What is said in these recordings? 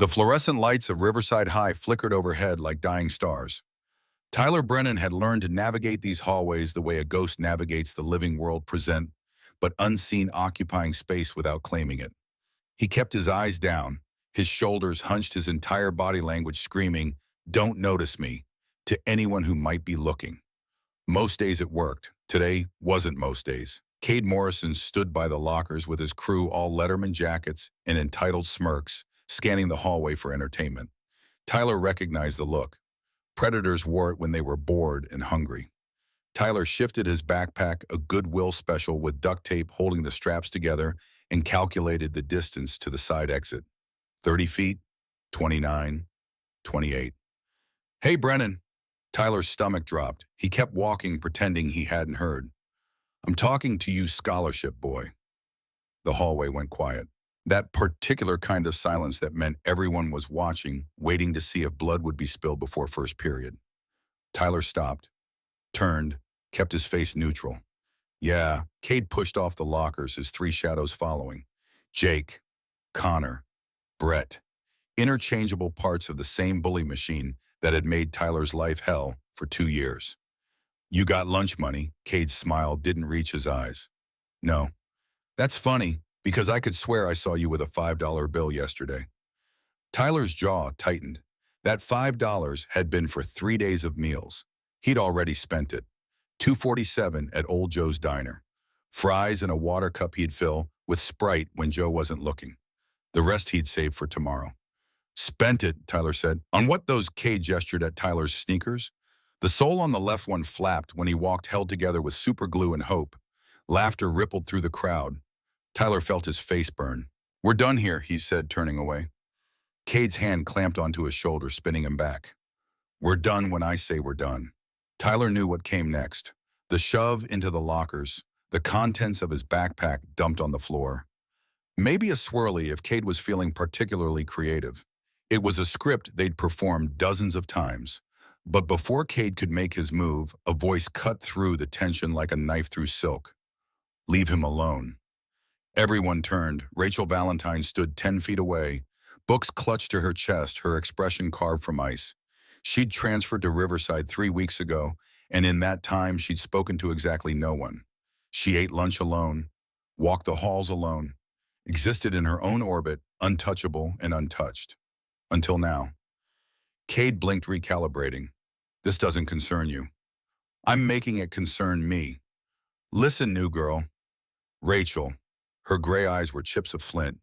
The fluorescent lights of Riverside High flickered overhead like dying stars. Tyler Brennan had learned to navigate these hallways the way a ghost navigates the living world present, but unseen occupying space without claiming it. He kept his eyes down, his shoulders hunched, his entire body language screaming, "Don't notice me," to anyone who might be looking. Most days it worked. Today wasn't most days. Cade Morrison stood by the lockers with his crew, all Letterman jackets and entitled smirks, scanning the hallway for entertainment. Tyler recognized the look. Predators wore it when they were bored and hungry. Tyler shifted his backpack, a Goodwill special with duct tape holding the straps together, and calculated the distance to the side exit. 30 feet, 29, 28. "Hey, Brennan." Tyler's stomach dropped. He kept walking, pretending he hadn't heard. "I'm talking to you, scholarship boy." The hallway went quiet. That particular kind of silence that meant everyone was watching, waiting to see if blood would be spilled before first period. Tyler stopped, turned, kept his face neutral. Yeah, Cade pushed off the lockers, his three shadows following. Jake, Connor, Brett. Interchangeable parts of the same bully machine that had made Tyler's life hell for 2 years. "You got lunch money?" Cade's smile didn't reach his eyes. "No." "That's funny, because I could swear I saw you with a $5 bill yesterday." Tyler's jaw tightened. That $5 had been for 3 days of meals. He'd already spent it. $2.47 at Old Joe's Diner. Fries and a water cup he'd fill with Sprite when Joe wasn't looking. The rest he'd save for tomorrow. "Spent it," Tyler said. "On what?" Those Cade gestured at Tyler's sneakers. The sole on the left one flapped when he walked, held together with super glue and hope. Laughter rippled through the crowd. Tyler felt his face burn. "We're done here," he said, turning away. Cade's hand clamped onto his shoulder, spinning him back. "We're done when I say we're done." Tyler knew what came next. The shove into the lockers, the contents of his backpack dumped on the floor. Maybe a swirly if Cade was feeling particularly creative. It was a script they'd performed dozens of times. But before Cade could make his move, a voice cut through the tension like a knife through silk. "Leave him alone." Everyone turned. Rachel Valentine stood 10 feet away, books clutched to her chest, her expression carved from ice. She'd transferred to Riverside 3 weeks ago, and in that time she'd spoken to exactly no one. She ate lunch alone, walked the halls alone, existed in her own orbit, untouchable and untouched. Until now. Cade blinked, recalibrating. "This doesn't concern you. I'm making it concern me. Listen, new girl." Rachel. Her gray eyes were chips of flint.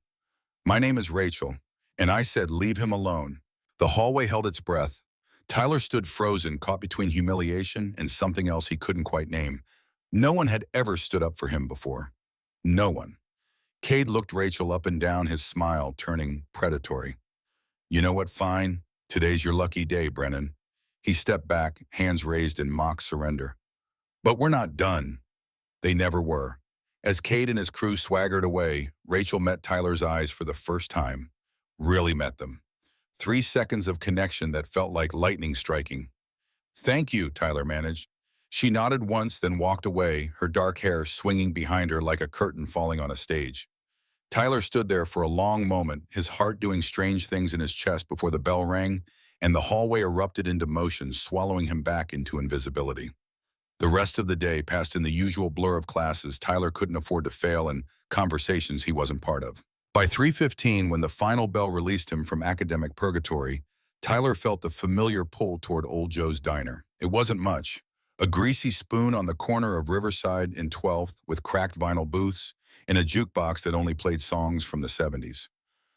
"My name is Rachel, and I said leave him alone." The hallway held its breath. Tyler stood frozen, caught between humiliation and something else he couldn't quite name. No one had ever stood up for him before. No one. Cade looked Rachel up and down, his smile turning predatory. "You know what, fine. Today's your lucky day, Brennan." He stepped back, hands raised in mock surrender. "But we're not done." They never were. As Cade and his crew swaggered away, Rachel met Tyler's eyes for the first time. Really met them. 3 seconds of connection that felt like lightning striking. "Thank you," Tyler managed. She nodded once, then walked away, her dark hair swinging behind her like a curtain falling on a stage. Tyler stood there for a long moment, his heart doing strange things in his chest before the bell rang, and the hallway erupted into motion, swallowing him back into invisibility. The rest of the day passed in the usual blur of classes Tyler couldn't afford to fail and conversations he wasn't part of. By 3:15, when the final bell released him from academic purgatory, Tyler felt the familiar pull toward Old Joe's Diner. It wasn't much. A greasy spoon on the corner of Riverside and 12th with cracked vinyl booths, and a jukebox that only played songs from the 70s.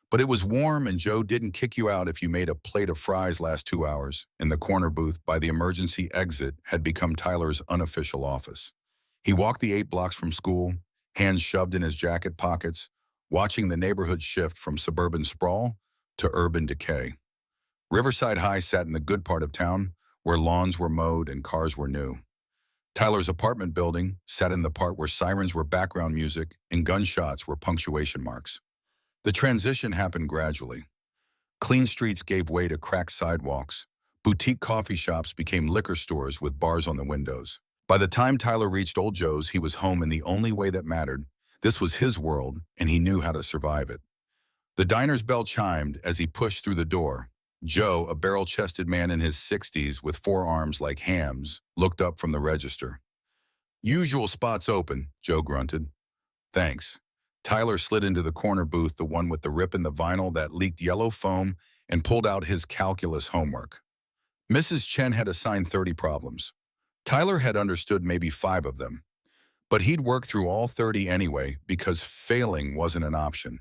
But it was warm, and Joe didn't kick you out if you made a plate of fries last 2 hours, and the corner booth by the emergency exit had become Tyler's unofficial office. He walked the 8 blocks from school, hands shoved in his jacket pockets, watching the neighborhood shift from suburban sprawl to urban decay. Riverside High sat in the good part of town, where lawns were mowed and cars were new. Tyler's apartment building sat in the part where sirens were background music and gunshots were punctuation marks. The transition happened gradually. Clean streets gave way to cracked sidewalks. Boutique coffee shops became liquor stores with bars on the windows. By the time Tyler reached Old Joe's, he was home in the only way that mattered. This was his world, and he knew how to survive it. The diner's bell chimed as he pushed through the door. Joe, a barrel-chested man in his 60s with forearms like hams, looked up from the register. "Usual spot's open," Joe grunted. "Thanks." Tyler slid into the corner booth, the one with the rip in the vinyl that leaked yellow foam, and pulled out his calculus homework. Mrs. Chen had assigned 30 problems. Tyler had understood maybe 5 of them, but he'd worked through all 30 anyway because failing wasn't an option.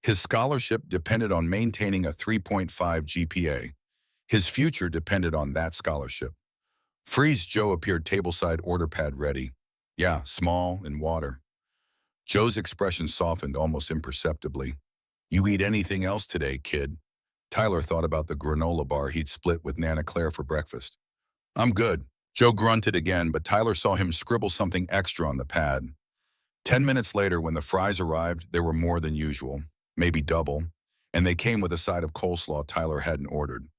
His scholarship depended on maintaining a 3.5 GPA. His future depended on that scholarship. Freeze Joe appeared tableside, order pad ready. Yeah, small and water. Joe's expression softened almost imperceptibly. "You eat anything else today, kid?" Tyler thought about the granola bar he'd split with Nana Claire for breakfast. "I'm good." Joe grunted again, but Tyler saw him scribble something extra on the pad. 10 minutes later, when the fries arrived, there were more than usual, maybe double, and they came with a side of coleslaw Tyler hadn't ordered.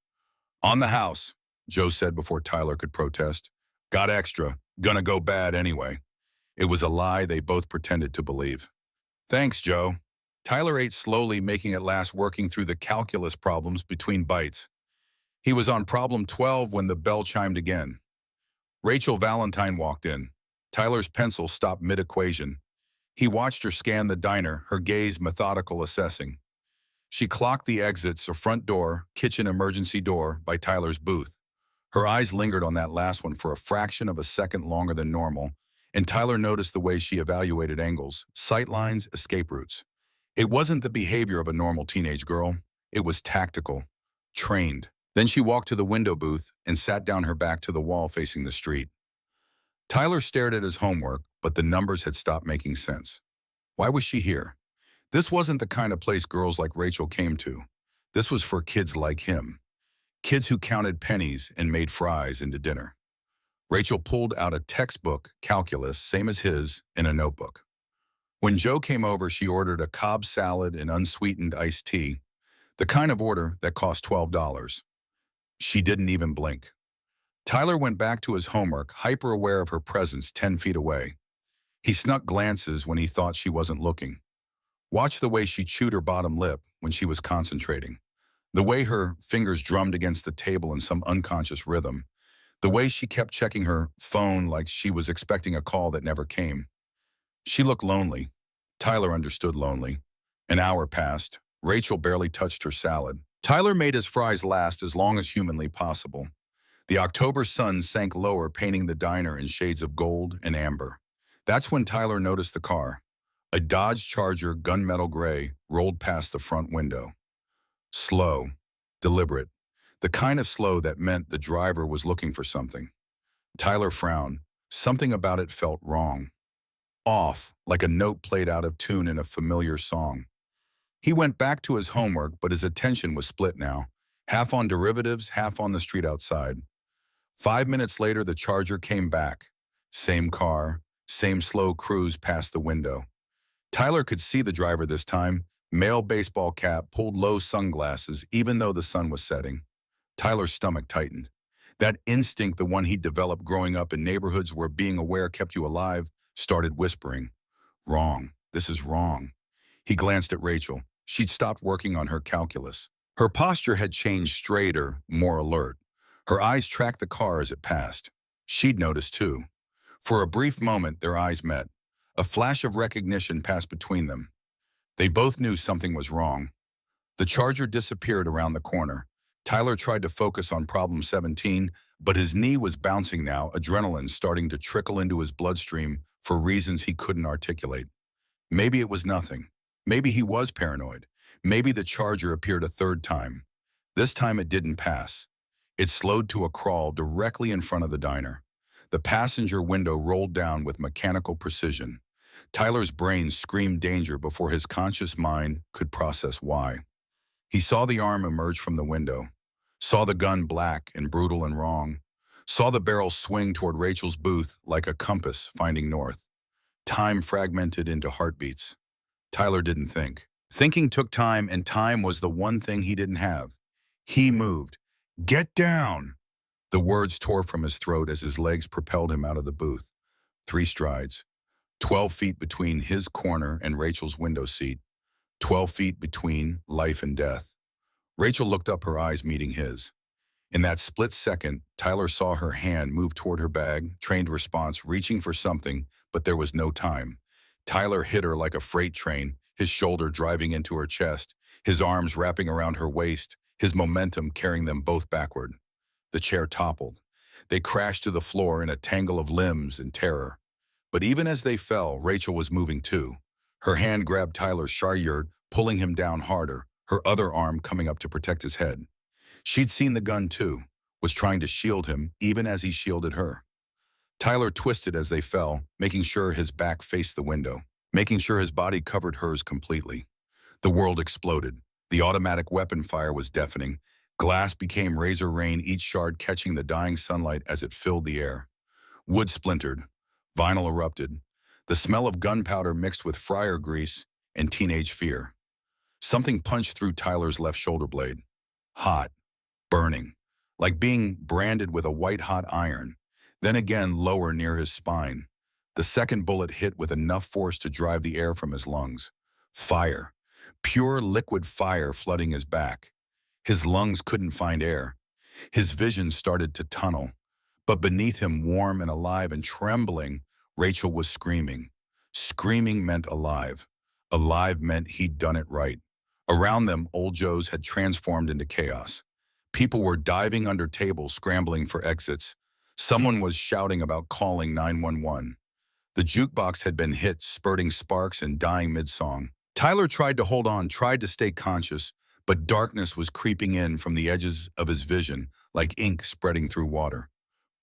"On the house," Joe said before Tyler could protest. "Got extra. Gonna go bad anyway." It was a lie they both pretended to believe. "Thanks, Joe." Tyler ate slowly, making it last, working through the calculus problems between bites. He was on problem 12 when the bell chimed again. Rachel Valentine walked in. Tyler's pencil stopped mid-equation. He watched her scan the diner, her gaze methodical, assessing. She clocked the exits, a front door, kitchen emergency door, by Tyler's booth. Her eyes lingered on that last one for a fraction of a second longer than normal, and Tyler noticed the way she evaluated angles, sight lines, escape routes. It wasn't the behavior of a normal teenage girl. It was tactical, trained. Then she walked to the window booth and sat down, her back to the wall facing the street. Tyler stared at his homework, but the numbers had stopped making sense. Why was she here? This wasn't the kind of place girls like Rachel came to. This was for kids like him. Kids who counted pennies and made fries into dinner. Rachel pulled out a textbook, calculus, same as his, in a notebook. When Joe came over, she ordered a Cobb salad and unsweetened iced tea, the kind of order that cost $12. She didn't even blink. Tyler went back to his homework, hyper-aware of her presence 10 feet away. He snuck glances when he thought she wasn't looking. Watched the way she chewed her bottom lip when she was concentrating. The way her fingers drummed against the table in some unconscious rhythm. The way she kept checking her phone like she was expecting a call that never came. She looked lonely. Tyler understood lonely. An hour passed. Rachel barely touched her salad. Tyler made his fries last as long as humanly possible. The October sun sank lower, painting the diner in shades of gold and amber. That's when Tyler noticed the car. A Dodge Charger, gunmetal gray, rolled past the front window. Slow, deliberate, the kind of slow that meant the driver was looking for something. Tyler frowned. Something about it felt wrong. Off, like a note played out of tune in a familiar song. He went back to his homework, but his attention was split now, half on derivatives, half on the street outside. 5 minutes later, the Charger came back. Same car, same slow cruise past the window. Tyler could see the driver this time, male baseball cap, pulled low sunglasses, even though the sun was setting. Tyler's stomach tightened. That instinct, the one he'd developed growing up in neighborhoods where being aware kept you alive, started whispering, "Wrong, this is wrong." He glanced at Rachel. She'd stopped working on her calculus. Her posture had changed, straighter, more alert. Her eyes tracked the car as it passed. She'd noticed too. For a brief moment, their eyes met. A flash of recognition passed between them. They both knew something was wrong. The Charger disappeared around the corner. Tyler tried to focus on problem 17, but his knee was bouncing now, adrenaline starting to trickle into his bloodstream for reasons he couldn't articulate. Maybe it was nothing. Maybe he was paranoid. Maybe the Charger appeared a third time. This time it didn't pass. It slowed to a crawl directly in front of the diner. The passenger window rolled down with mechanical precision. Tyler's brain screamed danger before his conscious mind could process why. He saw the arm emerge from the window, saw the gun black and brutal and wrong, saw the barrel swing toward Rachel's booth like a compass finding north. Time fragmented into heartbeats. Tyler didn't think. Thinking took time, and time was the one thing he didn't have. He moved. "Get down!" The words tore from his throat as his legs propelled him out of the booth. 3 strides. 12 feet between his corner and Rachel's window seat. 12 feet between life and death. Rachel looked up, her eyes meeting his. In that split second, Tyler saw her hand move toward her bag, trained response, reaching for something, but there was no time. Tyler hit her like a freight train, his shoulder driving into her chest, his arms wrapping around her waist, his momentum carrying them both backward. The chair toppled. They crashed to the floor in a tangle of limbs and terror. But even as they fell, Rachel was moving too. Her hand grabbed Tyler's shoulder, pulling him down harder, her other arm coming up to protect his head. She'd seen the gun too, was trying to shield him even as he shielded her. Tyler twisted as they fell, making sure his back faced the window, making sure his body covered hers completely. The world exploded. The automatic weapon fire was deafening. Glass became razor rain, each shard catching the dying sunlight as it filled the air. Wood splintered. Vinyl erupted. The smell of gunpowder mixed with fryer grease and teenage fear. Something punched through Tyler's left shoulder blade. Hot. Burning, like being branded with a white-hot iron, then again lower near his spine. The second bullet hit with enough force to drive the air from his lungs. Fire, pure liquid fire flooding his back. His lungs couldn't find air. His vision started to tunnel. But beneath him, warm and alive and trembling, Rachel was screaming. Screaming meant alive. Alive meant he'd done it right. Around them, Old Joe's had transformed into chaos. People were diving under tables, scrambling for exits. Someone was shouting about calling 911. The jukebox had been hit, spurting sparks and dying mid-song. Tyler tried to hold on, tried to stay conscious, but darkness was creeping in from the edges of his vision, like ink spreading through water.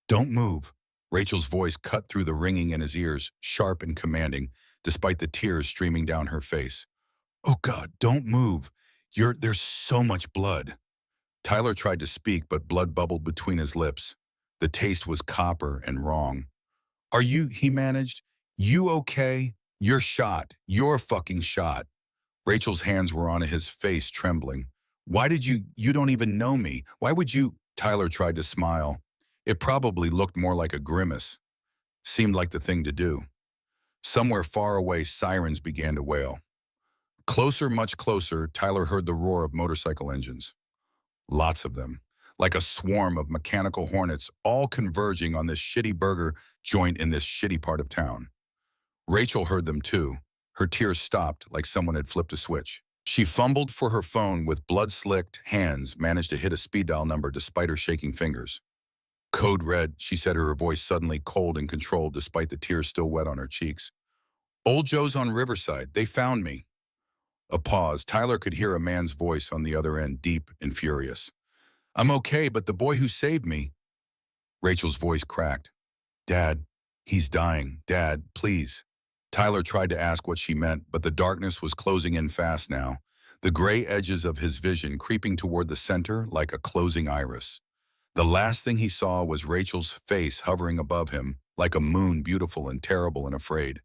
"Don't move." Rachel's voice cut through the ringing in his ears, sharp and commanding, despite the tears streaming down her face. "Oh God, don't move. There's so much blood." Tyler tried to speak, but blood bubbled between his lips. The taste was copper and wrong. He managed. "You okay? You're shot. You're fucking shot." Rachel's hands were on his face, trembling. "Why did you don't even know me. Why would you?" Tyler tried to smile. It probably looked more like a grimace. Seemed like the thing to do. Somewhere far away, sirens began to wail. Closer, much closer, Tyler heard the roar of motorcycle engines. Lots of them, like a swarm of mechanical hornets, all converging on this shitty burger joint in this shitty part of town. Rachel heard them too. Her tears stopped like someone had flipped a switch. She fumbled for her phone with blood-slicked hands, managed to hit a speed dial number despite her shaking fingers. "Code red," she said, her voice suddenly cold and controlled despite the tears still wet on her cheeks. "Old Joe's on Riverside. They found me." A pause. Tyler could hear a man's voice on the other end, deep and furious. "I'm okay, but the boy who saved me." Rachel's voice cracked. "Dad, he's dying. Dad, please." Tyler tried to ask what she meant, but the darkness was closing in fast now, the gray edges of his vision creeping toward the center like a closing iris. The last thing he saw was Rachel's face hovering above him, like a moon, beautiful and terrible and afraid.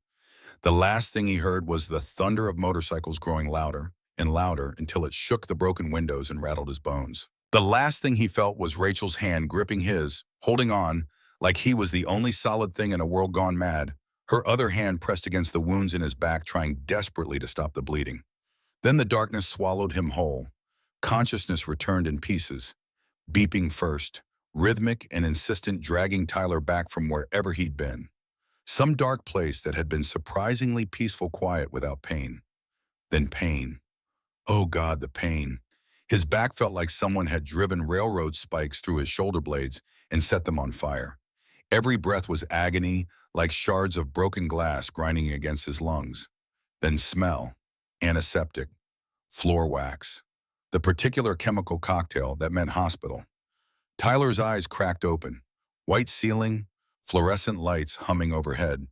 The last thing he heard was the thunder of motorcycles growing louder and louder until it shook the broken windows and rattled his bones. The last thing he felt was Rachel's hand gripping his, holding on, like he was the only solid thing in a world gone mad. Her other hand pressed against the wounds in his back, trying desperately to stop the bleeding. Then the darkness swallowed him whole. Consciousness returned in pieces, beeping first, rhythmic and insistent, dragging Tyler back from wherever he'd been. Some dark place that had been surprisingly peaceful, quiet, without pain. Then pain. Oh God, the pain. His back felt like someone had driven railroad spikes through his shoulder blades and set them on fire. Every breath was agony, like shards of broken glass grinding against his lungs. Then smell. Antiseptic. Floor wax. The particular chemical cocktail that meant hospital. Tyler's eyes cracked open. White ceiling, fluorescent lights humming overhead.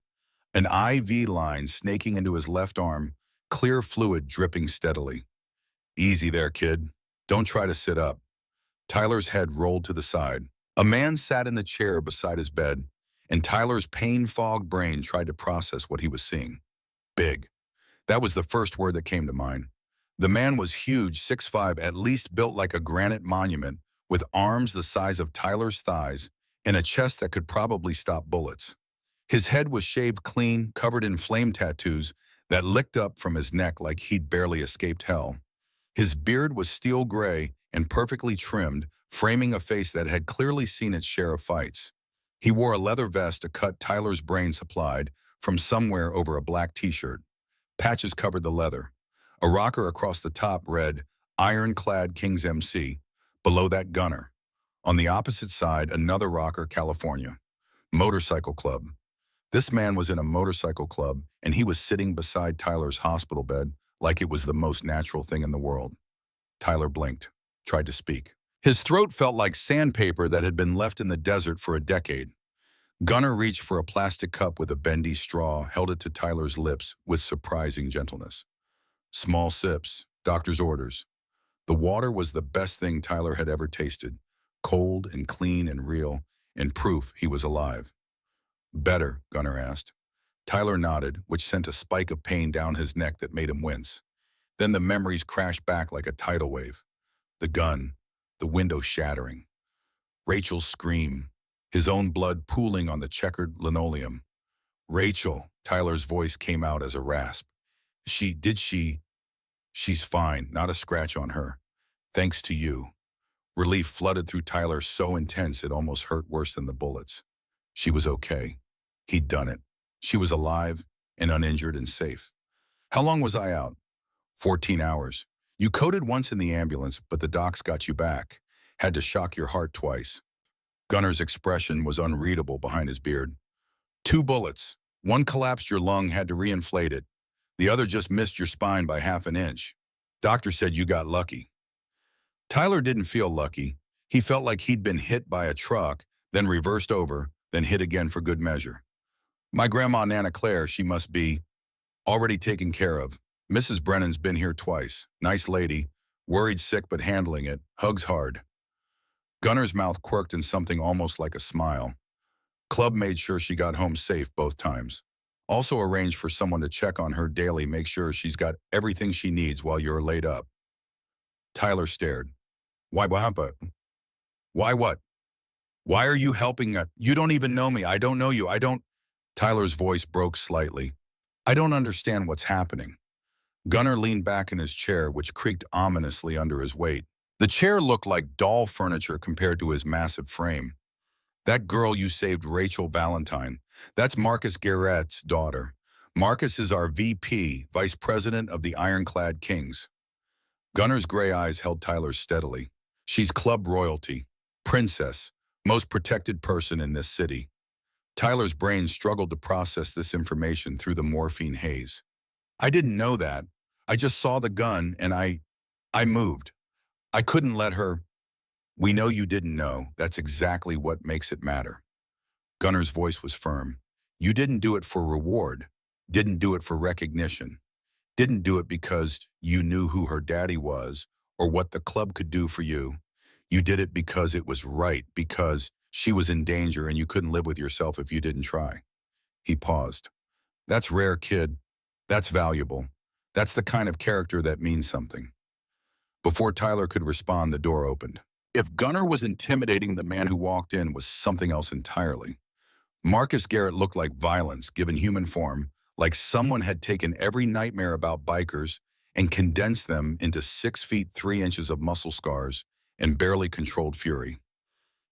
An IV line snaking into his left arm, clear fluid dripping steadily. "Easy there, kid. Don't try to sit up." Tyler's head rolled to the side. A man sat in the chair beside his bed, and Tyler's pain-fogged brain tried to process what he was seeing. Big. That was the first word that came to mind. The man was huge, 6'5", at least built like a granite monument, with arms the size of Tyler's thighs and a chest that could probably stop bullets. His head was shaved clean, covered in flame tattoos that licked up from his neck like he'd barely escaped hell. His beard was steel gray and perfectly trimmed, framing a face that had clearly seen its share of fights. He wore a leather vest a cut Tyler's brain supplied from somewhere over a black t-shirt. Patches covered the leather. A rocker across the top read, Ironclad Kings MC. Below that, Gunner. On the opposite side, another rocker, California. Motorcycle Club. This man was in a motorcycle club, and he was sitting beside Tyler's hospital bed like it was the most natural thing in the world. Tyler blinked, tried to speak. His throat felt like sandpaper that had been left in the desert for a decade. Gunner reached for a plastic cup with a bendy straw, held it to Tyler's lips with surprising gentleness. Small sips, doctor's orders. The water was the best thing Tyler had ever tasted, cold and clean and real, and proof he was alive. Better, Gunner asked. Tyler nodded, which sent a spike of pain down his neck that made him wince. Then the memories crashed back like a tidal wave. The gun, the window shattering. Rachel's scream, his own blood pooling on the checkered linoleum. Rachel, Tyler's voice came out as a rasp. She's fine, not a scratch on her. Thanks to you. Relief flooded through Tyler so intense it almost hurt worse than the bullets. She was okay. He'd done it. She was alive and uninjured and safe. How long was I out? 14 hours. You coded once in the ambulance, but the docs got you back. Had to shock your heart twice. Gunner's expression was unreadable behind his beard. 2 bullets. One collapsed your lung, had to reinflate it. The other just missed your spine by half an inch. Doctor said you got lucky. Tyler didn't feel lucky. He felt like he'd been hit by a truck, then reversed over, then hit again for good measure. My grandma, Nana Claire, she must be already taken care of. Mrs. Brennan's been here twice. Nice lady. Worried sick but handling it. Hugs hard. Gunner's mouth quirked in something almost like a smile. Club made sure she got home safe both times. Also arranged for someone to check on her daily, make sure she's got everything she needs while you're laid up. Tyler stared. Why what? Why are you helping us? You don't even know me. I don't know you. Tyler's voice broke slightly. I don't understand what's happening. Gunner leaned back in his chair, which creaked ominously under his weight. The chair looked like doll furniture compared to his massive frame. That girl you saved, Rachel Valentine, that's Marcus Garrett's daughter. Marcus is our VP, Vice President of the Ironclad Kings. Gunner's gray eyes held Tyler's steadily. She's club royalty, princess, most protected person in this city. Tyler's brain struggled to process this information through the morphine haze. I didn't know that. I just saw the gun and I moved. I couldn't let her. We know you didn't know. That's exactly what makes it matter. Gunner's voice was firm. You didn't do it for reward. Didn't do it for recognition. Didn't do it because you knew who her daddy was or what the club could do for you. You did it because it was right, because she was in danger and you couldn't live with yourself if you didn't try. He paused. That's rare, kid. That's valuable. That's the kind of character that means something. Before Tyler could respond, the door opened. If Gunner was intimidating, the man who walked in was something else entirely. Marcus Garrett looked like violence given human form, like someone had taken every nightmare about bikers and condensed them into 6 feet 3 inches of muscle scars and barely controlled fury.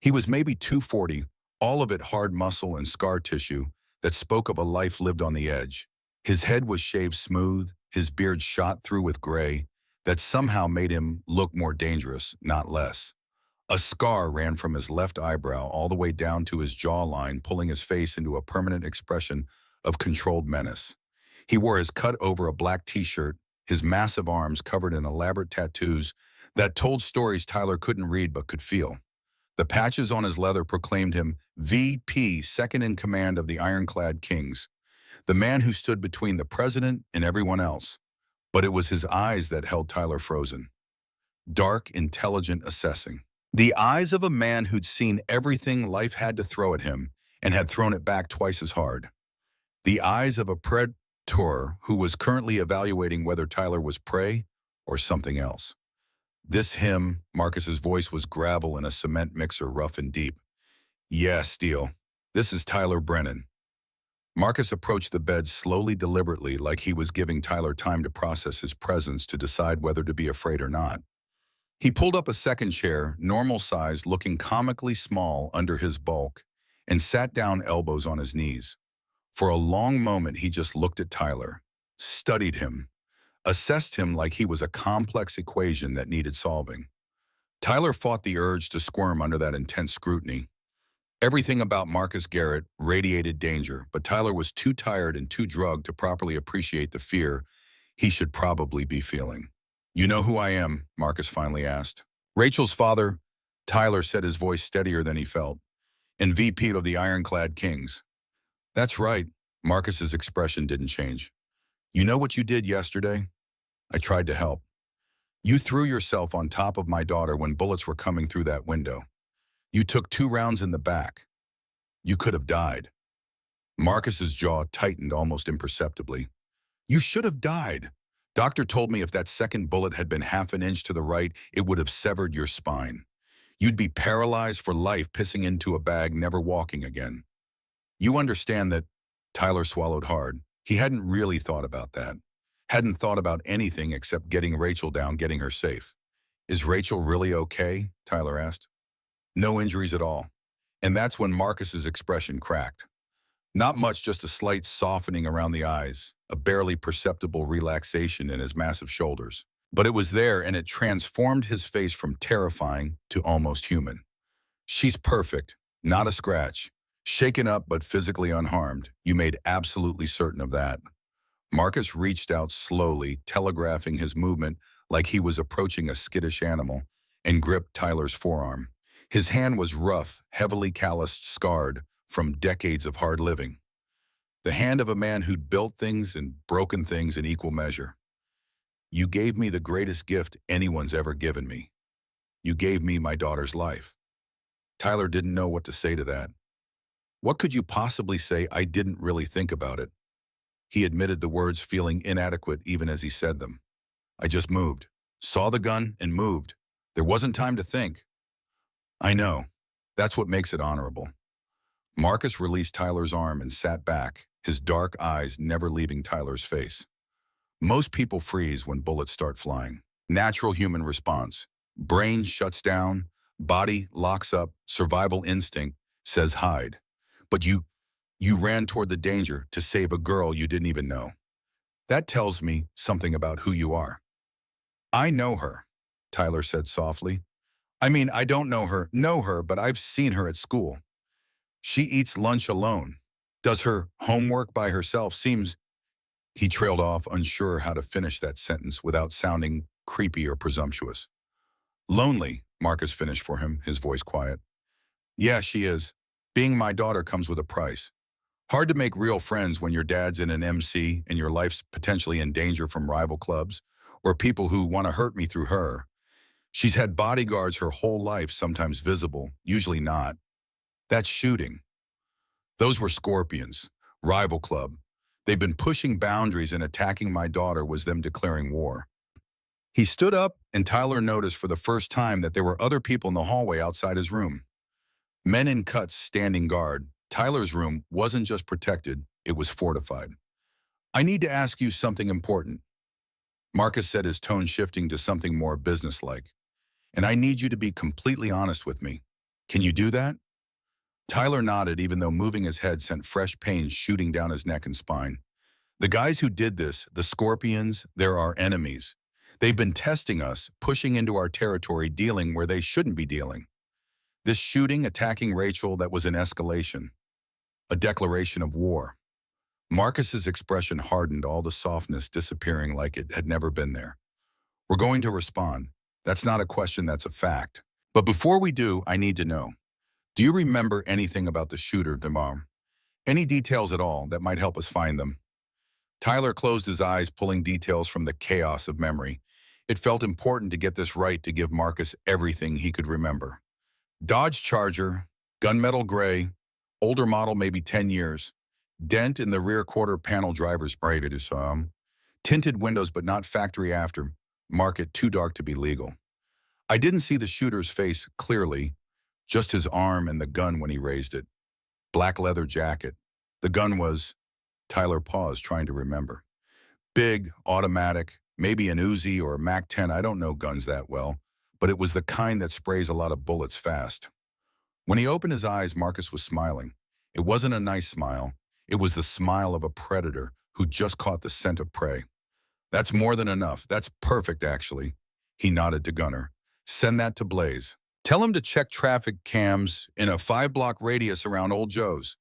He was maybe 240, all of it hard muscle and scar tissue that spoke of a life lived on the edge. His head was shaved smooth, his beard shot through with gray, that somehow made him look more dangerous, not less. A scar ran from his left eyebrow all the way down to his jawline, pulling his face into a permanent expression of controlled menace. He wore his cut over a black t-shirt, his massive arms covered in elaborate tattoos that told stories Tyler couldn't read but could feel. The patches on his leather proclaimed him VP, second in command of the Ironclad Kings, the man who stood between the president and everyone else. But it was his eyes that held Tyler frozen. Dark, intelligent, assessing. The eyes of a man who'd seen everything life had to throw at him and had thrown it back twice as hard. The eyes of a predator who was currently evaluating whether Tyler was prey or something else. This him, Marcus's voice was gravel in a cement mixer, rough and deep. Yeah, Steele, this is Tyler Brennan. Marcus approached the bed slowly, deliberately, like he was giving Tyler time to process his presence to decide whether to be afraid or not. He pulled up a second chair, normal size, looking comically small under his bulk, and sat down, elbows on his knees. For a long moment, he just looked at Tyler, studied him, assessed him like he was a complex equation that needed solving. Tyler fought the urge to squirm under that intense scrutiny. Everything about Marcus Garrett radiated danger, but Tyler was too tired and too drugged to properly appreciate the fear he should probably be feeling. "You know who I am?" Marcus finally asked. "Rachel's father," Tyler said, his voice steadier than he felt, "and VP of the Ironclad Kings." "That's right." Marcus's expression didn't change. "You know what you did yesterday?" "I tried to help. You threw yourself on top of my daughter when bullets were coming through that window. You took 2 rounds in the back. You could have died." Marcus's jaw tightened almost imperceptibly. "You should have died. Doctor told me if that second bullet had been half an inch to the right, it would have severed your spine. You'd be paralyzed for life, pissing into a bag, never walking again. You understand that?" Tyler swallowed hard. He hadn't really thought about that. Hadn't thought about anything except getting Rachel down, getting her safe. "Is Rachel really okay?" Tyler asked. "No injuries at all." And that's when Marcus's expression cracked. Not much, just a slight softening around the eyes, a barely perceptible relaxation in his massive shoulders. But it was there, and it transformed his face from terrifying to almost human. "She's perfect, not a scratch. Shaken up but physically unharmed. You made absolutely certain of that." Marcus reached out slowly, telegraphing his movement like he was approaching a skittish animal, and gripped Tyler's forearm. His hand was rough, heavily calloused, scarred from decades of hard living. The hand of a man who'd built things and broken things in equal measure. "You gave me the greatest gift anyone's ever given me. You gave me my daughter's life." Tyler didn't know what to say to that. What could you possibly say? "I didn't really think about it." He admitted the words, feeling inadequate even as he said them. "I just moved. Saw the gun and moved. There wasn't time to think." "I know. That's what makes it honorable." Marcus released Tyler's arm and sat back, his dark eyes never leaving Tyler's face. Most people freeze when bullets start flying. Natural human response. Brain shuts down, body locks up, survival instinct says hide. But you ran toward the danger to save a girl you didn't even know. That tells me something about who you are." "I know her," Tyler said softly. "I mean, I don't know her, but I've seen her at school. She eats lunch alone, does her homework by herself, seems—" He trailed off, unsure how to finish that sentence without sounding creepy or presumptuous. "Lonely," Marcus finished for him, his voice quiet. "Yeah, she is. Being my daughter comes with a price. Hard to make real friends when your dad's in an MC and your life's potentially in danger from rival clubs or people who want to hurt me through her. She's had bodyguards her whole life, sometimes visible, usually not. That's shooting. Those were scorpions, rival club. They've been pushing boundaries, and attacking my daughter was them declaring war." He stood up, and Tyler noticed for the first time that there were other people in the hallway outside his room. Men in cuts standing guard. Tyler's room wasn't just protected, it was fortified. "I need to ask you something important," Marcus said, his tone shifting to something more businesslike. "And I need you to be completely honest with me. Can you do that?" Tyler nodded, even though moving his head sent fresh pains shooting down his neck and spine. "The guys who did this, the Scorpions, they're our enemies. They've been testing us, pushing into our territory, dealing where they shouldn't be dealing. This shooting, attacking Rachel, that was an escalation, a declaration of war." Marcus's expression hardened, all the softness disappearing like it had never been there. "We're going to respond. That's not a question, that's a fact. But before we do, I need to know. Do you remember anything about the shooter, Demar? Any details at all that might help us find them?" Tyler closed his eyes, pulling details from the chaos of memory. It felt important to get this right, to give Marcus everything he could remember. Dodge Charger, gunmetal gray, older model, maybe 10 years. Dent in the rear quarter panel, driver's braided is tinted windows but not factory after. Market too dark to be legal. I didn't see the shooter's face clearly, just his arm and the gun when he raised it. Black leather jacket. The gun was Tyler paused, trying to remember. Big, automatic, maybe an Uzi or a MAC-10, I don't know guns that well, but it was the kind that sprays a lot of bullets fast. When he opened his eyes, Marcus was smiling. It wasn't a nice smile. It was the smile of a predator who just caught the scent of prey. That's more than enough. That's perfect, actually. He nodded to Gunner. Send that to Blaze. Tell him to check traffic cams in a 5-block radius around Old Joe's.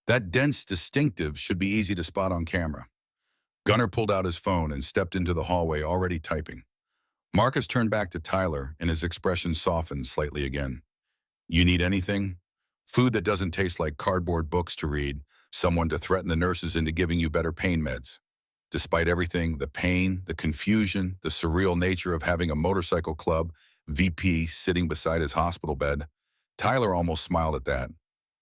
That dense distinctive should be easy to spot on camera. Gunner pulled out his phone and stepped into the hallway, already typing. Marcus turned back to Tyler, and his expression softened slightly again. You need anything? Food that doesn't taste like cardboard books to read, someone to threaten the nurses into giving you better pain meds. Despite everything, the pain, the confusion, the surreal nature of having a motorcycle club VP sitting beside his hospital bed, Tyler almost smiled at that.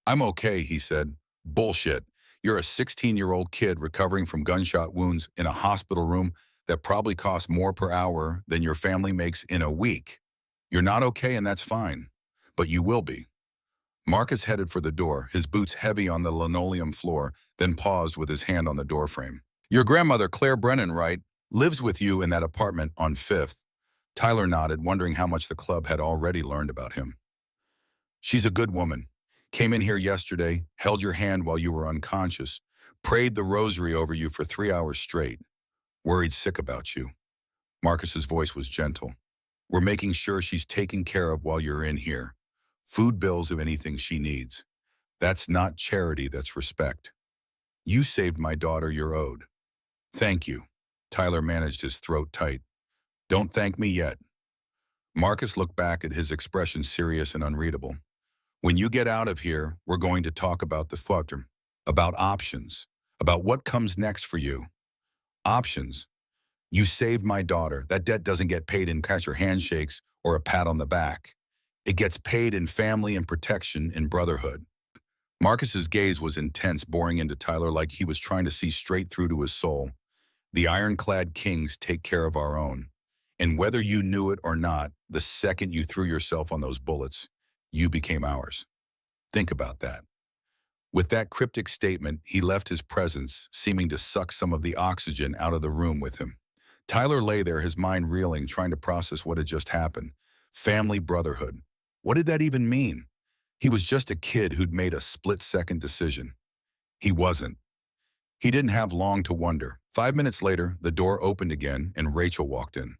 I'm okay, he said. Bullshit. You're a 16-year-old kid recovering from gunshot wounds in a hospital room that probably costs more per hour than your family makes in a week. You're not okay, and that's fine. But you will be. Marcus headed for the door, his boots heavy on the linoleum floor, then paused with his hand on the doorframe. Your grandmother, Claire Brennan, right, lives with you in that apartment on 5th. Tyler nodded, wondering how much the club had already learned about him. She's a good woman. Came in here yesterday, held your hand while you were unconscious, prayed the rosary over you for 3 hours straight. Worried sick about you. Marcus's voice was gentle. We're making sure she's taken care of while you're in here. Food bills of anything she needs. That's not charity, that's respect. You saved my daughter, you're owed. Thank you. Tyler managed his throat tight. Don't thank me yet. Marcus looked back at his expression, serious and unreadable. When you get out of here, we're going to talk about the future, about options, about what comes next for you. Options. You saved my daughter. That debt doesn't get paid in cash or handshakes or a pat on the back. It gets paid in family and protection in brotherhood. Marcus's gaze was intense, boring into Tyler like he was trying to see straight through to his soul. The ironclad kings take care of our own. And whether you knew it or not, the second you threw yourself on those bullets, you became ours. Think about that. With that cryptic statement, he left his presence, seeming to suck some of the oxygen out of the room with him. Tyler lay there, his mind reeling, trying to process what had just happened. Family brotherhood. What did that even mean? He was just a kid who'd made a split-second decision. He wasn't. He didn't have long to wonder. 5 minutes later, the door opened again and Rachel walked in.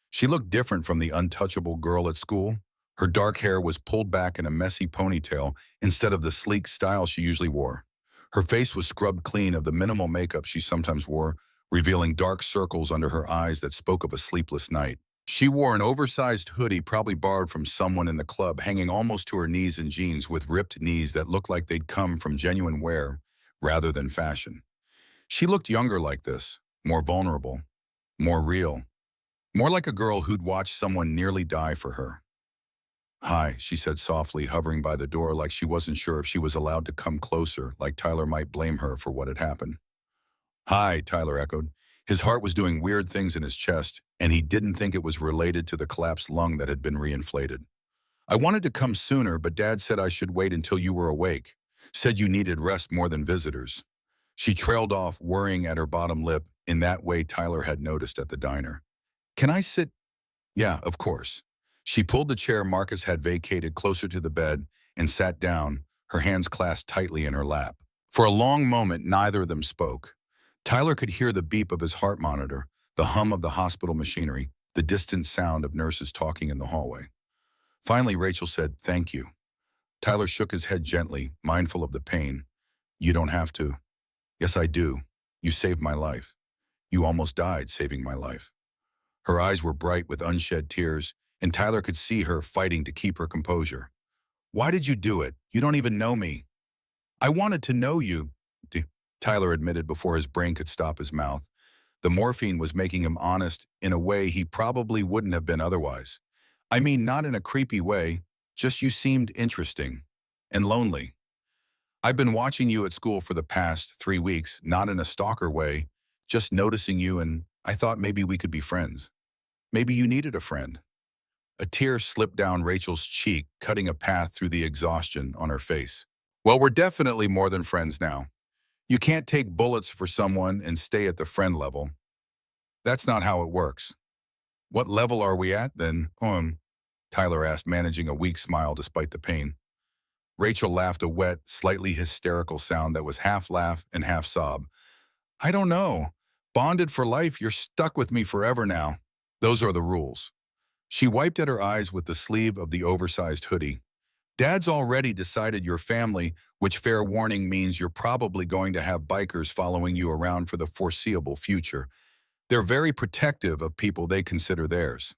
She looked different from the untouchable girl at school. Her dark hair was pulled back in a messy ponytail instead of the sleek style she usually wore. Her face was scrubbed clean of the minimal makeup she sometimes wore, revealing dark circles under her eyes that spoke of a sleepless night. She wore an oversized hoodie probably borrowed from someone in the club, hanging almost to her knees in jeans with ripped knees that looked like they'd come from genuine wear rather than fashion. She looked younger like this, more vulnerable, more real, more like a girl who'd watched someone nearly die for her. Hi, she said softly, hovering by the door like she wasn't sure if she was allowed to come closer, like Tyler might blame her for what had happened. Hi, Tyler echoed. His heart was doing weird things in his chest, and he didn't think it was related to the collapsed lung that had been reinflated. I wanted to come sooner, but Dad said I should wait until you were awake. Said you needed rest more than visitors. She trailed off, worrying at her bottom lip in that way Tyler had noticed at the diner. Can I sit? Yeah, of course. She pulled the chair Marcus had vacated closer to the bed and sat down, her hands clasped tightly in her lap. For a long moment, neither of them spoke. Tyler could hear the beep of his heart monitor, the hum of the hospital machinery, the distant sound of nurses talking in the hallway. Finally, Rachel said, "Thank you." Tyler shook his head gently, mindful of the pain. You don't have to. Yes, I do. You saved my life. You almost died saving my life. Her eyes were bright with unshed tears, and Tyler could see her fighting to keep her composure. Why did you do it? You don't even know me. I wanted to know you, Tyler admitted before his brain could stop his mouth. The morphine was making him honest in a way he probably wouldn't have been otherwise. I mean, not in a creepy way, just you seemed interesting and lonely. I've been watching you at school for the past 3 weeks, not in a stalker way, just noticing you, and I thought maybe we could be friends. Maybe you needed a friend. A tear slipped down Rachel's cheek, cutting a path through the exhaustion on her face. Well, we're definitely more than friends now. You can't take bullets for someone and stay at the friend level. That's not how it works. What level are we at then? Tyler asked, managing a weak smile despite the pain. Rachel laughed, a wet, slightly hysterical sound that was half laugh and half sob. I don't know. Bonded for life, you're stuck with me forever now. Those are the rules. She wiped at her eyes with the sleeve of the oversized hoodie. Dad's already decided your family, which fair warning means you're probably going to have bikers following you around for the foreseeable future. They're very protective of people they consider theirs.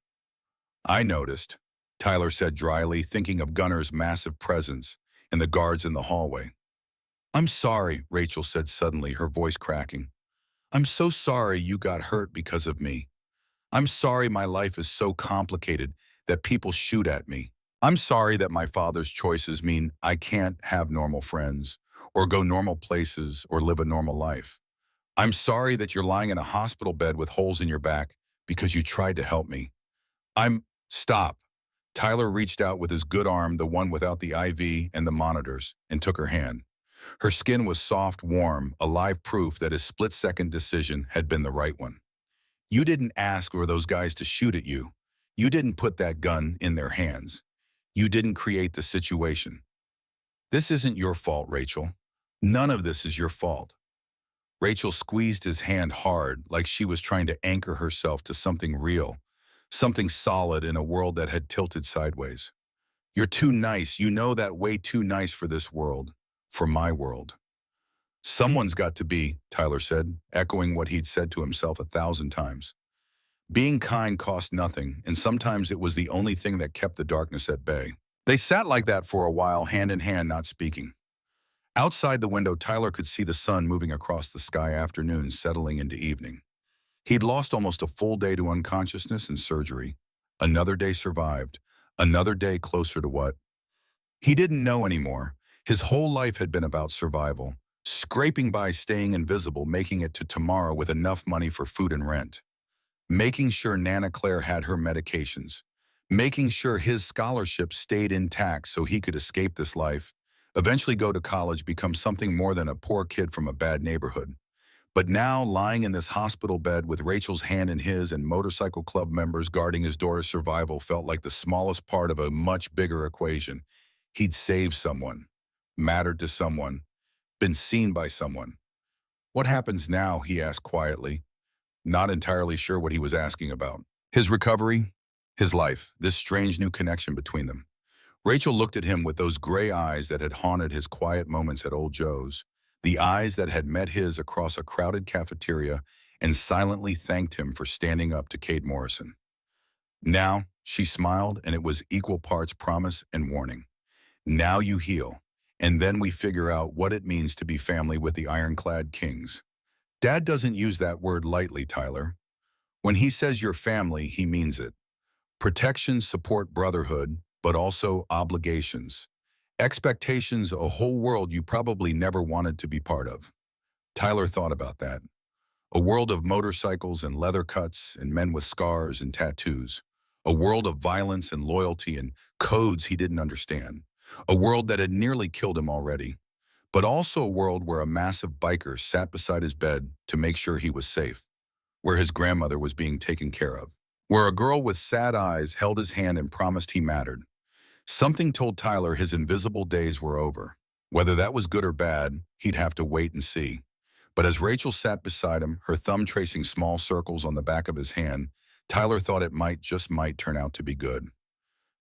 I noticed, Tyler said dryly, thinking of Gunner's massive presence and the guards in the hallway. I'm sorry, Rachel said suddenly, her voice cracking. I'm so sorry you got hurt because of me. I'm sorry my life is so complicated that people shoot at me. I'm sorry that my father's choices mean I can't have normal friends, or go normal places, or live a normal life. I'm sorry that you're lying in a hospital bed with holes in your back because you tried to help me. Stop. Tyler reached out with his good arm, the one without the IV and the monitors, and took her hand. Her skin was soft, warm, alive proof that his split-second decision had been the right one. You didn't ask for those guys to shoot at you. You didn't put that gun in their hands. You didn't create the situation. This isn't your fault, Rachel. None of this is your fault. Rachel squeezed his hand hard, like she was trying to anchor herself to something real, something solid in a world that had tilted sideways. You're too nice. You know that, way too nice for this world, for my world. Someone's got to be, Tyler said, echoing what he'd said to himself 1,000 times. Being kind cost nothing, and sometimes it was the only thing that kept the darkness at bay. They sat like that for a while, hand in hand, not speaking. Outside the window, Tyler could see the sun moving across the sky, afternoon settling into evening. He'd lost almost a full day to unconsciousness and surgery. Another day survived. Another day closer to what? He didn't know anymore. His whole life had been about survival, scraping by, staying invisible, making it to tomorrow with enough money for food and rent, making sure Nana Claire had her medications, making sure his scholarship stayed intact so he could escape this life, eventually go to college, become something more than a poor kid from a bad neighborhood. But now, lying in this hospital bed with Rachel's hand in his and motorcycle club members guarding his daughter's survival, felt like the smallest part of a much bigger equation. He'd saved someone, mattered to someone, been seen by someone. What happens now? He asked quietly, not entirely sure what he was asking about. His recovery, his life, this strange new connection between them. Rachel looked at him with those gray eyes that had haunted his quiet moments at Old Joe's, the eyes that had met his across a crowded cafeteria and silently thanked him for standing up to Kate Morrison. Now, she smiled, and it was equal parts promise and warning. Now you heal, and then we figure out what it means to be family with the Ironclad Kings. Dad doesn't use that word lightly, Tyler. When he says your family, he means it. Protection, support, brotherhood, but also obligations. Expectations, a whole world you probably never wanted to be part of. Tyler thought about that. A world of motorcycles and leather cuts and men with scars and tattoos. A world of violence and loyalty and codes he didn't understand. A world that had nearly killed him already. But also a world where a massive biker sat beside his bed to make sure he was safe. Where his grandmother was being taken care of. Where a girl with sad eyes held his hand and promised he mattered. Something told Tyler his invisible days were over. Whether that was good or bad, he'd have to wait and see. But as Rachel sat beside him, her thumb tracing small circles on the back of his hand, Tyler thought it might, just might, turn out to be good.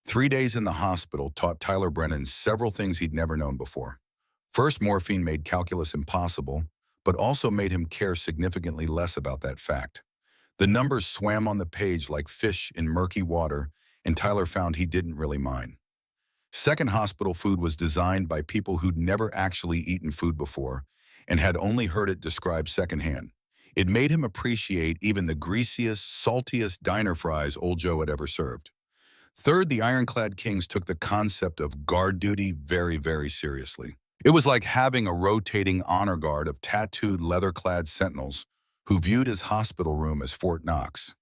3 days in the hospital taught Tyler Brennan several things he'd never known before. First, morphine made calculus impossible, but also made him care significantly less about that fact. The numbers swam on the page like fish in murky water, and Tyler found he didn't really mind. Second, hospital food was designed by people who'd never actually eaten food before and had only heard it described secondhand. It made him appreciate even the greasiest, saltiest diner fries Old Joe had ever served. Third, the Ironclad Kings took the concept of guard duty very, very seriously. It was like having a rotating honor guard of tattooed, leather-clad sentinels who viewed his hospital room as Fort Knox.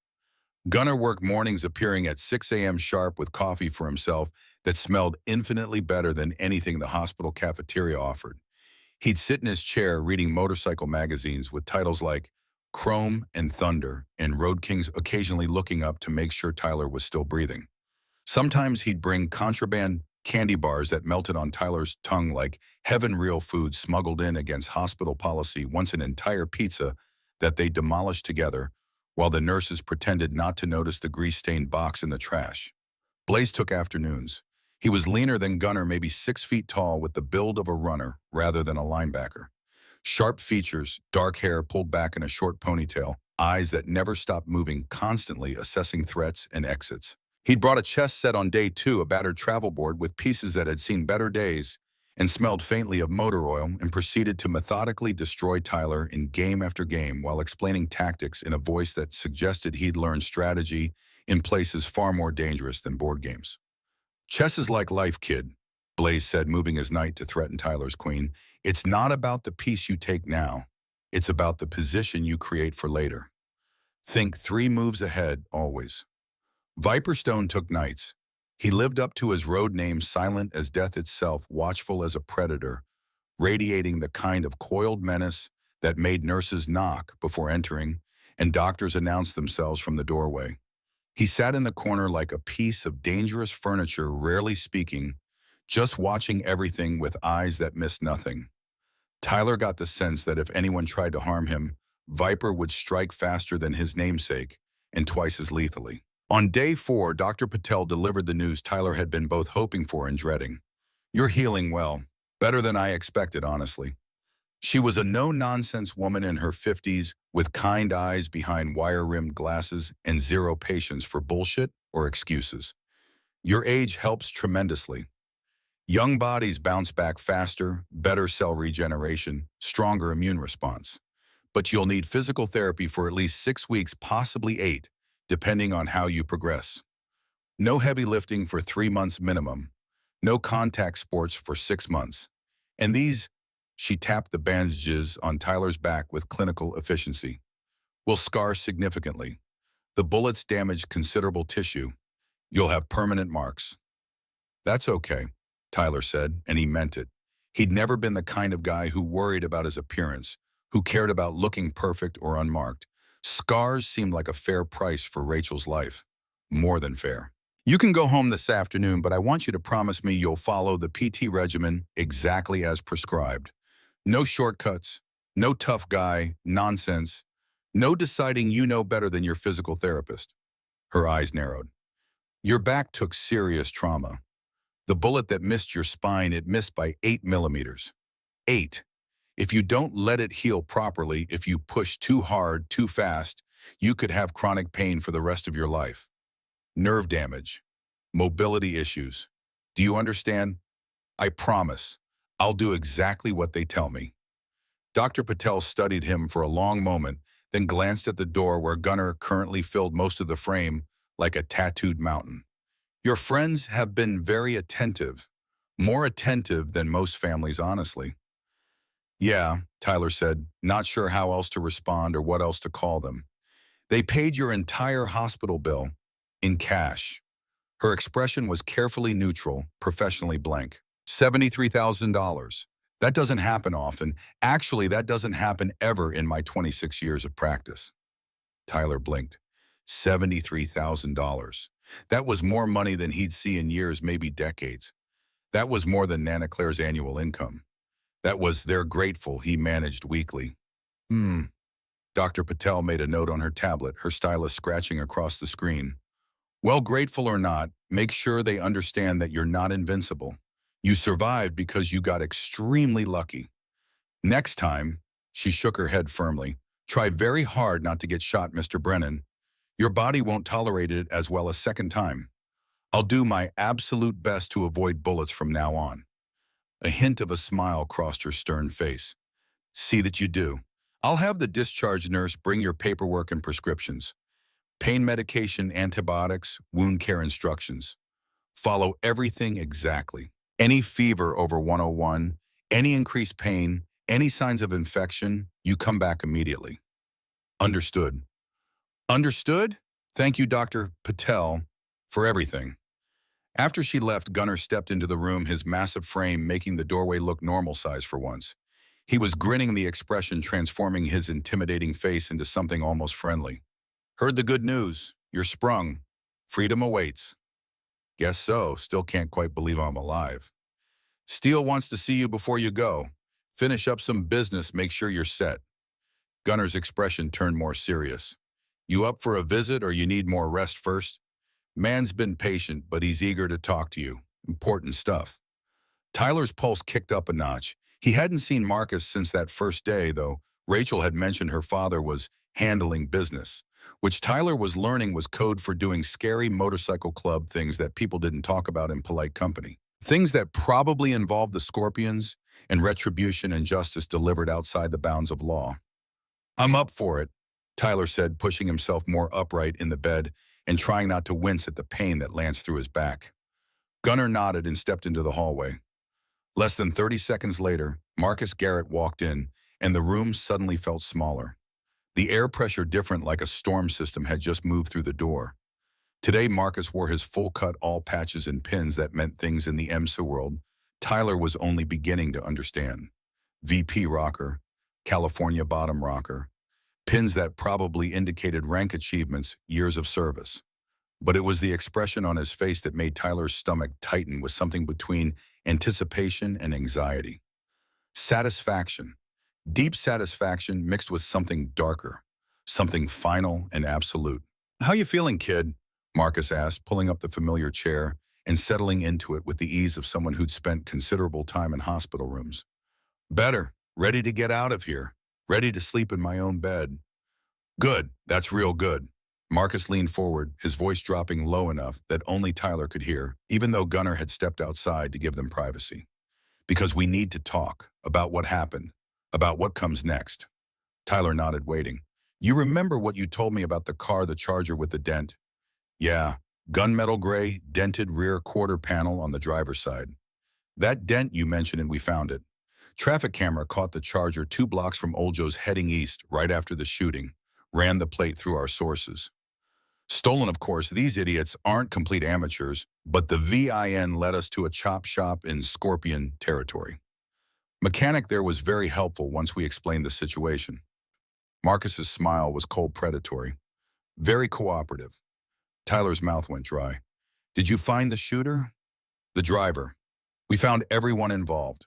Gunner worked mornings, appearing at 6 a.m. sharp with coffee for himself that smelled infinitely better than anything the hospital cafeteria offered. He'd sit in his chair reading motorcycle magazines with titles like Chrome and Thunder and Road Kings, occasionally looking up to make sure Tyler was still breathing. Sometimes he'd bring contraband candy bars that melted on Tyler's tongue like heaven real food smuggled in against hospital policy, once an entire pizza that they demolished together while the nurses pretended not to notice the grease-stained box in the trash. Blaze took afternoons. He was leaner than Gunner, maybe 6 feet tall, with the build of a runner rather than a linebacker. Sharp features, dark hair pulled back in a short ponytail, eyes that never stopped moving, constantly assessing threats and exits. He'd brought a chess set on day 2, a battered travel board with pieces that had seen better days and smelled faintly of motor oil, and proceeded to methodically destroy Tyler in game after game while explaining tactics in a voice that suggested he'd learned strategy in places far more dangerous than board games. Chess is like life, kid, Blaze said, moving his knight to threaten Tyler's queen. It's not about the piece you take now. It's about the position you create for later. Think 3 moves ahead, always. Viperstone took knights. He lived up to his road name, silent as death itself, watchful as a predator, radiating the kind of coiled menace that made nurses knock before entering and doctors announce themselves from the doorway. He sat in the corner like a piece of dangerous furniture, rarely speaking, just watching everything with eyes that missed nothing. Tyler got the sense that if anyone tried to harm him, Viper would strike faster than his namesake and twice as lethally. On day 4, Dr. Patel delivered the news Tyler had been both hoping for and dreading. "You're healing well. Better than I expected, honestly." She was a no-nonsense woman in her 50s with kind eyes behind wire-rimmed glasses and zero patience for bullshit or excuses. "Your age helps tremendously. Young bodies bounce back faster, better cell regeneration, stronger immune response. But you'll need physical therapy for at least 6 weeks, possibly 8, depending on how you progress. No heavy lifting for 3 months minimum. No contact sports for 6 months. And these," she tapped the bandages on Tyler's back with clinical efficiency, "will scar significantly. The bullets damage considerable tissue. You'll have permanent marks." "That's okay," Tyler said, and he meant it. He'd never been the kind of guy who worried about his appearance, who cared about looking perfect or unmarked. Scars seemed like a fair price for Rachel's life. More than fair. "You can go home this afternoon, but I want you to promise me you'll follow the PT regimen exactly as prescribed. No shortcuts, no tough guy nonsense, no deciding you know better than your physical therapist." Her eyes narrowed. "Your back took serious trauma. The bullet that missed your spine, it missed by 8 millimeters. 8. If you don't let it heal properly, if you push too hard, too fast, you could have chronic pain for the rest of your life. Nerve damage, mobility issues. Do you understand? I promise. I'll do exactly what they tell me." Dr. Patel studied him for a long moment, then glanced at the door where Gunner currently filled most of the frame like a tattooed mountain. "Your friends have been very attentive. More attentive than most families, honestly." "Yeah," Tyler said, not sure how else to respond or what else to call them. "They paid your entire hospital bill in cash." Her expression was carefully neutral, professionally blank. $73,000. That doesn't happen often. Actually, that doesn't happen ever in my 26 years of practice." Tyler blinked. $73,000. That was more money than he'd see in years, maybe decades. That was more than Nana Claire's annual income. That was "they're grateful," he managed weakly. Dr. Patel made a note on her tablet, her stylus scratching across the screen. "Well, grateful or not, make sure they understand that you're not invincible. You survived because you got extremely lucky. Next time," she shook her head firmly, "try very hard not to get shot, Mr. Brennan. Your body won't tolerate it as well a second time. I'll do my absolute best to avoid bullets from now on." A hint of a smile crossed her stern face. "See that you do. I'll have the discharge nurse bring your paperwork and prescriptions. Pain medication, antibiotics, wound care instructions. Follow everything exactly. Any fever over 101, any increased pain, any signs of infection, you come back immediately." "Understood." "Understood? Thank you, Dr. Patel, for everything." After she left, Gunner stepped into the room, his massive frame making the doorway look normal size for once. He was grinning, the expression transforming his intimidating face into something almost friendly. Heard the good news. You're sprung. Freedom awaits. Guess so. Still can't quite believe I'm alive. Steele wants to see you before you go. Finish up some business, make sure you're set. Gunner's expression turned more serious. You up for a visit or you need more rest first? Man's been patient, but he's eager to talk to you. Important stuff. Tyler's pulse kicked up a notch. He hadn't seen Marcus since that first day, though Rachel had mentioned her father was handling business, which Tyler was learning was code for doing scary motorcycle club things that people didn't talk about in polite company. Things that probably involved the Scorpions and retribution and justice delivered outside the bounds of law. I'm up for it, Tyler said, pushing himself more upright in the bed and trying not to wince at the pain that lanced through his back. Gunner nodded and stepped into the hallway. Less than 30 seconds later, Marcus Garrett walked in, and the room suddenly felt smaller. The air pressure different, like a storm system had just moved through the door. Today, Marcus wore his full-cut all patches and pins that meant things in the EMSA world Tyler was only beginning to understand. VP rocker, California bottom rocker, pins that probably indicated rank achievements, years of service. But it was the expression on his face that made Tyler's stomach tighten with something between anticipation and anxiety. Satisfaction. Deep satisfaction mixed with something darker, something final and absolute. How you feeling, kid? Marcus asked, pulling up the familiar chair and settling into it with the ease of someone who'd spent considerable time in hospital rooms. Better. Ready to get out of here. Ready to sleep in my own bed. Good. That's real good. Marcus leaned forward, his voice dropping low enough that only Tyler could hear, even though Gunner had stepped outside to give them privacy. Because we need to talk about what happened, about what comes next. Tyler nodded, waiting. You remember what you told me about the car, the Charger with the dent? Yeah, gunmetal gray, dented rear quarter panel on the driver's side. That dent you mentioned, and we found it. Traffic camera caught the Charger 2 blocks from Old Joe's heading east right after the shooting. Ran the plate through our sources. Stolen, of course. These idiots aren't complete amateurs, but the VIN led us to a chop shop in Scorpion territory. Mechanic there was very helpful once we explained the situation. Marcus's smile was cold predatory. Very cooperative. Tyler's mouth went dry. Did you find the shooter? The driver. We found everyone involved.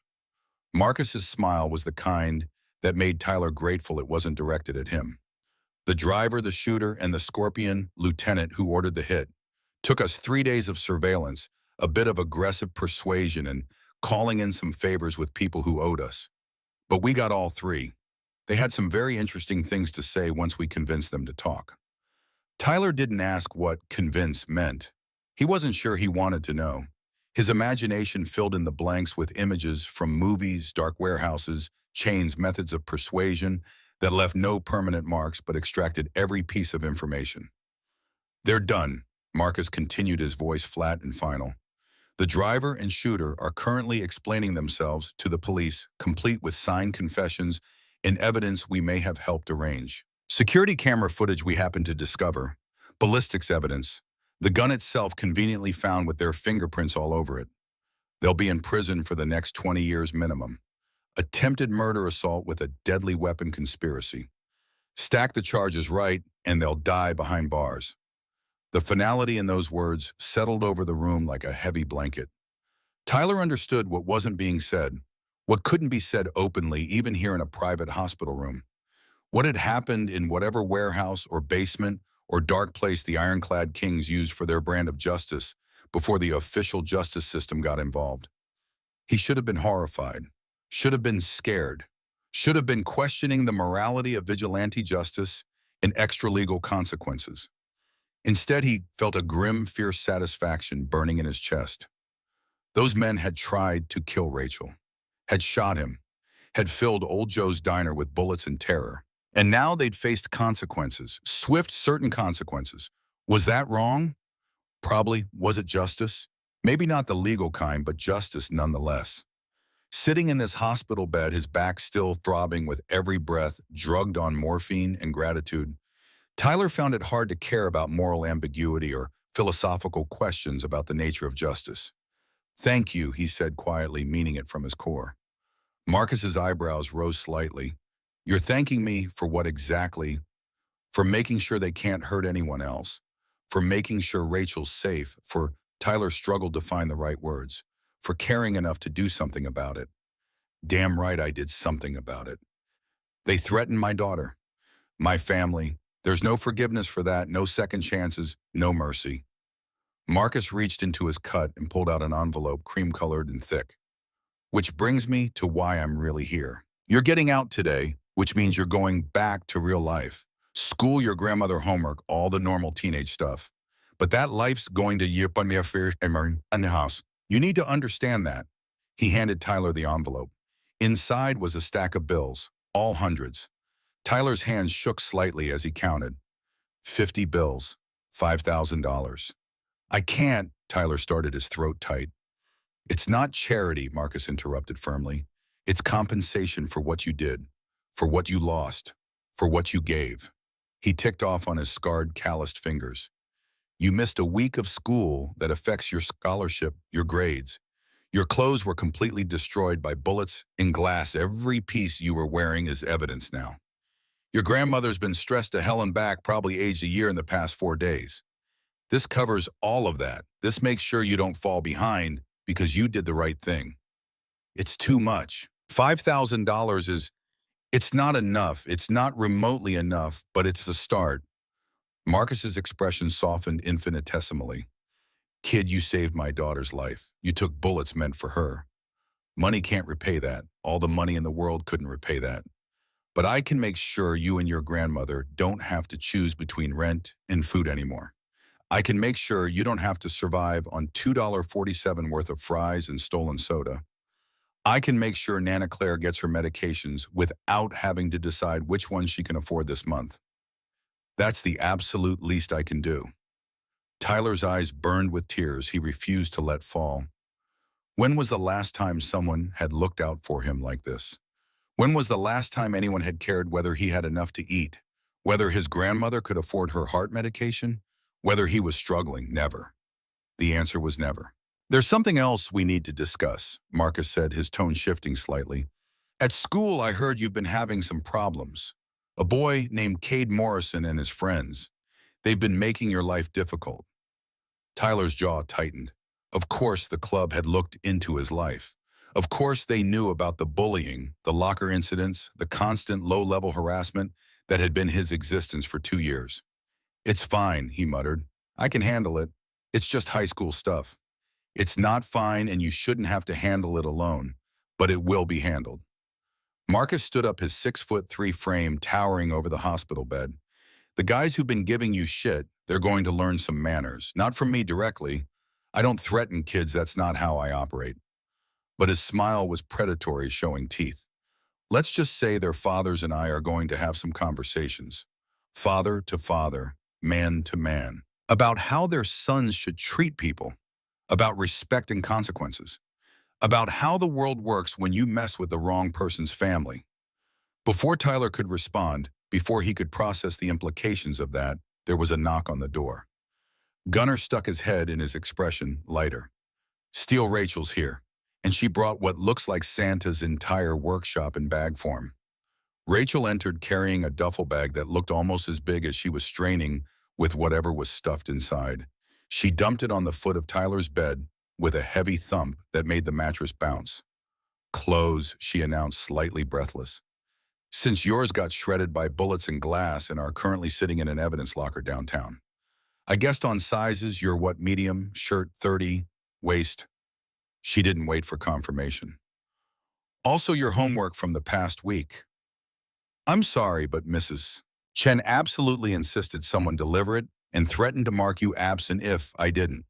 Marcus's smile was the kind that made Tyler grateful it wasn't directed at him. The driver, the shooter, and the Scorpion lieutenant who ordered the hit. Took us 3 days of surveillance, a bit of aggressive persuasion, and calling in some favors with people who owed us. But we got all 3. They had some very interesting things to say once we convinced them to talk. Tyler didn't ask what convince meant. He wasn't sure he wanted to know. His imagination filled in the blanks with images from movies, dark warehouses, chains, methods of persuasion that left no permanent marks but extracted every piece of information. They're done, Marcus continued, his voice flat and final. The driver and shooter are currently explaining themselves to the police, complete with signed confessions and evidence we may have helped arrange. Security camera footage we happened to discover, ballistics evidence, the gun itself conveniently found with their fingerprints all over it. They'll be in prison for the next 20 years minimum. Attempted murder assault with a deadly weapon conspiracy. Stack the charges right, and they'll die behind bars. The finality in those words settled over the room like a heavy blanket. Tyler understood what wasn't being said, what couldn't be said openly, even here in a private hospital room. What had happened in whatever warehouse or basement or dark place the ironclad kings used for their brand of justice before the official justice system got involved. He should have been horrified, should have been scared, should have been questioning the morality of vigilante justice and extra-legal consequences. Instead, he felt a grim, fierce satisfaction burning in his chest. Those men had tried to kill Rachel, had shot him, had filled Old Joe's diner with bullets and terror. And now they'd faced consequences, swift, certain consequences. Was that wrong? Probably. Was it justice? Maybe not the legal kind, but justice nonetheless. Sitting in this hospital bed, his back still throbbing with every breath, drugged on morphine and gratitude, Tyler found it hard to care about moral ambiguity or philosophical questions about the nature of justice. Thank you, he said quietly, meaning it from his core. Marcus's eyebrows rose slightly. You're thanking me for what exactly? For making sure they can't hurt anyone else. For making sure Rachel's safe. For Tyler struggled to find the right words. For caring enough to do something about it. Damn right I did something about it. They threatened my daughter, my family. There's no forgiveness for that, no second chances, no mercy. Marcus reached into his cut and pulled out an envelope, cream-colored and thick. Which brings me to why I'm really here. You're getting out today, which means you're going back to real life. School, your grandmother, homework, all the normal teenage stuff. But that life's going to yip on me affair in the house. You need to understand that. He handed Tyler the envelope. Inside was a stack of bills, all hundreds. Tyler's hands shook slightly as he counted. 50 bills, $5,000. I can't, Tyler started, his throat tight. It's not charity, Marcus interrupted firmly. It's compensation for what you did, for what you lost, for what you gave. He ticked off on his scarred, calloused fingers. You missed a week of school that affects your scholarship, your grades. Your clothes were completely destroyed by bullets and glass. Every piece you were wearing is evidence now. Your grandmother's been stressed to hell and back, probably aged a year in the past 4 days. This covers all of that. This makes sure you don't fall behind because you did the right thing. It's too much. $5,000 it's not enough. It's not remotely enough, but it's the start. Marcus's expression softened infinitesimally. Kid, you saved my daughter's life. You took bullets meant for her. Money can't repay that. All the money in the world couldn't repay that. But I can make sure you and your grandmother don't have to choose between rent and food anymore. I can make sure you don't have to survive on $2.47 worth of fries and stolen soda. I can make sure Nana Claire gets her medications without having to decide which ones she can afford this month. That's the absolute least I can do. Tyler's eyes burned with tears he refused to let fall. When was the last time someone had looked out for him like this? When was the last time anyone had cared whether he had enough to eat? Whether his grandmother could afford her heart medication? Whether he was struggling? Never. The answer was never. There's something else we need to discuss, Marcus said, his tone shifting slightly. At school, I heard you've been having some problems. A boy named Cade Morrison and his friends. They've been making your life difficult. Tyler's jaw tightened. Of course the club had looked into his life. Of course they knew about the bullying, the locker incidents, the constant low-level harassment that had been his existence for 2 years. It's fine, he muttered. I can handle it. It's just high school stuff. It's not fine and you shouldn't have to handle it alone, but it will be handled. Marcus stood up, his 6'3" frame towering over the hospital bed. The guys who've been giving you shit, they're going to learn some manners. Not from me directly. I don't threaten kids, that's not how I operate. But his smile was predatory, showing teeth. Let's just say their fathers and I are going to have some conversations. Father to father, man to man. About how their sons should treat people. About respect and consequences. About how the world works when you mess with the wrong person's family. Before Tyler could respond, before he could process the implications of that, there was a knock on the door. Gunnar stuck his head in, his expression lighter. Steal Rachel's here, and she brought what looks like Santa's entire workshop in bag form. Rachel entered carrying a duffel bag that looked almost as big as she was straining with whatever was stuffed inside. She dumped it on the foot of Tyler's bed with a heavy thump that made the mattress bounce. Clothes, she announced, slightly breathless. Since yours got shredded by bullets and glass and are currently sitting in an evidence locker downtown. I guessed on sizes, you're what, medium, shirt 30, waist. She didn't wait for confirmation. Also your homework from the past week. I'm sorry, but Mrs. Chen absolutely insisted someone deliver it and threatened to mark you absent if I didn't.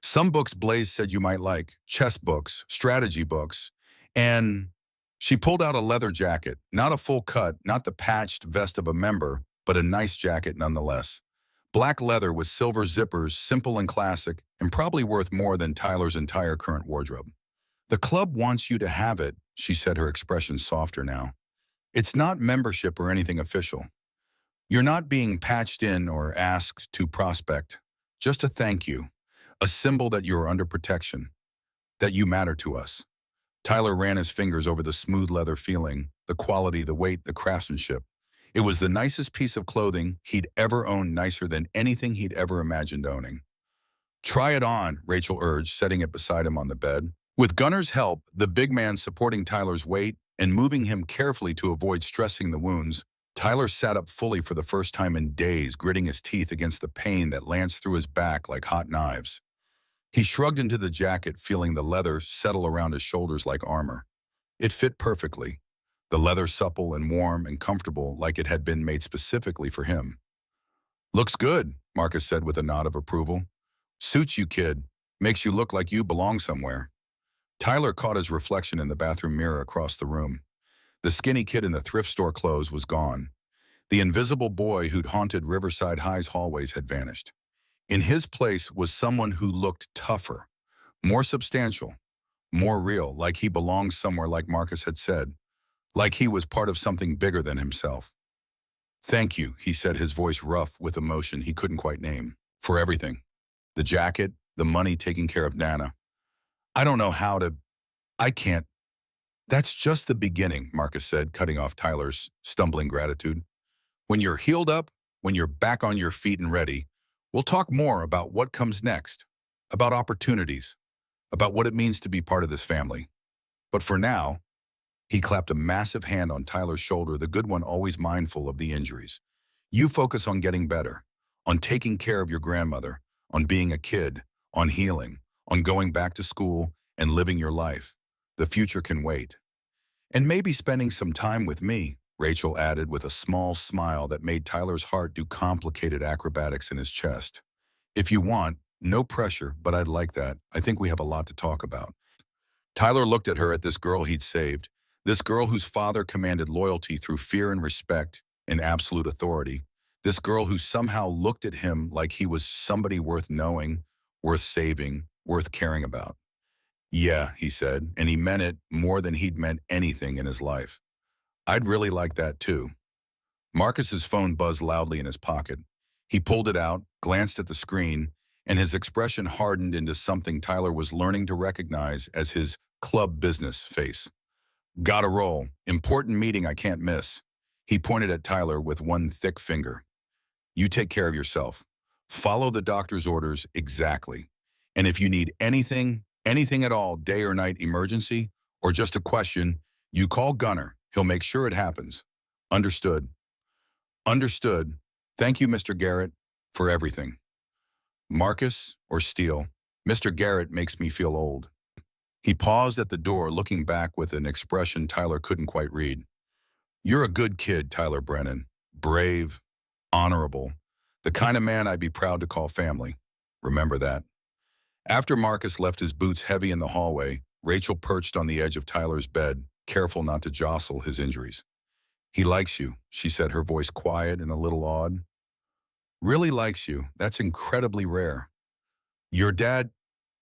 Some books Blaze said you might like, chess books, strategy books, and she pulled out a leather jacket, not a full cut, not the patched vest of a member, but a nice jacket nonetheless. Black leather with silver zippers, simple and classic, and probably worth more than Tyler's entire current wardrobe. The club wants you to have it, she said, her expression softer now. It's not membership or anything official. You're not being patched in or asked to prospect. Just a thank you, a symbol that you're under protection, that you matter to us. Tyler ran his fingers over the smooth leather feeling, the quality, the weight, the craftsmanship. It was the nicest piece of clothing he'd ever owned, nicer than anything he'd ever imagined owning. Try it on, Rachel urged, setting it beside him on the bed. With Gunner's help, the big man supporting Tyler's weight and moving him carefully to avoid stressing the wounds, Tyler sat up fully for the first time in days, gritting his teeth against the pain that lanced through his back like hot knives. He shrugged into the jacket, feeling the leather settle around his shoulders like armor. It fit perfectly, the leather supple and warm and comfortable like it had been made specifically for him. Looks good, Marcus said with a nod of approval. Suits you, kid. Makes you look like you belong somewhere. Tyler caught his reflection in the bathroom mirror across the room. The skinny kid in the thrift store clothes was gone. The invisible boy who'd haunted Riverside High's hallways had vanished. In his place was someone who looked tougher, more substantial, more real, like he belonged somewhere, like Marcus had said, like he was part of something bigger than himself. Thank you, he said, his voice rough with emotion he couldn't quite name, for everything. The jacket, the money, taking care of Nana. I don't know how to... I can't... That's just the beginning, Marcus said, cutting off Tyler's stumbling gratitude. When you're healed up, when you're back on your feet and ready, we'll talk more about what comes next, about opportunities, about what it means to be part of this family. But for now, he clapped a massive hand on Tyler's shoulder, the good one always mindful of the injuries. You focus on getting better, on taking care of your grandmother, on being a kid, on healing, on going back to school and living your life. The future can wait. And maybe spending some time with me, Rachel added with a small smile that made Tyler's heart do complicated acrobatics in his chest. If you want, no pressure, but I'd like that. I think we have a lot to talk about. Tyler looked at her, at this girl he'd saved, this girl whose father commanded loyalty through fear and respect and absolute authority, this girl who somehow looked at him like he was somebody worth knowing, worth saving, worth caring about. Yeah, he said, and he meant it more than he'd meant anything in his life. I'd really like that too. Marcus's phone buzzed loudly in his pocket. He pulled it out, glanced at the screen, and his expression hardened into something Tyler was learning to recognize as his club business face. Gotta roll. Important meeting I can't miss. He pointed at Tyler with one thick finger. You take care of yourself. Follow the doctor's orders exactly. And if you need anything at all, day or night emergency, or just a question, you call Gunner. He'll make sure it happens. Understood. Understood. Thank you, Mr. Garrett, for everything. Marcus or Steele, Mr. Garrett makes me feel old. He paused at the door, looking back with an expression Tyler couldn't quite read. You're a good kid, Tyler Brennan. Brave, honorable, the kind of man I'd be proud to call family. Remember that. After Marcus left his boots heavy in the hallway, Rachel perched on the edge of Tyler's bed, careful not to jostle his injuries. He likes you, she said, her voice quiet and a little awed. Really likes you. That's incredibly rare. Your dad?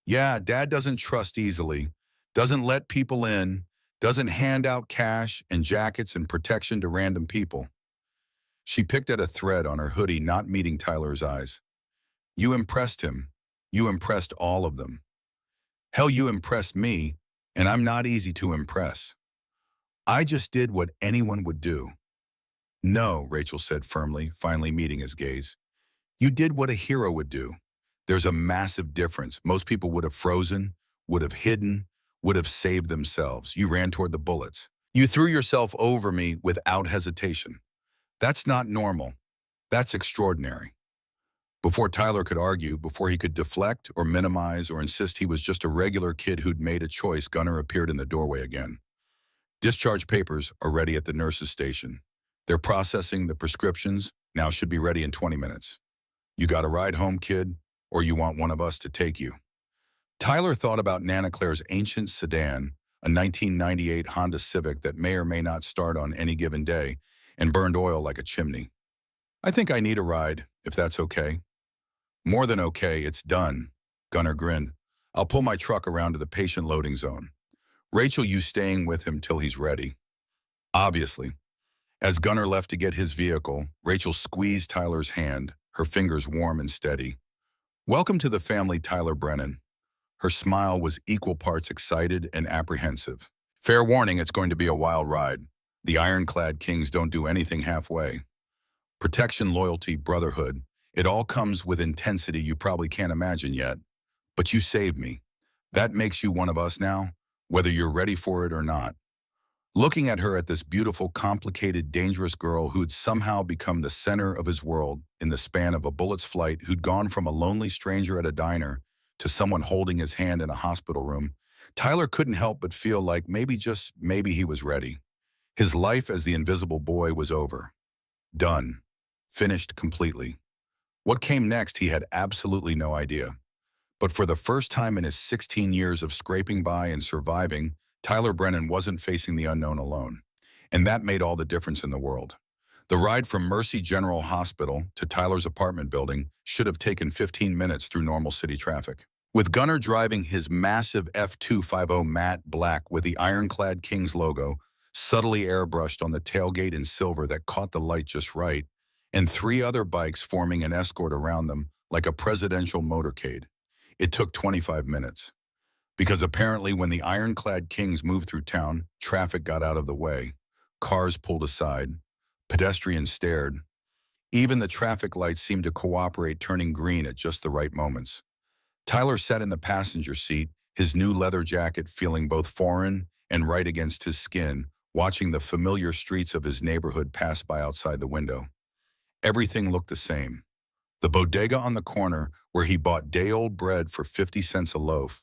Yeah, Dad doesn't trust easily, doesn't let people in, doesn't hand out cash and jackets and protection to random people. She picked at a thread on her hoodie, not meeting Tyler's eyes. You impressed him. You impressed all of them. Hell, you impressed me, and I'm not easy to impress. I just did what anyone would do. No, Rachel said firmly, finally meeting his gaze. You did what a hero would do. There's a massive difference. Most people would have frozen, would have hidden, would have saved themselves. You ran toward the bullets. You threw yourself over me without hesitation. That's not normal. That's extraordinary. Before Tyler could argue, before he could deflect or minimize or insist he was just a regular kid who'd made a choice, Gunner appeared in the doorway again. Discharge papers are ready at the nurse's station. They're processing the prescriptions, now should be ready in 20 minutes. You got a ride home, kid, or you want one of us to take you? Tyler thought about Nana Claire's ancient sedan, a 1998 Honda Civic that may or may not start on any given day and burned oil like a chimney. I think I need a ride, if that's okay. More than okay, it's done. Gunner grinned. I'll pull my truck around to the patient loading zone. Rachel, you staying with him till he's ready? Obviously. As Gunner left to get his vehicle, Rachel squeezed Tyler's hand, her fingers warm and steady. Welcome to the family, Tyler Brennan. Her smile was equal parts excited and apprehensive. Fair warning, it's going to be a wild ride. The ironclad kings don't do anything halfway. Protection, loyalty, brotherhood. It all comes with intensity you probably can't imagine yet. But you saved me. That makes you one of us now, whether you're ready for it or not. Looking at her, at this beautiful, complicated, dangerous girl who'd somehow become the center of his world in the span of a bullet's flight, who'd gone from a lonely stranger at a diner to someone holding his hand in a hospital room, Tyler couldn't help but feel like maybe, just maybe, he was ready. His life as the Invisible Boy was over. Done. Finished completely. What came next, he had absolutely no idea. But for the first time in his 16 years of scraping by and surviving, Tyler Brennan wasn't facing the unknown alone. And that made all the difference in the world. The ride from Mercy General Hospital to Tyler's apartment building should have taken 15 minutes through normal city traffic. With Gunnar driving his massive F250 matte black with the Ironclad Kings logo subtly airbrushed on the tailgate in silver that caught the light just right, and three other bikes forming an escort around them like a presidential motorcade. It took 25 minutes. Because apparently when the Ironclad Kings moved through town, traffic got out of the way. Cars pulled aside. Pedestrians stared. Even the traffic lights seemed to cooperate, turning green at just the right moments. Tyler sat in the passenger seat, his new leather jacket feeling both foreign and right against his skin, watching the familiar streets of his neighborhood pass by outside the window. Everything looked the same. The bodega on the corner where he bought day-old bread for 50 cents a loaf.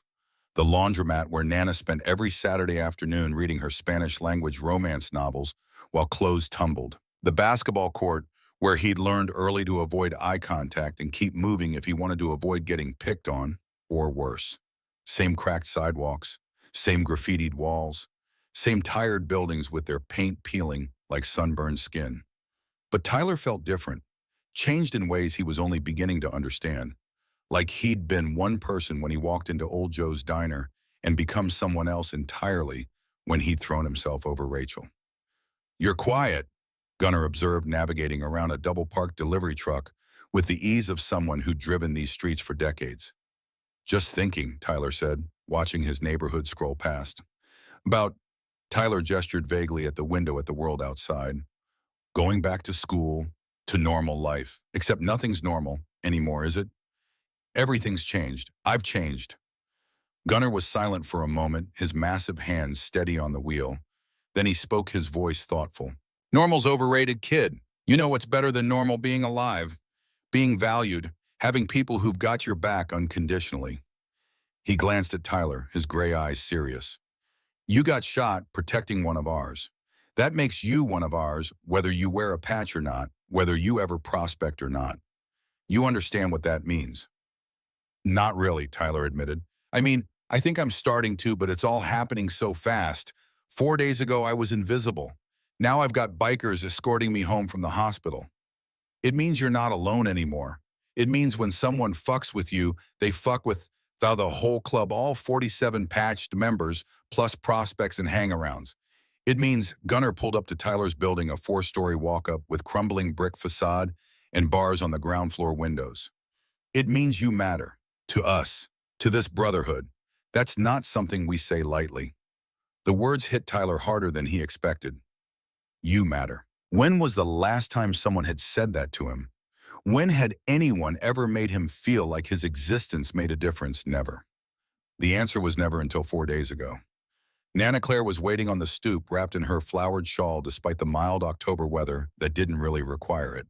The laundromat where Nana spent every Saturday afternoon reading her Spanish-language romance novels while clothes tumbled. The basketball court where he'd learned early to avoid eye contact and keep moving if he wanted to avoid getting picked on, or worse. Same cracked sidewalks, same graffitied walls, same tired buildings with their paint peeling like sunburned skin. But Tyler felt different, changed in ways he was only beginning to understand. Like he'd been one person when he walked into Old Joe's diner and become someone else entirely when he'd thrown himself over Rachel. "You're quiet," Gunnar observed, navigating around a double-parked delivery truck with the ease of someone who'd driven these streets for decades. "Just thinking," Tyler said, watching his neighborhood scroll past. "About," Tyler gestured vaguely at the window at the world outside. "Going back to school, to normal life. Except nothing's normal anymore, is it? Everything's changed. I've changed." Gunnar was silent for a moment, his massive hands steady on the wheel. Then he spoke, his voice thoughtful. "Normal's overrated, kid. You know what's better than normal? Being alive, being valued, having people who've got your back unconditionally." He glanced at Tyler, his gray eyes serious. "You got shot protecting one of ours. That makes you one of ours, whether you wear a patch or not, whether you ever prospect or not. You understand what that means?" "Not really," Tyler admitted. "I mean, I think I'm starting to, but it's all happening so fast. 4 days ago, I was invisible. Now I've got bikers escorting me home from the hospital. It means you're not alone anymore. It means when someone fucks with you, they fuck with the whole club, all 47 patched members, plus prospects and hangarounds. It means," Gunnar pulled up to Tyler's building, a 4-story walk-up with crumbling brick facade and bars on the ground floor windows. "It means you matter. To us. To this brotherhood. That's not something we say lightly." The words hit Tyler harder than he expected. You matter. When was the last time someone had said that to him? When had anyone ever made him feel like his existence made a difference? Never. The answer was never, until 4 days ago. Nana Claire was waiting on the stoop, wrapped in her flowered shawl despite the mild October weather that didn't really require it.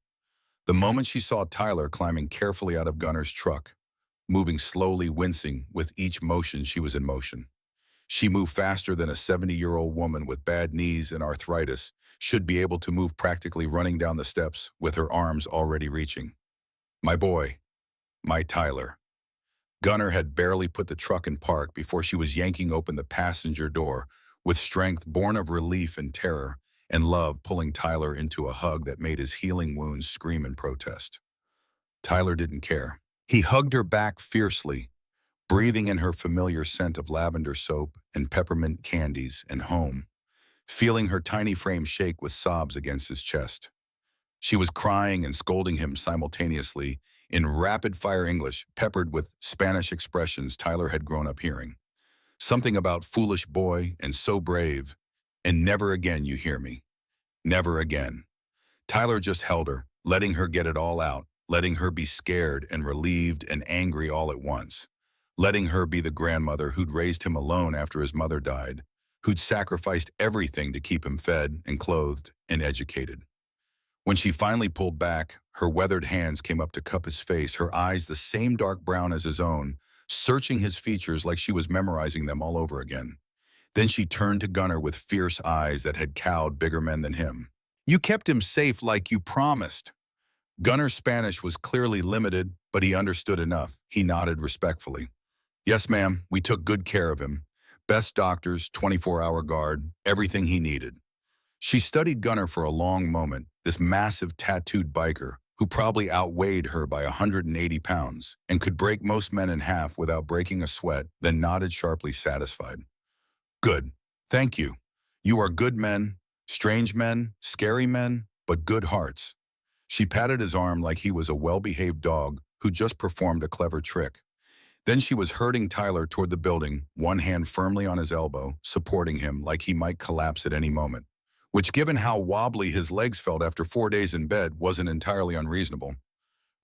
The moment she saw Tyler climbing carefully out of Gunnar's truck, moving slowly, wincing with each motion, she was in motion. She moved faster than a 70-year-old woman with bad knees and arthritis should be able to move, practically running down the steps with her arms already reaching. "My boy. My Tyler." Gunnar had barely put the truck in park before she was yanking open the passenger door with strength born of relief and terror and love, pulling Tyler into a hug that made his healing wounds scream in protest. Tyler didn't care. He hugged her back fiercely, breathing in her familiar scent of lavender soap and peppermint candies, and home, feeling her tiny frame shake with sobs against his chest. She was crying and scolding him simultaneously, in rapid-fire English, peppered with Spanish expressions Tyler had grown up hearing. Something about foolish boy and so brave, and never again you hear me. Never again. Tyler just held her, letting her get it all out, letting her be scared and relieved and angry all at once, letting her be the grandmother who'd raised him alone after his mother died, who'd sacrificed everything to keep him fed and clothed and educated. When she finally pulled back, her weathered hands came up to cup his face, her eyes the same dark brown as his own, searching his features like she was memorizing them all over again. Then she turned to Gunnar with fierce eyes that had cowed bigger men than him. You kept him safe like you promised. Gunnar's Spanish was clearly limited, but he understood enough. He nodded respectfully. Yes, ma'am, we took good care of him. Best doctors, 24-hour guard, everything he needed. She studied Gunnar for a long moment, this massive tattooed biker who probably outweighed her by 180 pounds and could break most men in half without breaking a sweat, then nodded sharply satisfied. Good. Thank you. You are good men, strange men, scary men, but good hearts. She patted his arm like he was a well-behaved dog who just performed a clever trick. Then she was herding Tyler toward the building, one hand firmly on his elbow, supporting him like he might collapse at any moment, which, given how wobbly his legs felt after 4 days in bed, wasn't entirely unreasonable.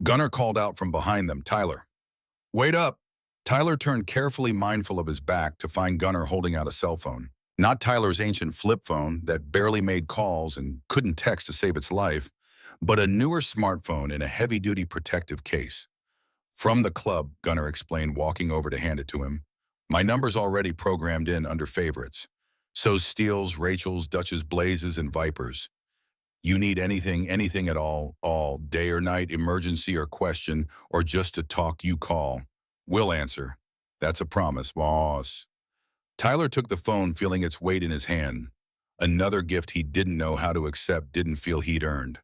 Gunnar called out from behind them, Tyler. Wait up! Tyler turned carefully, mindful of his back, to find Gunnar holding out a cell phone. Not Tyler's ancient flip phone that barely made calls and couldn't text to save its life, but a newer smartphone in a heavy-duty protective case. From the club, Gunnar explained, walking over to hand it to him. My number's already programmed in under favorites. So Steele's, Rachel's, Dutch's, Blazes, and Vipers. You need anything at all, day or night, emergency or question, or just to talk, you call. We'll answer. That's a promise, boss. Tyler took the phone, feeling its weight in his hand. Another gift he didn't know how to accept, didn't feel he'd earned.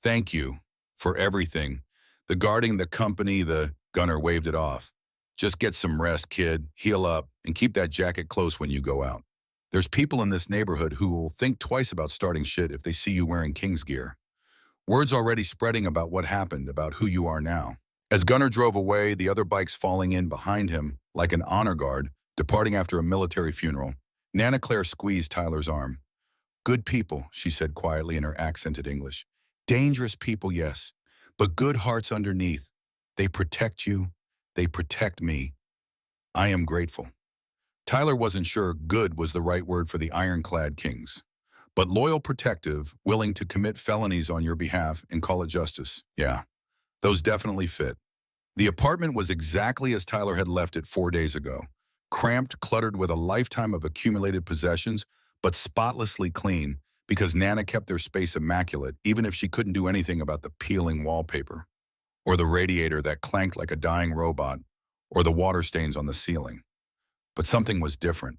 Thank you for everything. The guarding, the company, Gunnar waved it off. Just get some rest, kid, heal up, and keep that jacket close when you go out. There's people in this neighborhood who will think twice about starting shit if they see you wearing King's gear. Word's already spreading about what happened, about who you are now. As Gunnar drove away, the other bikes falling in behind him, like an honor guard, departing after a military funeral, Nana Claire squeezed Tyler's arm. Good people, she said quietly in her accented English. Dangerous people, yes, but good hearts underneath. They protect you. They protect me. I am grateful. Tyler wasn't sure good was the right word for the ironclad kings, but loyal, protective, willing to commit felonies on your behalf and call it justice. Yeah, those definitely fit. The apartment was exactly as Tyler had left it 4 days ago. Cramped, cluttered with a lifetime of accumulated possessions, but spotlessly clean because Nana kept their space immaculate, even if she couldn't do anything about the peeling wallpaper, or the radiator that clanked like a dying robot, or the water stains on the ceiling. But something was different.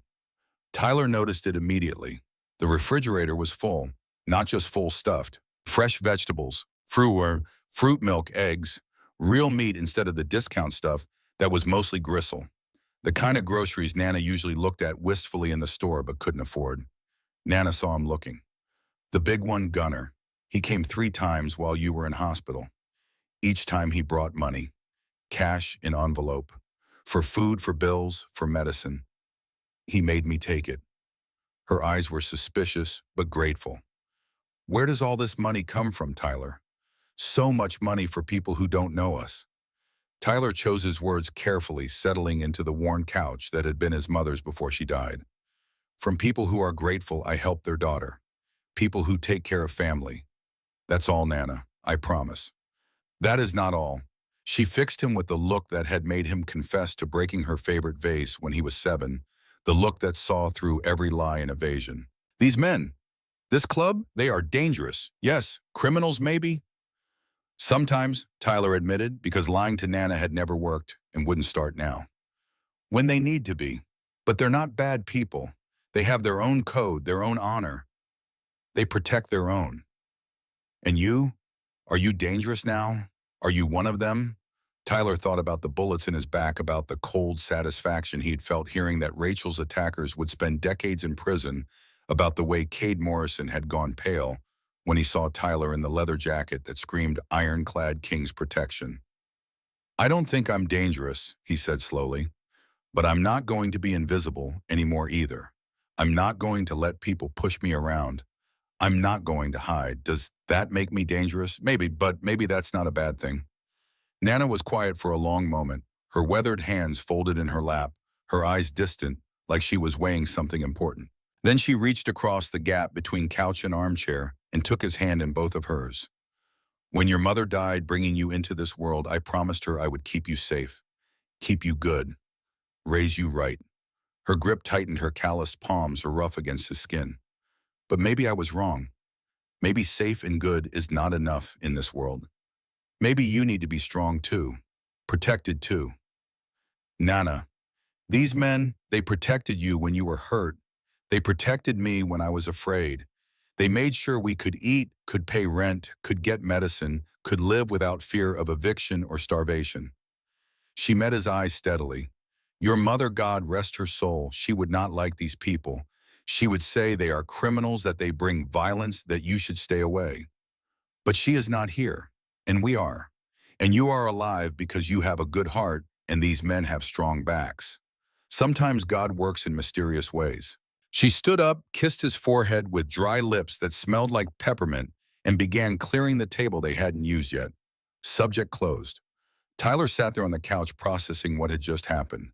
Tyler noticed it immediately. The refrigerator was full, not just full stuffed. Fresh vegetables, fruit, milk, eggs, real meat instead of the discount stuff that was mostly gristle. The kind of groceries Nana usually looked at wistfully in the store but couldn't afford. Nana saw him looking. The big one, Gunnar. He came 3 times while you were in hospital. Each time he brought money, cash in envelope, for food, for bills, for medicine. He made me take it. Her eyes were suspicious but grateful. Where does all this money come from, Tyler? So much money for people who don't know us. Tyler chose his words carefully, settling into the worn couch that had been his mother's before she died. From people who are grateful I helped their daughter. People who take care of family. That's all, Nana, I promise. That is not all. She fixed him with the look that had made him confess to breaking her favorite vase when he was 7, the look that saw through every lie and evasion. These men, this club, they are dangerous. Yes, criminals maybe. Sometimes, Tyler admitted, because lying to Nana had never worked and wouldn't start now. When they need to be. But they're not bad people. They have their own code, their own honor. They protect their own. And you? Are you dangerous now? Are you one of them? Tyler thought about the bullets in his back, about the cold satisfaction he'd felt hearing that Rachel's attackers would spend decades in prison, about the way Cade Morrison had gone pale when he saw Tyler in the leather jacket that screamed ironclad King's protection. I don't think I'm dangerous, he said slowly, but I'm not going to be invisible anymore either. I'm not going to let people push me around. I'm not going to hide. Does that make me dangerous? Maybe, but maybe that's not a bad thing. Nana was quiet for a long moment, her weathered hands folded in her lap, her eyes distant, like she was weighing something important. Then she reached across the gap between couch and armchair and took his hand in both of hers. When your mother died bringing you into this world, I promised her I would keep you safe, keep you good, raise you right. Her grip tightened, her calloused palms were rough against his skin. But maybe I was wrong. Maybe safe and good is not enough in this world. Maybe you need to be strong too, protected too. Nana, these men, they protected you when you were hurt. They protected me when I was afraid. They made sure we could eat, could pay rent, could get medicine, could live without fear of eviction or starvation. She met his eyes steadily. Your mother, God rest her soul, she would not like these people. She would say they are criminals, that they bring violence, that you should stay away. But she is not here, and we are. And you are alive because you have a good heart, and these men have strong backs. Sometimes God works in mysterious ways. She stood up, kissed his forehead with dry lips that smelled like peppermint, and began clearing the table they hadn't used yet. Subject closed. Tyler sat there on the couch processing what had just happened.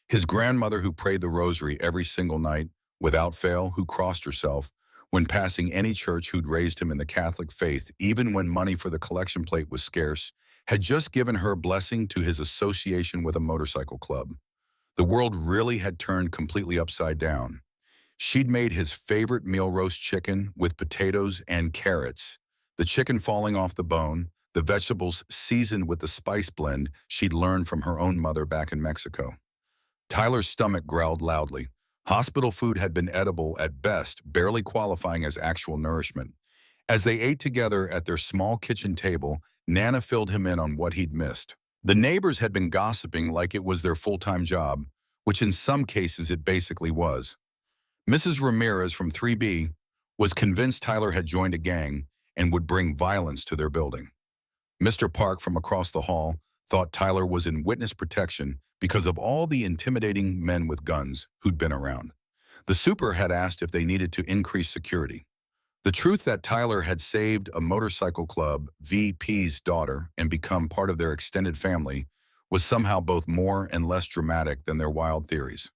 His grandmother, who prayed the rosary every single night, without fail, who crossed herself when passing any church, who'd raised him in the Catholic faith, even when money for the collection plate was scarce, had just given her blessing to his association with a motorcycle club. The world really had turned completely upside down. She'd made his favorite meal, roast chicken with potatoes and carrots, the chicken falling off the bone, the vegetables seasoned with the spice blend she'd learned from her own mother back in Mexico. Tyler's stomach growled loudly. Hospital food had been edible at best, barely qualifying as actual nourishment. As they ate together at their small kitchen table, Nana filled him in on what he'd missed. The neighbors had been gossiping like it was their full-time job, which in some cases it basically was. Mrs. Ramirez from 3B was convinced Tyler had joined a gang and would bring violence to their building. Mr. Park from across the hall thought Tyler was in witness protection because of all the intimidating men with guns who'd been around. The super had asked if they needed to increase security. The truth that Tyler had saved a motorcycle club VP's daughter and become part of their extended family was somehow both more and less dramatic than their wild theories.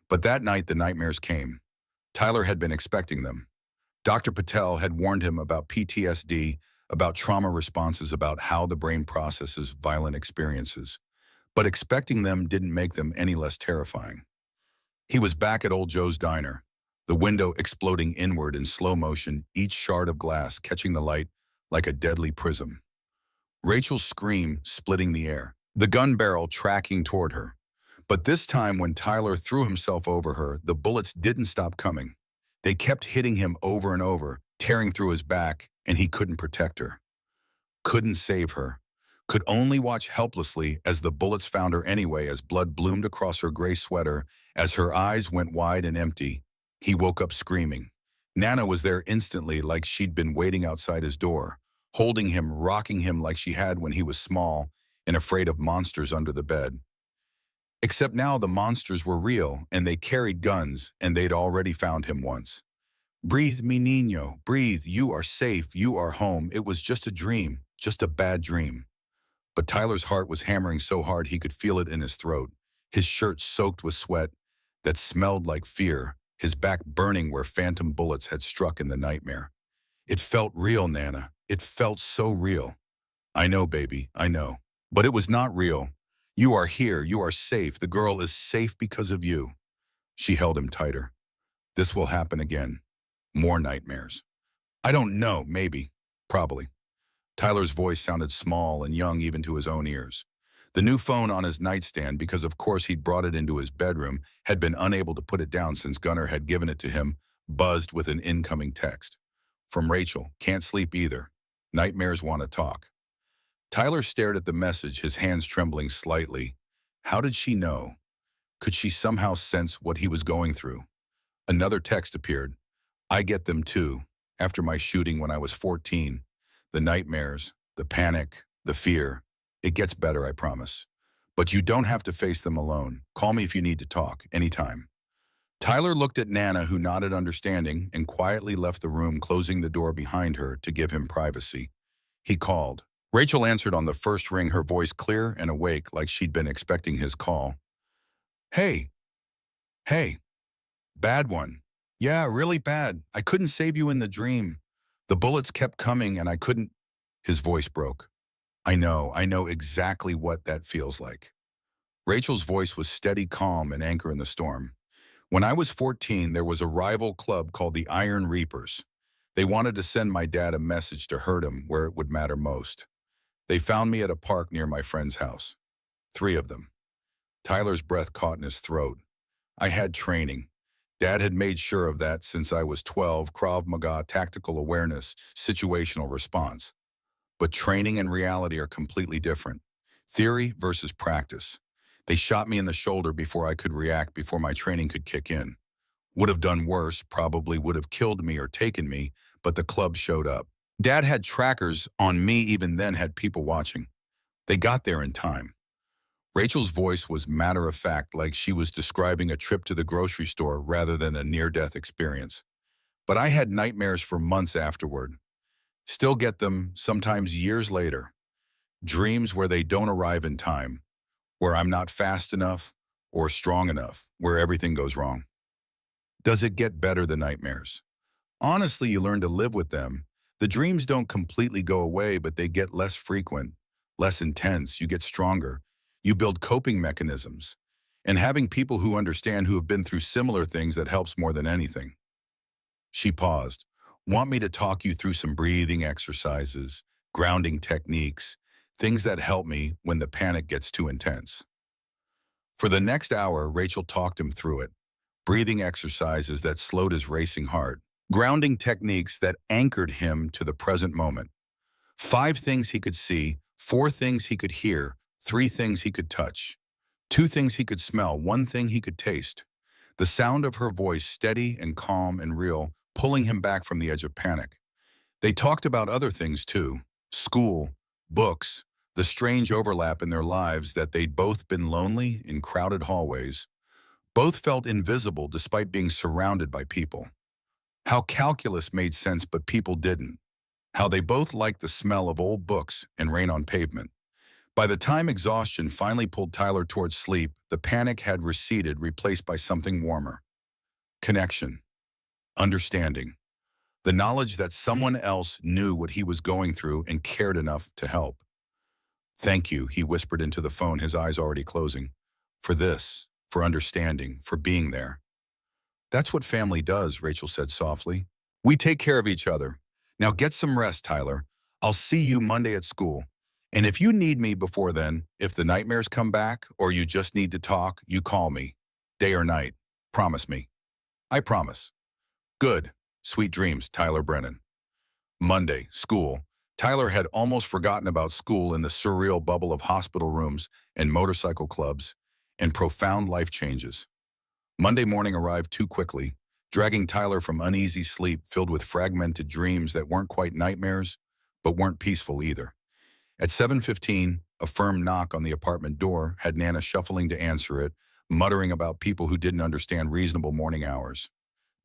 But that night the nightmares came. Tyler had been expecting them. Dr. Patel had warned him about PTSD, about trauma responses, about how the brain processes violent experiences. But expecting them didn't make them any less terrifying. He was back at Old Joe's Diner, the window exploding inward in slow motion, each shard of glass catching the light like a deadly prism. Rachel's scream splitting the air, the gun barrel tracking toward her. But this time when Tyler threw himself over her, the bullets didn't stop coming. They kept hitting him over and over, tearing through his back, and he couldn't protect her. Couldn't save her. Could only watch helplessly as the bullets found her anyway, as blood bloomed across her gray sweater, as her eyes went wide and empty. He woke up screaming. Nana was there instantly, like she'd been waiting outside his door, holding him, rocking him like she had when he was small and afraid of monsters under the bed. Except now the monsters were real, and they carried guns, and they'd already found him once. Breathe, mi niño, breathe. You are safe. You are home. It was just a dream, just a bad dream. But Tyler's heart was hammering so hard he could feel it in his throat, his shirt soaked with sweat that smelled like fear, his back burning where phantom bullets had struck in the nightmare. It felt real, Nana. It felt so real. I know, baby, I know. But it was not real. You are here. You are safe. The girl is safe because of you. She held him tighter. This will happen again. More nightmares. I don't know, maybe. Probably. Tyler's voice sounded small and young even to his own ears. The new phone on his nightstand, because of course he'd brought it into his bedroom, had been unable to put it down since Gunnar had given it to him, buzzed with an incoming text. From Rachel, can't sleep either. Nightmares want to talk. Tyler stared at the message, his hands trembling slightly. How did she know? Could she somehow sense what he was going through? Another text appeared. I get them too, after my shooting when I was 14. The nightmares, the panic, the fear. It gets better, I promise. But you don't have to face them alone. Call me if you need to talk, anytime. Tyler looked at Nana, who nodded understanding, and quietly left the room, closing the door behind her to give him privacy. He called. Rachel answered on the first ring, her voice clear and awake like she'd been expecting his call. Hey, hey, bad one. Yeah, really bad. I couldn't save you in the dream. The bullets kept coming and I couldn't. His voice broke. I know exactly what that feels like. Rachel's voice was steady, calm, and anchor in the storm. When I was 14, there was a rival club called the Iron Reapers. They wanted to send my dad a message to hurt him where it would matter most. They found me at a park near my friend's house. 3 of them. Tyler's breath caught in his throat. I had training. Dad had made sure of that since I was 12, Krav Maga, tactical awareness, situational response. But training and reality are completely different. Theory versus practice. They shot me in the shoulder before I could react, before my training could kick in. Would have done worse, probably would have killed me or taken me, but the club showed up. Dad had trackers on me, even then had people watching. They got there in time. Rachel's voice was matter of fact, like she was describing a trip to the grocery store rather than a near-death experience. But I had nightmares for months afterward. Still get them, sometimes years later. Dreams where they don't arrive in time, where I'm not fast enough or strong enough, where everything goes wrong. Does it get better, the nightmares? Honestly, you learn to live with them. The dreams don't completely go away, but they get less frequent, less intense. You get stronger. You build coping mechanisms. And having people who understand, who have been through similar things, that helps more than anything. She paused. Want me to talk you through some breathing exercises, grounding techniques, things that help me when the panic gets too intense? For the next hour, Rachel talked him through it. Breathing exercises that slowed his racing heart. Grounding techniques that anchored him to the present moment. 5 things he could see, 4 things he could hear, 3 things he could touch, 2 things he could smell, 1 thing he could taste. The sound of her voice, steady and calm and real, pulling him back from the edge of panic. They talked about other things too. School, books, the strange overlap in their lives, that they'd both been lonely in crowded hallways. Both felt invisible despite being surrounded by people. How calculus made sense but people didn't. How they both liked the smell of old books and rain on pavement. By the time exhaustion finally pulled Tyler towards sleep, the panic had receded, replaced by something warmer. Connection. Understanding. The knowledge that someone else knew what he was going through and cared enough to help. Thank you, he whispered into the phone, his eyes already closing. For this, for understanding, for being there. That's what family does, Rachel said softly. We take care of each other. Now get some rest, Tyler. I'll see you Monday at school. And if you need me before then, if the nightmares come back or you just need to talk, you call me. Day or night. Promise me. I promise. Good. Sweet dreams, Tyler Brennan. Monday, school. Tyler had almost forgotten about school in the surreal bubble of hospital rooms and motorcycle clubs and profound life changes. Monday morning arrived too quickly, dragging Tyler from uneasy sleep filled with fragmented dreams that weren't quite nightmares, but weren't peaceful either. At 7:15, a firm knock on the apartment door had Nana shuffling to answer it, muttering about people who didn't understand reasonable morning hours.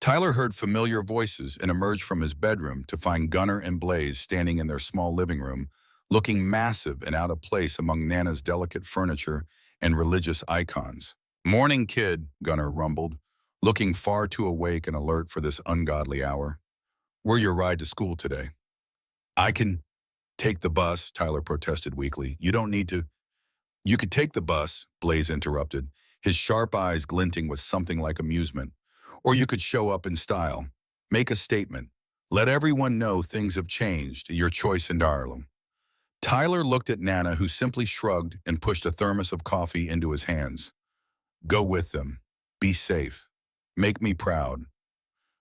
Tyler heard familiar voices and emerged from his bedroom to find Gunnar and Blaze standing in their small living room, looking massive and out of place among Nana's delicate furniture and religious icons. Morning, kid, Gunnar rumbled, looking far too awake and alert for this ungodly hour. We're your ride to school today. I can take the bus, Tyler protested weakly. You don't need to. You could take the bus, Blaze interrupted, his sharp eyes glinting with something like amusement. Or you could show up in style. Make a statement. Let everyone know things have changed, your choice in Ireland. Tyler looked at Nana, who simply shrugged and pushed a thermos of coffee into his hands. Go with them. Be safe. Make me proud.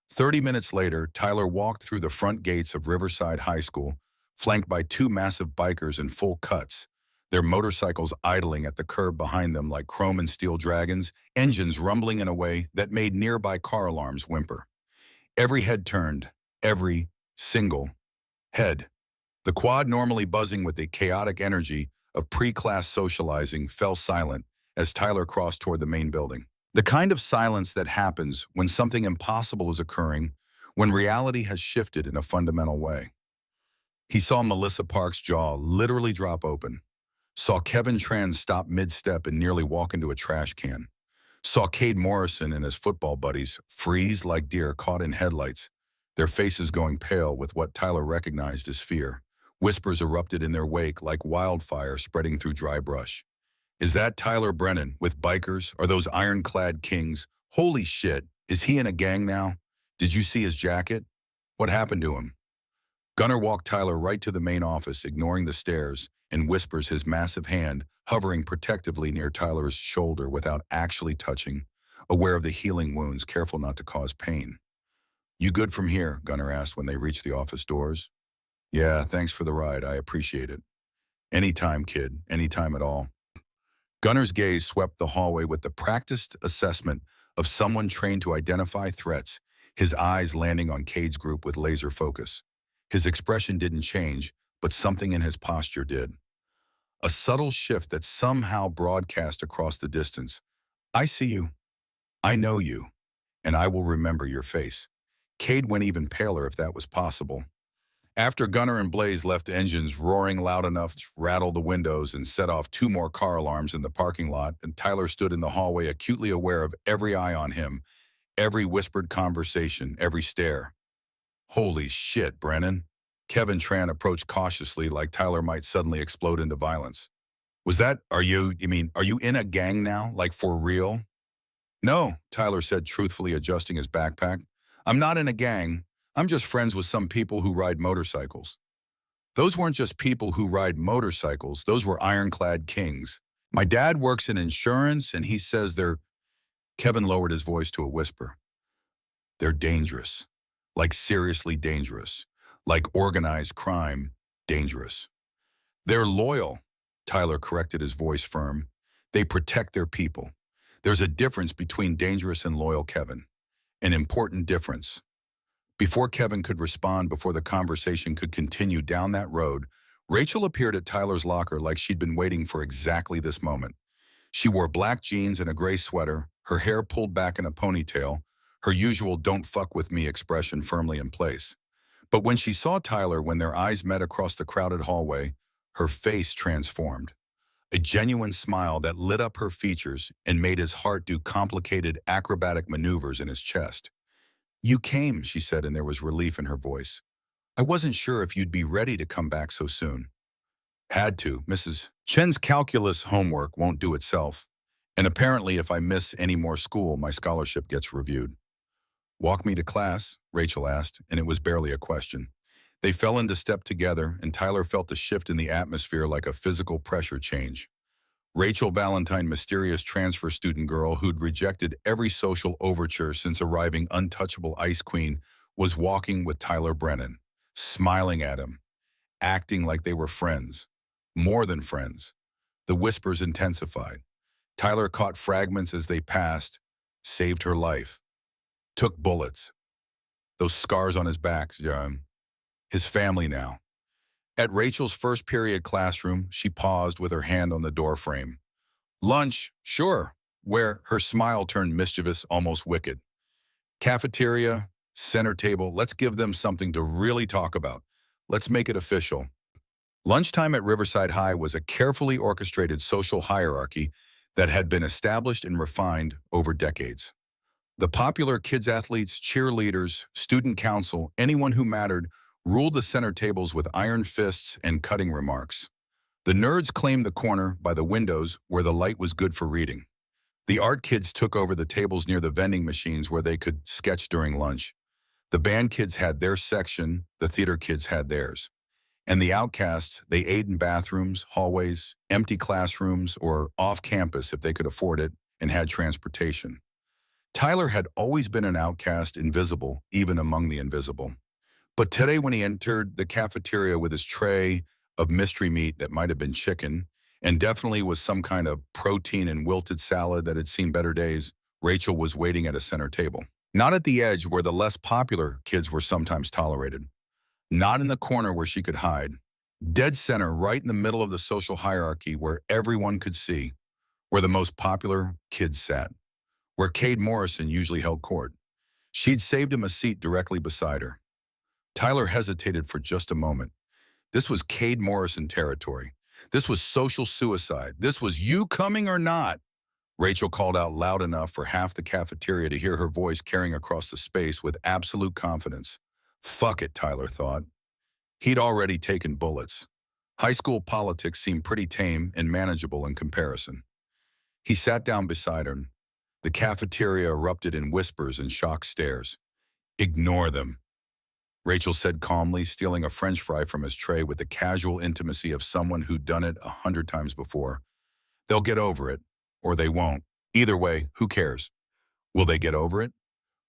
30 minutes later, Tyler walked through the front gates of Riverside High School, flanked by 2 massive bikers in full cuts, their motorcycles idling at the curb behind them like chrome and steel dragons, engines rumbling in a way that made nearby car alarms whimper. Every head turned, every single head. The quad, normally buzzing with a chaotic energy, of pre-class socializing fell silent as Tyler crossed toward the main building. The kind of silence that happens when something impossible is occurring, when reality has shifted in a fundamental way. He saw Melissa Park's jaw literally drop open, saw Kevin Tran stop mid-step and nearly walk into a trash can, saw Cade Morrison and his football buddies freeze like deer caught in headlights, their faces going pale with what Tyler recognized as fear. Whispers erupted in their wake like wildfire spreading through dry brush. Is that Tyler Brennan with bikers? Are those ironclad kings? Holy shit, is he in a gang now? Did you see his jacket? What happened to him? Gunnar walked Tyler right to the main office, ignoring the stares, and whispers his massive hand, hovering protectively near Tyler's shoulder without actually touching, aware of the healing wounds, careful not to cause pain. You good from here? Gunnar asked when they reached the office doors. Yeah, thanks for the ride. I appreciate it. Anytime, kid. Anytime at all. Gunnar's gaze swept the hallway with the practiced assessment of someone trained to identify threats, his eyes landing on Cade's group with laser focus. His expression didn't change, but something in his posture did. A subtle shift that somehow broadcast across the distance. I see you. I know you. And I will remember your face. Cade went even paler if that was possible. After Gunnar and Blaze left engines roaring loud enough to rattle the windows and set off 2 more car alarms in the parking lot, and Tyler stood in the hallway acutely aware of every eye on him, every whispered conversation, every stare. Holy shit, Brennan. Kevin Tran approached cautiously like Tyler might suddenly explode into violence. Are you in a gang now? Like for real? No, Tyler said, truthfully adjusting his backpack. I'm not in a gang. I'm just friends with some people who ride motorcycles. Those weren't just people who ride motorcycles. Those were ironclad kings. My dad works in insurance and he says they're... Kevin lowered his voice to a whisper. They're dangerous. Like seriously dangerous. Like organized crime, dangerous. They're loyal, Tyler corrected, his voice firm. They protect their people. There's a difference between dangerous and loyal, Kevin. An important difference. Before Kevin could respond, before the conversation could continue down that road, Rachel appeared at Tyler's locker like she'd been waiting for exactly this moment. She wore black jeans and a gray sweater, her hair pulled back in a ponytail, her usual "don't fuck with me" expression firmly in place. But when she saw Tyler, when their eyes met across the crowded hallway, her face transformed. A genuine smile that lit up her features and made his heart do complicated acrobatic maneuvers in his chest. You came, she said, and there was relief in her voice. I wasn't sure if you'd be ready to come back so soon. Had to. Mrs. Chen's calculus homework won't do itself. And apparently if I miss any more school, my scholarship gets reviewed. Walk me to class, Rachel asked, and it was barely a question. They fell into step together, and Tyler felt a shift in the atmosphere like a physical pressure change. Rachel Valentine, mysterious transfer student girl who'd rejected every social overture since arriving untouchable ice queen, was walking with Tyler Brennan, smiling at him, acting like they were friends. More than friends. The whispers intensified. Tyler caught fragments as they passed, saved her life. Took bullets. Those scars on his back, his family now. At Rachel's first period classroom, she paused with her hand on the doorframe. Lunch, sure, where her smile turned mischievous, almost wicked. Cafeteria, center table, let's give them something to really talk about. Let's make it official. Lunchtime at Riverside High was a carefully orchestrated social hierarchy that had been established and refined over decades. The popular kids athletes, cheerleaders, student council, anyone who mattered, ruled the center tables with iron fists and cutting remarks. The nerds claimed the corner by the windows where the light was good for reading. The art kids took over the tables near the vending machines where they could sketch during lunch. The band kids had their section, the theater kids had theirs. And the outcasts, they ate in bathrooms, hallways, empty classrooms, or off campus if they could afford it and had transportation. Tyler had always been an outcast, invisible, even among the invisible. But today when he entered the cafeteria with his tray of mystery meat that might have been chicken, and definitely was some kind of protein and wilted salad that had seen better days, Rachel was waiting at a center table. Not at the edge where the less popular kids were sometimes tolerated. Not in the corner where she could hide. Dead center, right in the middle of the social hierarchy where everyone could see, where the most popular kids sat, where Cade Morrison usually held court. She'd saved him a seat directly beside her. Tyler hesitated for just a moment. This was Cade Morrison territory. This was social suicide. This was you coming or not. Rachel called out loud enough for half the cafeteria to hear her voice carrying across the space with absolute confidence. Fuck it, Tyler thought. He'd already taken bullets. High school politics seemed pretty tame and manageable in comparison. He sat down beside her. The cafeteria erupted in whispers and shocked stares. Ignore them, Rachel said calmly, stealing a French fry from his tray with the casual intimacy of someone who'd done it 100 times before. They'll get over it, or they won't. Either way, who cares? Will they get over it?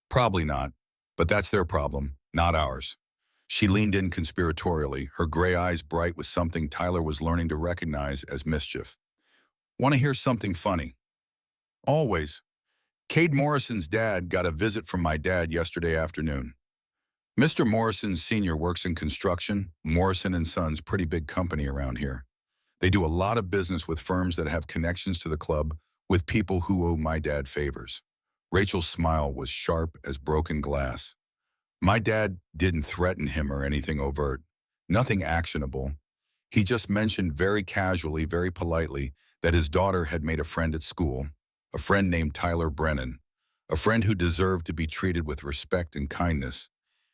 Probably not, but that's their problem, not ours. She leaned in conspiratorially, her gray eyes bright with something Tyler was learning to recognize as mischief. Want to hear something funny? Always. Cade Morrison's dad got a visit from my dad yesterday afternoon. Mr. Morrison Sr. works in construction. Morrison and Sons, pretty big company around here. They do a lot of business with firms that have connections to the club, with people who owe my dad favors. Rachel's smile was sharp as broken glass. My dad didn't threaten him or anything overt. Nothing actionable. He just mentioned very casually, very politely, that his daughter had made a friend at school, a friend named Tyler Brennan, a friend who deserved to be treated with respect and kindness,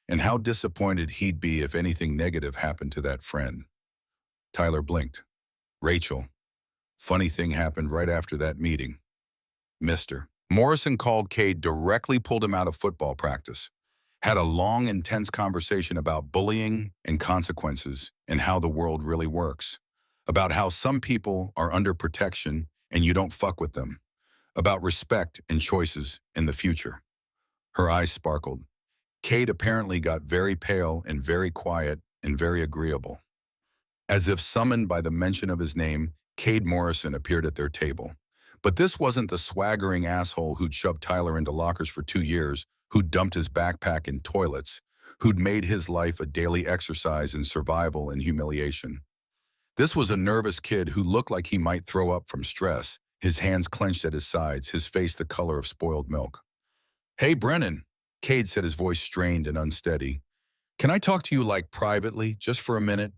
and how disappointed he'd be if anything negative happened to that friend. Tyler blinked. Rachel. Funny thing happened right after that meeting. Mr. Morrison called Cade, directly pulled him out of football practice. Had a long, intense conversation about bullying and consequences and how the world really works. About how some people are under protection and you don't fuck with them. About respect and choices in the future. Her eyes sparkled. Cade apparently got very pale and very quiet and very agreeable. As if summoned by the mention of his name, Cade Morrison appeared at their table. But this wasn't the swaggering asshole who'd shoved Tyler into lockers for 2 years, who'd dumped his backpack in toilets, who'd made his life a daily exercise in survival and humiliation. This was a nervous kid who looked like he might throw up from stress, his hands clenched at his sides, his face the color of spoiled milk. Hey, Brennan, Cade said, his voice strained and unsteady. Can I talk to you privately, just for a minute?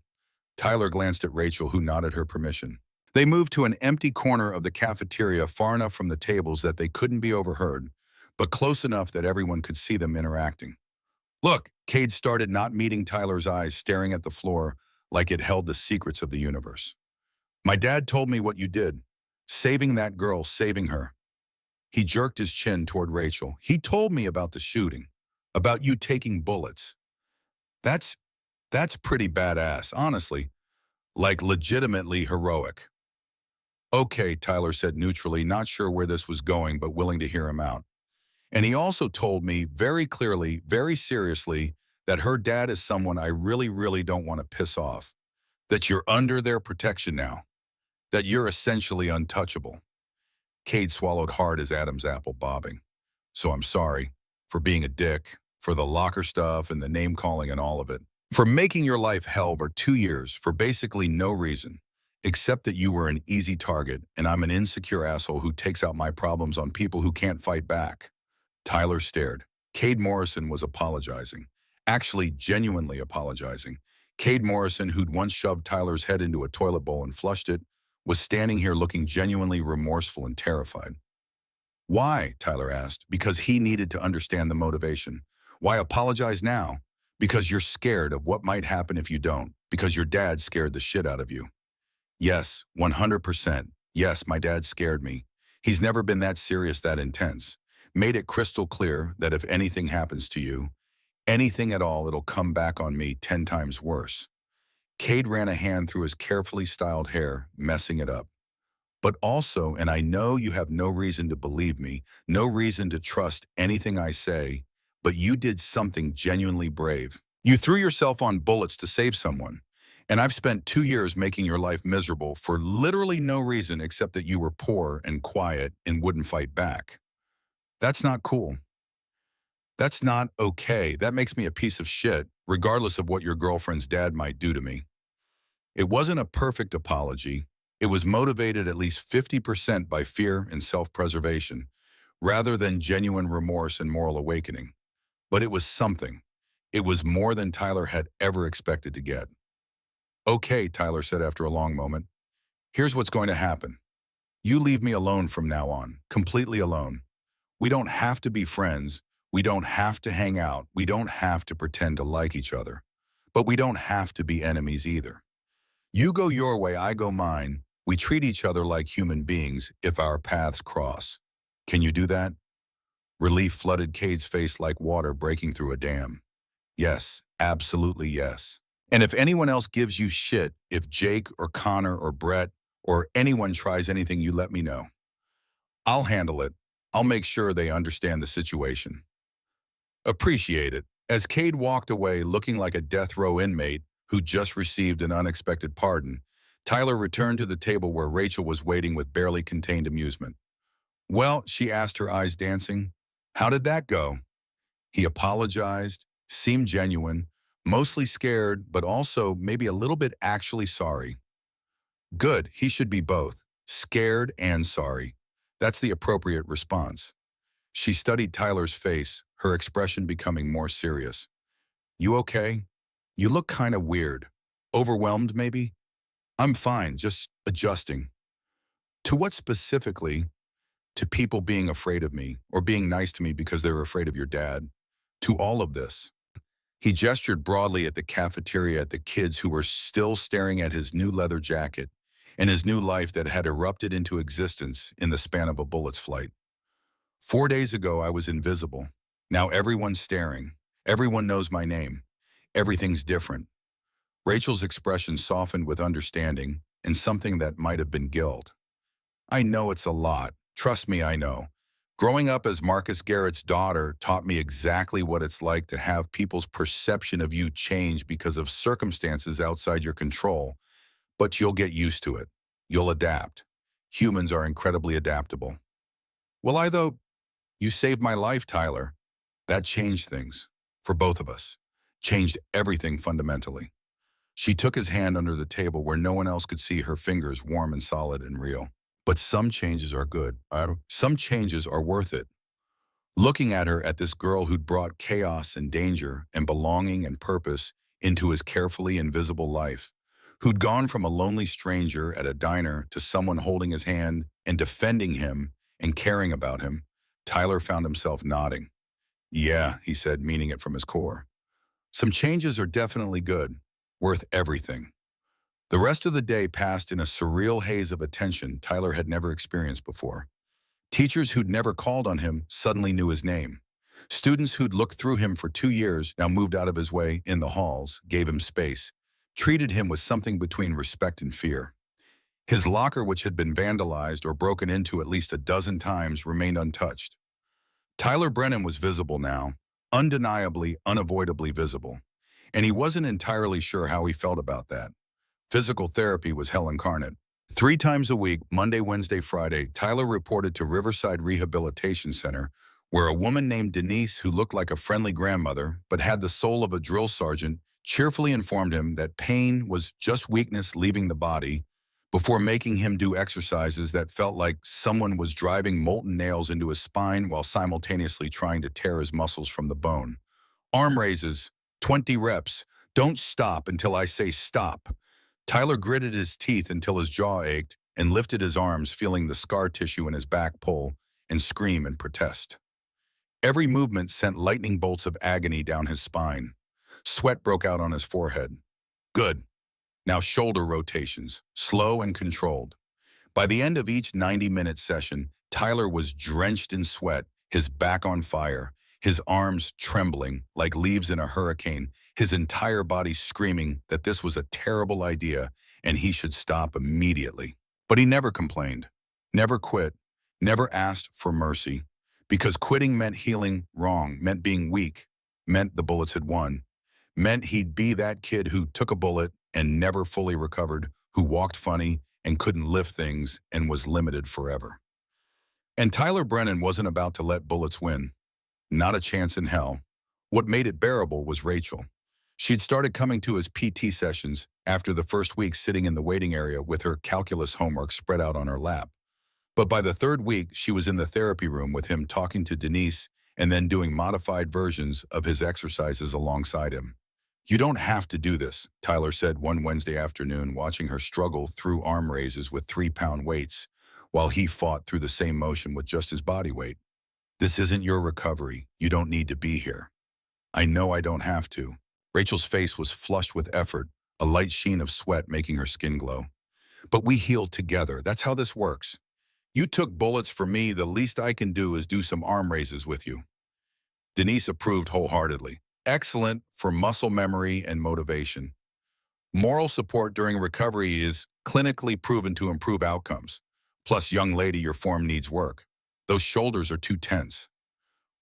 Tyler glanced at Rachel, who nodded her permission. They moved to an empty corner of the cafeteria far enough from the tables that they couldn't be overheard, but close enough that everyone could see them interacting. Look, Cade started, not meeting Tyler's eyes, staring at the floor like it held the secrets of the universe. My dad told me what you did. Saving that girl, saving her. He jerked his chin toward Rachel. He told me about the shooting, about you taking bullets. That's pretty badass, honestly. Legitimately heroic. Okay, Tyler said neutrally, not sure where this was going, but willing to hear him out. And he also told me very clearly, very seriously, that her dad is someone I really, really don't want to piss off. That you're under their protection now. That you're essentially untouchable. Cade swallowed hard as Adam's apple, bobbing. So I'm sorry for being a dick, for the locker stuff and the name-calling and all of it. For making your life hell for 2 years for basically no reason, except that you were an easy target and I'm an insecure asshole who takes out my problems on people who can't fight back. Tyler stared. Cade Morrison was apologizing. Actually, genuinely apologizing. Cade Morrison, who'd once shoved Tyler's head into a toilet bowl and flushed it, was standing here looking genuinely remorseful and terrified. Why? Tyler asked. Because he needed to understand the motivation. Why apologize now? Because you're scared of what might happen if you don't. Because your dad scared the shit out of you. Yes, 100%. Yes, my dad scared me. He's never been that serious, that intense. Made it crystal clear that if anything happens to you, anything at all, it'll come back on me 10 times worse. Cade ran a hand through his carefully styled hair, messing it up. But also, and I know you have no reason to believe me, no reason to trust anything I say, but you did something genuinely brave. You threw yourself on bullets to save someone. And I've spent 2 years making your life miserable for literally no reason except that you were poor and quiet and wouldn't fight back. That's not cool. That's not okay. That makes me a piece of shit, regardless of what your girlfriend's dad might do to me. It wasn't a perfect apology. It was motivated at least 50% by fear and self-preservation, rather than genuine remorse and moral awakening. But it was something. It was more than Tyler had ever expected to get. Okay, Tyler said after a long moment. Here's what's going to happen. You leave me alone from now on, completely alone. We don't have to be friends. We don't have to hang out. We don't have to pretend to like each other. But we don't have to be enemies either. You go your way, I go mine. We treat each other like human beings if our paths cross. Can you do that? Relief flooded Cade's face like water breaking through a dam. Yes, absolutely yes. And if anyone else gives you shit, if Jake or Connor or Brett or anyone tries anything, you let me know. I'll handle it. I'll make sure they understand the situation. Appreciate it. As Cade walked away looking like a death row inmate who just received an unexpected pardon, Tyler returned to the table where Rachel was waiting with barely contained amusement. Well, she asked, her eyes dancing. How did that go? He apologized, seemed genuine, mostly scared, but also maybe a little bit actually sorry. Good, he should be both, scared and sorry. That's the appropriate response. She studied Tyler's face, her expression becoming more serious. You okay? You look kind of weird. Overwhelmed, maybe? I'm fine, just adjusting. To what specifically? To people being afraid of me, or being nice to me because they're afraid of your dad? To all of this. He gestured broadly at the cafeteria at the kids who were still staring at his new leather jacket and his new life that had erupted into existence in the span of a bullet's flight. 4 days ago, I was invisible. Now everyone's staring. Everyone knows my name. Everything's different. Rachel's expression softened with understanding and something that might have been guilt. I know it's a lot. Trust me, I know. Growing up as Marcus Garrett's daughter taught me exactly what it's like to have people's perception of you change because of circumstances outside your control. But you'll get used to it. You'll adapt. Humans are incredibly adaptable. Well, though, you saved my life, Tyler. That changed things. For both of us. Changed everything fundamentally. She took his hand under the table where no one else could see her fingers warm and solid and real. But some changes are good. Some changes are worth it. Looking at her, at this girl who'd brought chaos and danger and belonging and purpose into his carefully invisible life, who'd gone from a lonely stranger at a diner to someone holding his hand and defending him and caring about him, Tyler found himself nodding. Yeah, he said, meaning it from his core. Some changes are definitely good, worth everything. The rest of the day passed in a surreal haze of attention Tyler had never experienced before. Teachers who'd never called on him suddenly knew his name. Students who'd looked through him for 2 years, now moved out of his way in the halls, gave him space, treated him with something between respect and fear. His locker, which had been vandalized or broken into at least a dozen times, remained untouched. Tyler Brennan was visible now, undeniably, unavoidably visible. And he wasn't entirely sure how he felt about that. Physical therapy was hell incarnate. 3 times a week, Monday, Wednesday, Friday, Tyler reported to Riverside Rehabilitation Center, where a woman named Denise, who looked like a friendly grandmother but had the soul of a drill sergeant, cheerfully informed him that pain was just weakness leaving the body, before making him do exercises that felt like someone was driving molten nails into his spine while simultaneously trying to tear his muscles from the bone. Arm raises, 20 reps, don't stop until I say stop. Tyler gritted his teeth until his jaw ached and lifted his arms, feeling the scar tissue in his back pull and scream and protest. Every movement sent lightning bolts of agony down his spine. Sweat broke out on his forehead. Good. Now shoulder rotations, slow and controlled. By the end of each 90-minute session, Tyler was drenched in sweat, his back on fire, his arms trembling like leaves in a hurricane, his entire body screaming that this was a terrible idea and he should stop immediately. But he never complained, never quit, never asked for mercy, because quitting meant healing wrong, meant being weak, meant the bullets had won, meant he'd be that kid who took a bullet and never fully recovered, who walked funny and couldn't lift things and was limited forever. And Tyler Brennan wasn't about to let bullets win. Not a chance in hell. What made it bearable was Rachel. She'd started coming to his PT sessions after the first week sitting in the waiting area with her calculus homework spread out on her lap. But by the third week, she was in the therapy room with him talking to Denise and then doing modified versions of his exercises alongside him. You don't have to do this, Tyler said one Wednesday afternoon, watching her struggle through arm raises with 3-pound weights while he fought through the same motion with just his body weight. This isn't your recovery. You don't need to be here. I know I don't have to. Rachel's face was flushed with effort, a light sheen of sweat making her skin glow. But we healed together. That's how this works. You took bullets for me. The least I can do is do some arm raises with you. Denise approved wholeheartedly. Excellent for muscle memory and motivation. Moral support during recovery is clinically proven to improve outcomes. Plus, young lady, your form needs work. Those shoulders are too tense.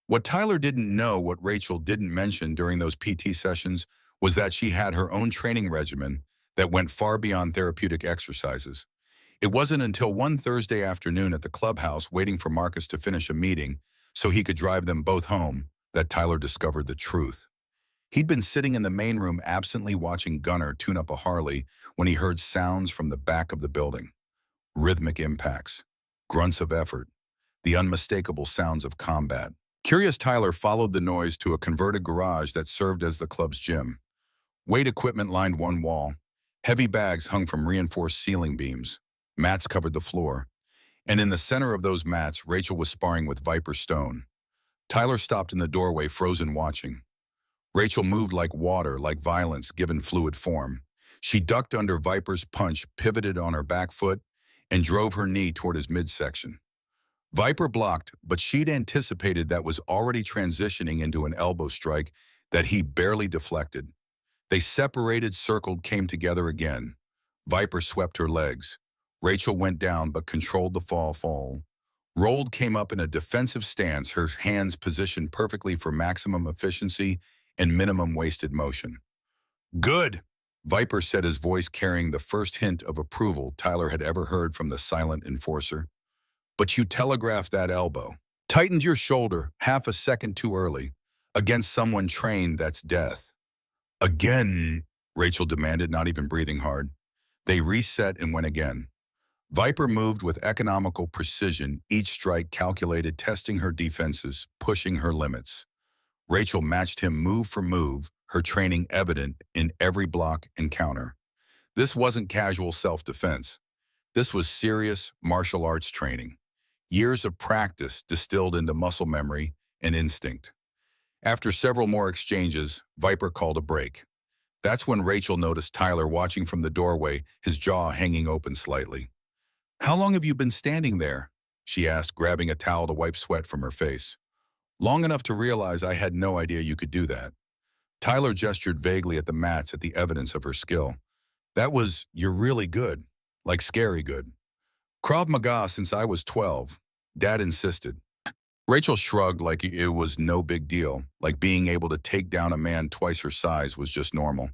What Tyler didn't know, what Rachel didn't mention during those PT sessions, was that she had her own training regimen that went far beyond therapeutic exercises. It wasn't until one Thursday afternoon at the clubhouse waiting for Marcus to finish a meeting so he could drive them both home that Tyler discovered the truth. He'd been sitting in the main room absently watching Gunnar tune up a Harley when he heard sounds from the back of the building. Rhythmic impacts, grunts of effort, the unmistakable sounds of combat. Curious Tyler followed the noise to a converted garage that served as the club's gym. Weight equipment lined one wall. Heavy bags hung from reinforced ceiling beams. Mats covered the floor. And in the center of those mats, Rachel was sparring with Viper Stone. Tyler stopped in the doorway, frozen watching. Rachel moved like water, like violence given fluid form. She ducked under Viper's punch, pivoted on her back foot, and drove her knee toward his midsection. Viper blocked, but she'd anticipated that was already transitioning into an elbow strike that he barely deflected. They separated, circled, came together again. Viper swept her legs. Rachel went down but controlled the fall. Rolled, came up in a defensive stance, her hands positioned perfectly for maximum efficiency and minimum wasted motion. Good, Viper said, his voice carrying the first hint of approval Tyler had ever heard from the silent enforcer. But you telegraphed that elbow. Tightened your shoulder half a second too early. Against someone trained, that's death. Again, Rachel demanded, not even breathing hard. They reset and went again. Viper moved with economical precision, each strike calculated, testing her defenses, pushing her limits. Rachel matched him move for move, her training evident in every block and counter. This wasn't casual self-defense. This was serious martial arts training. Years of practice distilled into muscle memory and instinct. After several more exchanges, Viper called a break. That's when Rachel noticed Tyler watching from the doorway, his jaw hanging open slightly. How long have you been standing there? She asked, grabbing a towel to wipe sweat from her face. Long enough to realize I had no idea you could do that. Tyler gestured vaguely at the mats at the evidence of her skill. That was, you're really good. Like scary good. Krav Maga since I was 12. Dad insisted. Rachel shrugged like it was no big deal, like being able to take down a man twice her size was just normal.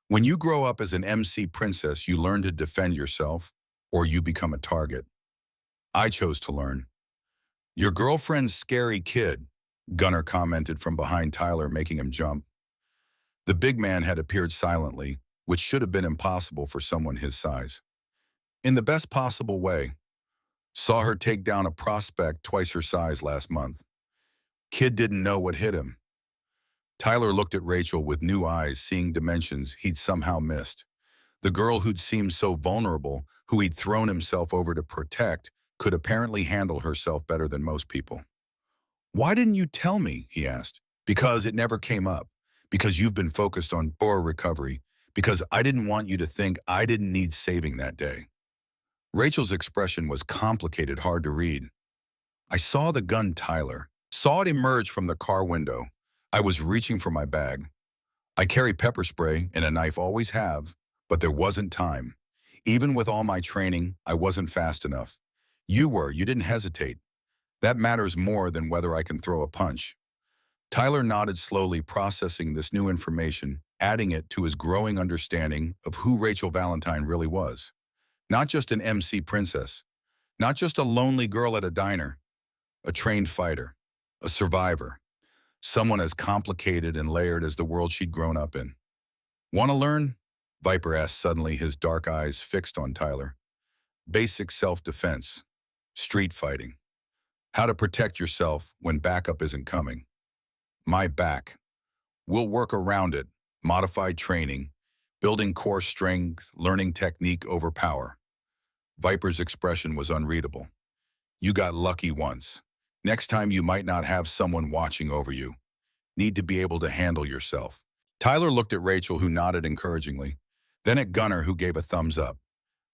When you grow up as an MC princess, you learn to defend yourself, or you become a target. I chose to learn. Your girlfriend's scary kid, Gunnar commented from behind Tyler, making him jump. The big man had appeared silently, which should have been impossible for someone his size. In the best possible way. Saw her take down a prospect twice her size last month. Kid didn't know what hit him. Tyler looked at Rachel with new eyes, seeing dimensions he'd somehow missed. The girl who'd seemed so vulnerable, who he'd thrown himself over to protect, could apparently handle herself better than most people. Why didn't you tell me, he asked. Because it never came up. Because you've been focused on your recovery. Because I didn't want you to think I didn't need saving that day. Rachel's expression was complicated, hard to read. I saw the gun, Tyler. Saw it emerge from the car window. I was reaching for my bag. I carry pepper spray and a knife, always have, but there wasn't time. Even with all my training, I wasn't fast enough. You were, you didn't hesitate. That matters more than whether I can throw a punch. Tyler nodded slowly, processing this new information, adding it to his growing understanding of who Rachel Valentine really was. Not just an MC princess, not just a lonely girl at a diner, a trained fighter, a survivor, someone as complicated and layered as the world she'd grown up in. Want to learn? Viper asked suddenly, his dark eyes fixed on Tyler. Basic self-defense, street fighting, how to protect yourself when backup isn't coming. My back. We'll work around it, modified training, building core strength, learning technique over power. Viper's expression was unreadable. You got lucky once. Next time you might not have someone watching over you. Need to be able to handle yourself. Tyler looked at Rachel, who nodded encouragingly, then at Gunnar, who gave a thumbs up,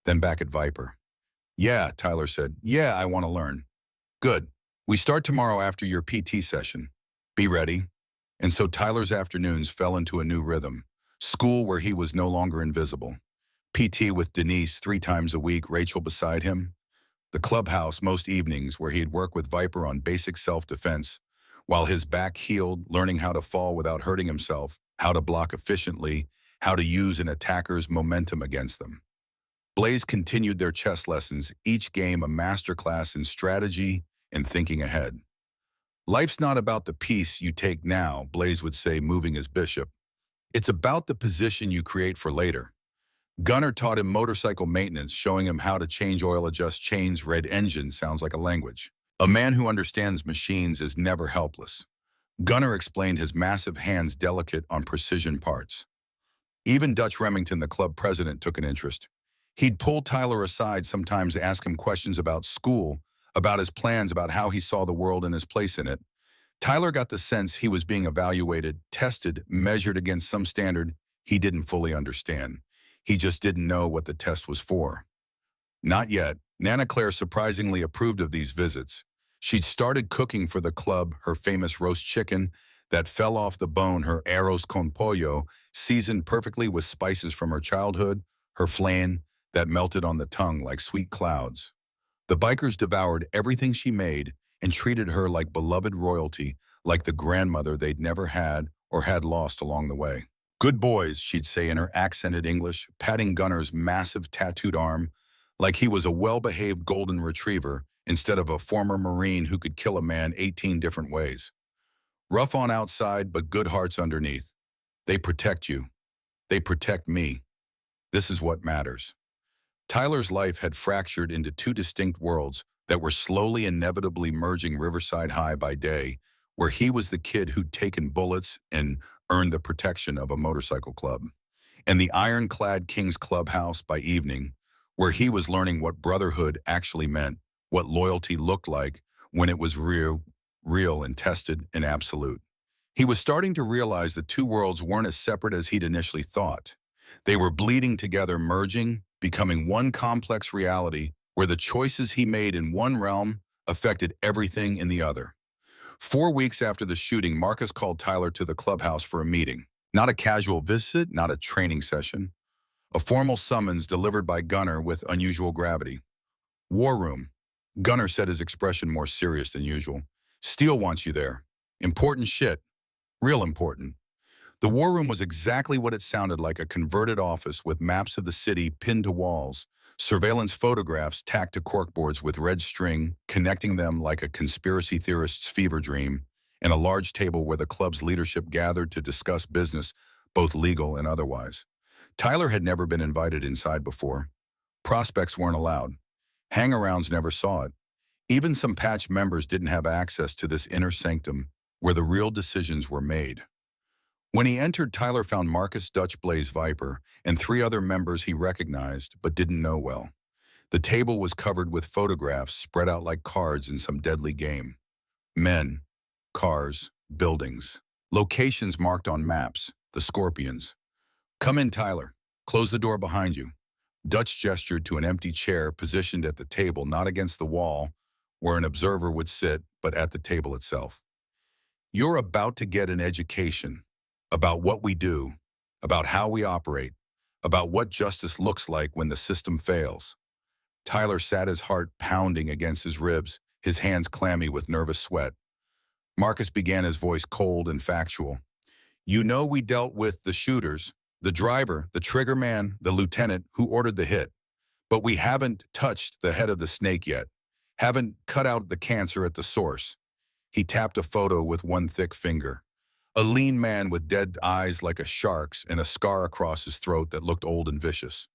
then back at Viper. Yeah, Tyler said. Yeah, I want to learn. Good. We start tomorrow after your PT session. Be ready. And so Tyler's afternoons fell into a new rhythm. School where he was no longer invisible. PT with Denise 3 times a week, Rachel beside him. The clubhouse most evenings where he'd work with Viper on basic self-defense, while his back healed, learning how to fall without hurting himself, how to block efficiently, how to use an attacker's momentum against them. Blaze continued their chess lessons, each game a masterclass in strategy and thinking ahead. Life's not about the piece you take now, Blaze would say, moving his bishop. It's about the position you create for later. Gunnar taught him motorcycle maintenance, showing him how to change oil, adjust chains, red engine sounds like a language. A man who understands machines is never helpless. Gunnar explained his massive hands delicate on precision parts. Even Dutch Remington, the club president, took an interest. He'd pull Tyler aside sometimes to ask him questions about school, about his plans, about how he saw the world and his place in it. Tyler got the sense he was being evaluated, tested, measured against some standard he didn't fully understand. He just didn't know what the test was for. Not yet. Nana Claire surprisingly approved of these visits. She'd started cooking for the club her famous roast chicken that fell off the bone, her arroz con pollo, seasoned perfectly with spices from her childhood, her flan that melted on the tongue like sweet clouds. The bikers devoured everything she made and treated her like beloved royalty, like the grandmother they'd never had or had lost along the way. Good boys, she'd say in her accented English, patting Gunnar's massive tattooed arm like he was a well-behaved golden retriever instead of a former Marine who could kill a man 18 different ways. Rough on outside, but good hearts underneath. They protect you. They protect me. This is what matters. Tyler's life had fractured into 2 distinct worlds that were slowly inevitably merging Riverside High by day, where he was the kid who'd taken bullets and earned the protection of a motorcycle club, and the ironclad King's Clubhouse by evening, where he was learning what brotherhood actually meant, what loyalty looked like when it was real and tested and absolute. He was starting to realize the 2 worlds weren't as separate as he'd initially thought. They were bleeding together, merging, becoming one complex reality where the choices he made in one realm affected everything in the other. 4 weeks after the shooting, Marcus called Tyler to the clubhouse for a meeting. Not a casual visit, not a training session. A formal summons delivered by Gunnar with unusual gravity. War room. Gunnar said, his expression more serious than usual. Steele wants you there. Important shit. Real important. The war room was exactly what it sounded like, a converted office with maps of the city pinned to walls, surveillance photographs tacked to corkboards with red string, connecting them like a conspiracy theorist's fever dream, and a large table where the club's leadership gathered to discuss business, both legal and otherwise. Tyler had never been invited inside before. Prospects weren't allowed. Hang-arounds never saw it. Even some patch members didn't have access to this inner sanctum where the real decisions were made. When he entered, Tyler found Marcus, Dutch, Blaze, Viper, and 3 other members he recognized but didn't know well. The table was covered with photographs spread out like cards in some deadly game. Men, cars, buildings, locations marked on maps, the Scorpions. Come in, Tyler. Close the door behind you. Dutch gestured to an empty chair positioned at the table, not against the wall, where an observer would sit, but at the table itself. You're about to get an education about what we do, about how we operate, about what justice looks like when the system fails. Tyler sat, his heart pounding against his ribs, his hands clammy with nervous sweat. Marcus began, his voice cold and factual. You know, we dealt with the shooters, the driver, the trigger man, the lieutenant who ordered the hit. But we haven't touched the head of the snake yet, haven't cut out the cancer at the source. He tapped a photo with one thick finger. A lean man with dead eyes like a shark's and a scar across his throat that looked old and vicious.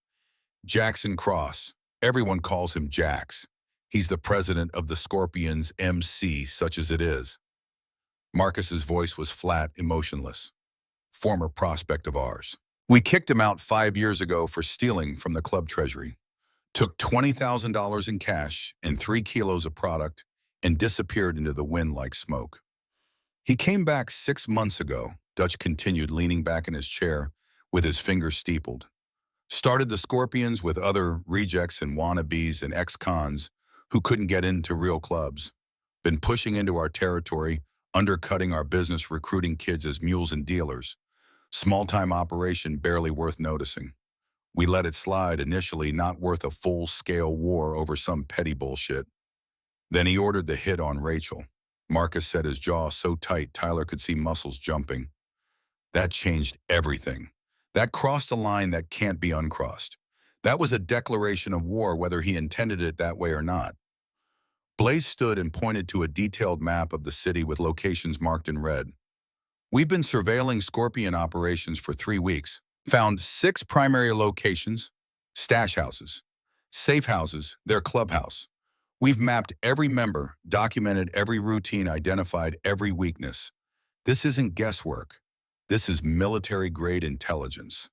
Jackson Cross. Everyone calls him Jax. He's the president of the Scorpions MC, such as it is. Marcus's voice was flat, emotionless. Former prospect of ours. We kicked him out 5 years ago for stealing from the club treasury. Took $20,000 in cash and 3 kilos of product and disappeared into the wind like smoke. He came back 6 months ago, Dutch continued, leaning back in his chair with his fingers steepled. Started the Scorpions with other rejects and wannabes and ex-cons who couldn't get into real clubs. Been pushing into our territory, undercutting our business, recruiting kids as mules and dealers. Small-time operation barely worth noticing. We let it slide initially, not worth a full-scale war over some petty bullshit. Then he ordered the hit on Rachel. Marcus set his jaw so tight Tyler could see muscles jumping. That changed everything. That crossed a line that can't be uncrossed. That was a declaration of war, whether he intended it that way or not. Blaze stood and pointed to a detailed map of the city with locations marked in red. We've been surveilling Scorpion operations for 3 weeks. Found 6 primary locations, stash houses, safe houses, their clubhouse. We've mapped every member, documented every routine, identified every weakness. This isn't guesswork. This is military-grade intelligence.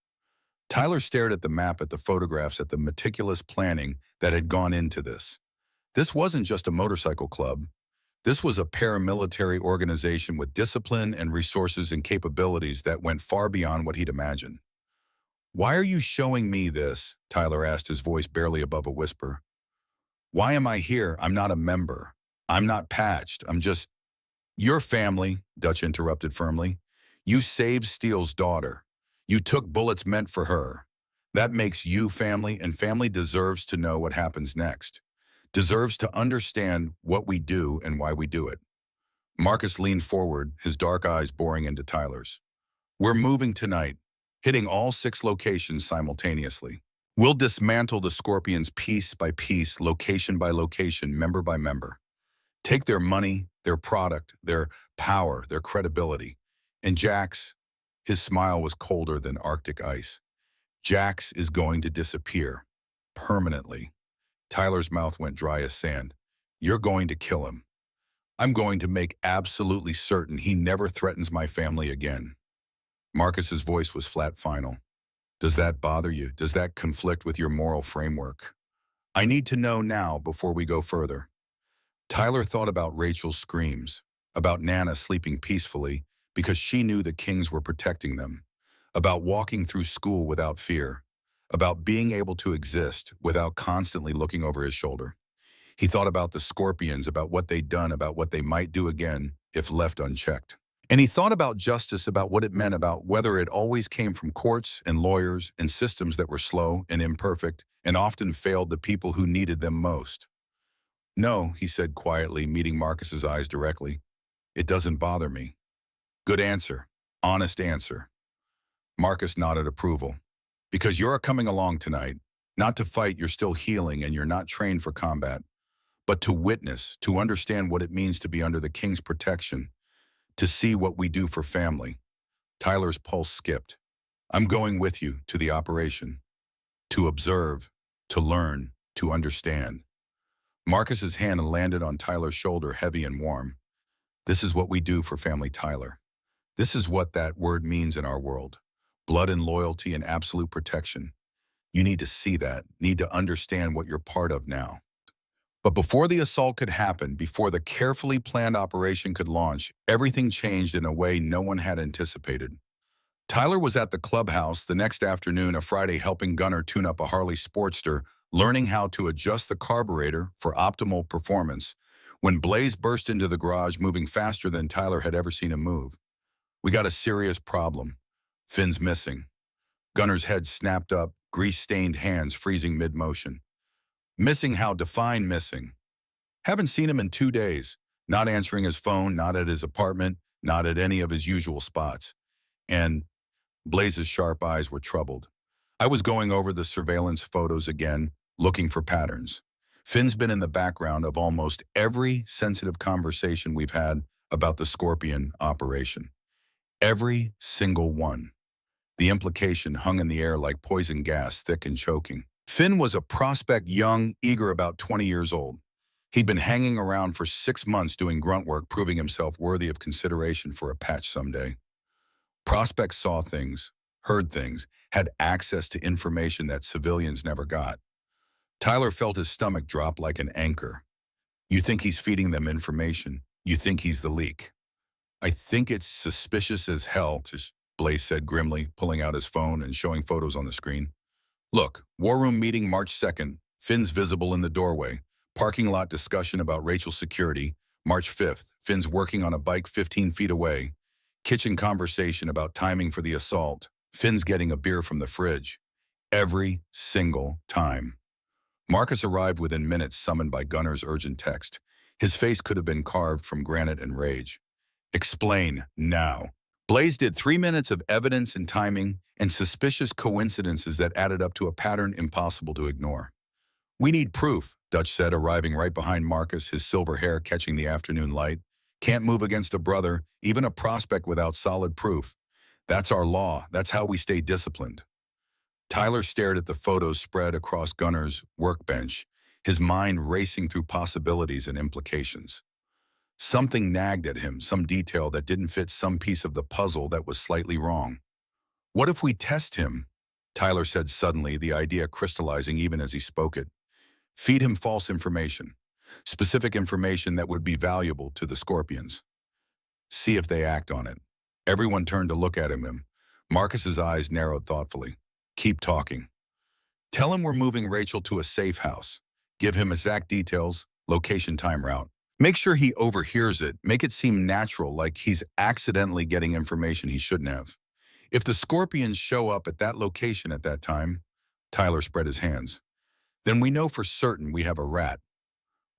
Tyler stared at the map, at the photographs, at the meticulous planning that had gone into this. This wasn't just a motorcycle club. This was a paramilitary organization with discipline and resources and capabilities that went far beyond what he'd imagined. "Why are you showing me this?" Tyler asked, his voice barely above a whisper. "Why am I here? I'm not a member. I'm not patched. I'm just—" "Your family," Dutch interrupted firmly. "You saved Steele's daughter. You took bullets meant for her. That makes you family, and family deserves to know what happens next. Deserves to understand what we do and why we do it." Marcus leaned forward, his dark eyes boring into Tyler's. "We're moving tonight, hitting all 6 locations simultaneously. We'll dismantle the Scorpions piece by piece, location by location, member by member. Take their money, their product, their power, their credibility. And Jax," his smile was colder than Arctic ice, "Jax is going to disappear. Permanently." Tyler's mouth went dry as sand. "You're going to kill him. I'm going to make absolutely certain he never threatens my family again." Marcus's voice was flat, final. "Does that bother you? Does that conflict with your moral framework? I need to know now before we go further." Tyler thought about Rachel's screams, about Nana sleeping peacefully because she knew the Kings were protecting them, about walking through school without fear, about being able to exist without constantly looking over his shoulder. He thought about the Scorpions, about what they'd done, about what they might do again if left unchecked. And he thought about justice, about what it meant, about whether it always came from courts and lawyers and systems that were slow and imperfect and often failed the people who needed them most. "No," he said quietly, meeting Marcus's eyes directly. "It doesn't bother me." "Good answer. Honest answer." Marcus nodded approval. "Because you're coming along tonight, not to fight, you're still healing and you're not trained for combat, but to witness, to understand what it means to be under the King's protection, to see what we do for family." Tyler's pulse skipped. "I'm going with you to the operation. To observe, to learn, to understand." Marcus's hand landed on Tyler's shoulder, heavy and warm. "This is what we do for family, Tyler. This is what that word means in our world. Blood and loyalty and absolute protection. You need to see that, need to understand what you're part of now." But before the assault could happen, before the carefully planned operation could launch, everything changed in a way no one had anticipated. Tyler was at the clubhouse the next afternoon, a Friday, helping Gunnar tune up a Harley Sportster, learning how to adjust the carburetor for optimal performance, when Blaze burst into the garage, moving faster than Tyler had ever seen him move. "We got a serious problem. Finn's missing." Gunnar's head snapped up, grease-stained hands freezing mid-motion. "Missing how? Define missing." "Haven't seen him in 2 days. Not answering his phone, not at his apartment, not at any of his usual spots." And Blaze's sharp eyes were troubled. "I was going over the surveillance photos again, looking for patterns. Finn's been in the background of almost every sensitive conversation we've had about the Scorpion operation. Every single one. The implication hung in the air like poison gas, thick and choking. Finn was a prospect, young, eager, about 20 years old. He'd been hanging around for 6 months doing grunt work, proving himself worthy of consideration for a patch someday. Prospects saw things, heard things, had access to information that civilians never got. Tyler felt his stomach drop like an anchor. You think he's feeding them information. You think he's the leak. I think it's suspicious as hell, Blaze said grimly, pulling out his phone and showing photos on the screen. Look, War Room meeting March 2nd, Finn's visible in the doorway. Parking lot discussion about Rachel's security, March 5th, Finn's working on a bike 15 feet away. Kitchen conversation about timing for the assault, Finn's getting a beer from the fridge. Every single time. Marcus arrived within minutes, summoned by Gunner's urgent text. His face could have been carved from granite and rage. Explain now. Blaze did 3 minutes of evidence and timing and suspicious coincidences that added up to a pattern impossible to ignore. We need proof, Dutch said, arriving right behind Marcus, his silver hair catching the afternoon light. Can't move against a brother, even a prospect, without solid proof. That's our law. That's how we stay disciplined. Tyler stared at the photos spread across Gunner's workbench, his mind racing through possibilities and implications. Something nagged at him, some detail that didn't fit some piece of the puzzle that was slightly wrong. What if we test him? Tyler said suddenly, the idea crystallizing even as he spoke it. Feed him false information, specific information that would be valuable to the Scorpions. See if they act on it. Everyone turned to look at him. Marcus's eyes narrowed thoughtfully. Keep talking. Tell him we're moving Rachel to a safe house. Give him exact details, location, time, route. Make sure he overhears it. Make it seem natural, like he's accidentally getting information he shouldn't have. If the Scorpions show up at that location at that time, Tyler spread his hands, then we know for certain we have a rat.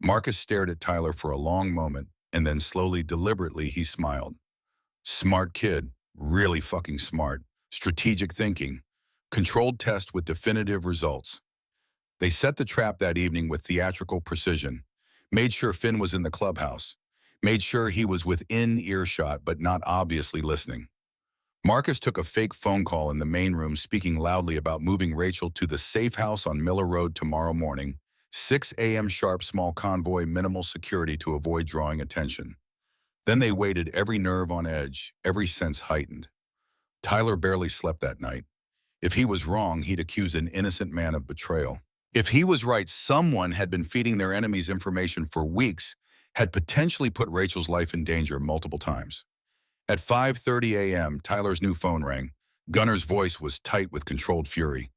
Marcus stared at Tyler for a long moment, and then slowly, deliberately, he smiled. Smart kid, really fucking smart. Strategic thinking. Controlled test with definitive results. They set the trap that evening with theatrical precision. Made sure Finn was in the clubhouse. Made sure he was within earshot but not obviously listening. Marcus took a fake phone call in the main room, speaking loudly about moving Rachel to the safe house on Miller Road tomorrow morning, 6 a.m. sharp, small convoy, minimal security to avoid drawing attention. Then they waited, every nerve on edge, every sense heightened. Tyler barely slept that night. If he was wrong, he'd accuse an innocent man of betrayal. If he was right, someone had been feeding their enemies information for weeks, had potentially put Rachel's life in danger multiple times. At 5:30 a.m., Tyler's new phone rang. Gunner's voice was tight with controlled fury.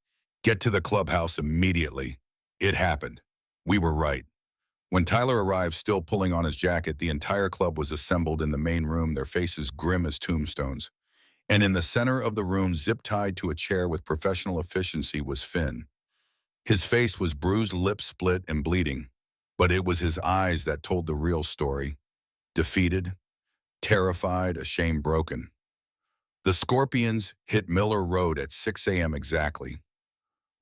Get to the clubhouse immediately. It happened. We were right. When Tyler arrived, still pulling on his jacket, the entire club was assembled in the main room, their faces grim as tombstones. And in the center of the room, zip-tied to a chair with professional efficiency, was Finn. His face was bruised, lips split and bleeding. But it was his eyes that told the real story. Defeated, terrified, ashamed, broken. The Scorpions hit Miller Road at 6 a.m. exactly.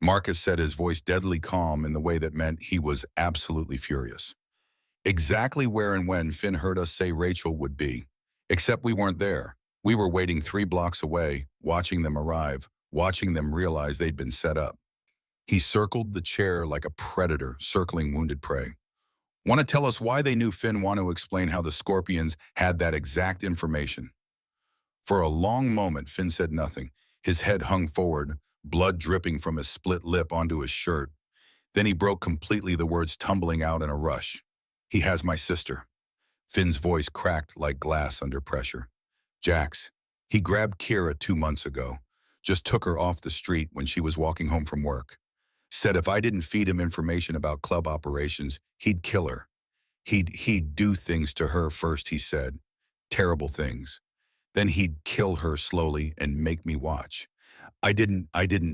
Marcus said, his voice deadly calm in the way that meant he was absolutely furious. Exactly where and when Finn heard us say Rachel would be. Except we weren't there. We were waiting 3 blocks away, watching them arrive, watching them realize they'd been set up. He circled the chair like a predator circling wounded prey. Want to tell us why they knew Finn? Want to explain how the Scorpions had that exact information? For a long moment, Finn said nothing. His head hung forward, blood dripping from his split lip onto his shirt. Then he broke completely, the words tumbling out in a rush. He has my sister. Finn's voice cracked like glass under pressure. Jax. He grabbed Kira 2 months ago. Just took her off the street when she was walking home from work. Said if I didn't feed him information about club operations, he'd kill her. He'd do things to her first, he said. Terrible things. Then he'd kill her slowly and make me watch. I didn't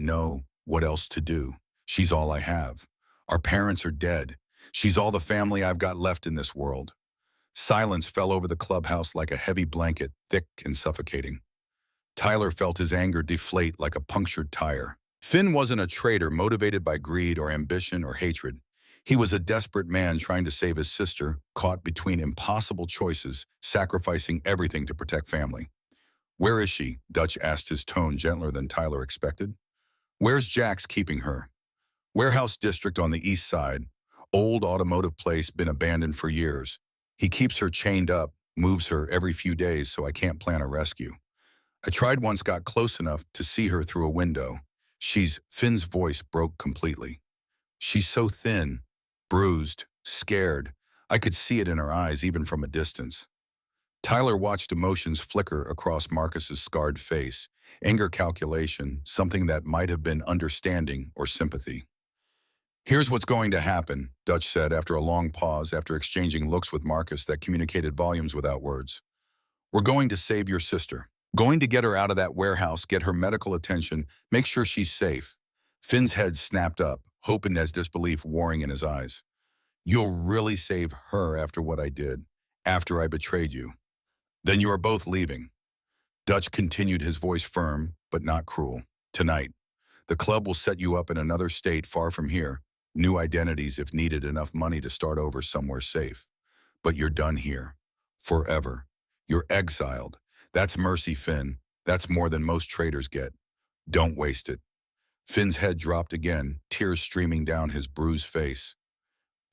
know what else to do. She's all I have. Our parents are dead. She's all the family I've got left in this world. Silence fell over the clubhouse like a heavy blanket, thick and suffocating. Tyler felt his anger deflate like a punctured tire. Finn wasn't a traitor motivated by greed or ambition or hatred. He was a desperate man trying to save his sister, caught between impossible choices, sacrificing everything to protect family. Where is she? Dutch asked, his tone gentler than Tyler expected. Where's Jax keeping her? Warehouse district on the east side. Old automotive place, been abandoned for years. He keeps her chained up, moves her every few days so I can't plan a rescue. I tried once, got close enough to see her through a window. Finn's voice broke completely. She's so thin, bruised, scared. I could see it in her eyes even from a distance. Tyler watched emotions flicker across Marcus's scarred face. Anger, calculation, something that might have been understanding or sympathy. Here's what's going to happen, Dutch said after a long pause, after exchanging looks with Marcus that communicated volumes without words. We're going to save your sister. Going to get her out of that warehouse, get her medical attention, make sure she's safe. Finn's head snapped up, hope and as disbelief warring in his eyes. You'll really save her after what I did, after I betrayed you. Then you are both leaving. Dutch continued, his voice firm, but not cruel. Tonight, the club will set you up in another state far from here. New identities if needed, enough money to start over somewhere safe. But you're done here. Forever. You're exiled. That's mercy, Finn. That's more than most traitors get. Don't waste it. Finn's head dropped again, tears streaming down his bruised face.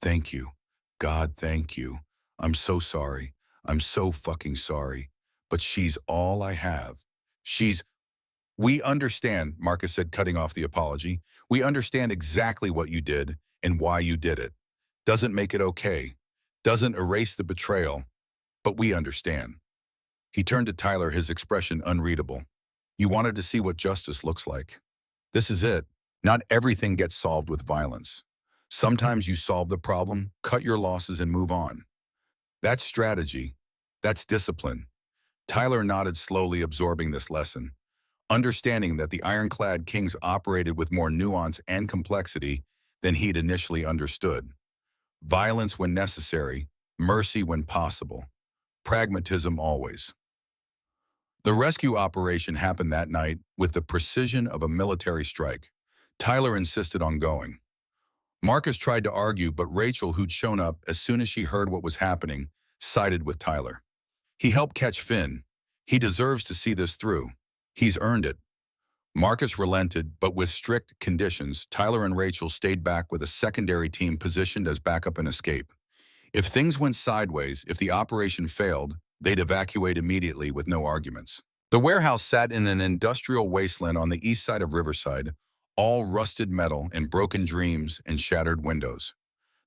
Thank you. God, thank you. I'm so sorry. I'm so fucking sorry. But she's all I have. We understand, Marcus said, cutting off the apology. We understand exactly what you did and why you did it. Doesn't make it okay. Doesn't erase the betrayal. But we understand. He turned to Tyler, his expression unreadable. You wanted to see what justice looks like. This is it. Not everything gets solved with violence. Sometimes you solve the problem, cut your losses, and move on. That's strategy. That's discipline. Tyler nodded slowly, absorbing this lesson, understanding that the ironclad kings operated with more nuance and complexity than he'd initially understood. Violence when necessary, mercy when possible, pragmatism always. The rescue operation happened that night with the precision of a military strike. Tyler insisted on going. Marcus tried to argue, but Rachel, who'd shown up as soon as she heard what was happening, sided with Tyler. He helped catch Finn. He deserves to see this through. He's earned it. Marcus relented, but with strict conditions. Tyler and Rachel stayed back with a secondary team positioned as backup and escape. If things went sideways, if the operation failed, they'd evacuate immediately with no arguments. The warehouse sat in an industrial wasteland on the east side of Riverside, all rusted metal and broken dreams and shattered windows.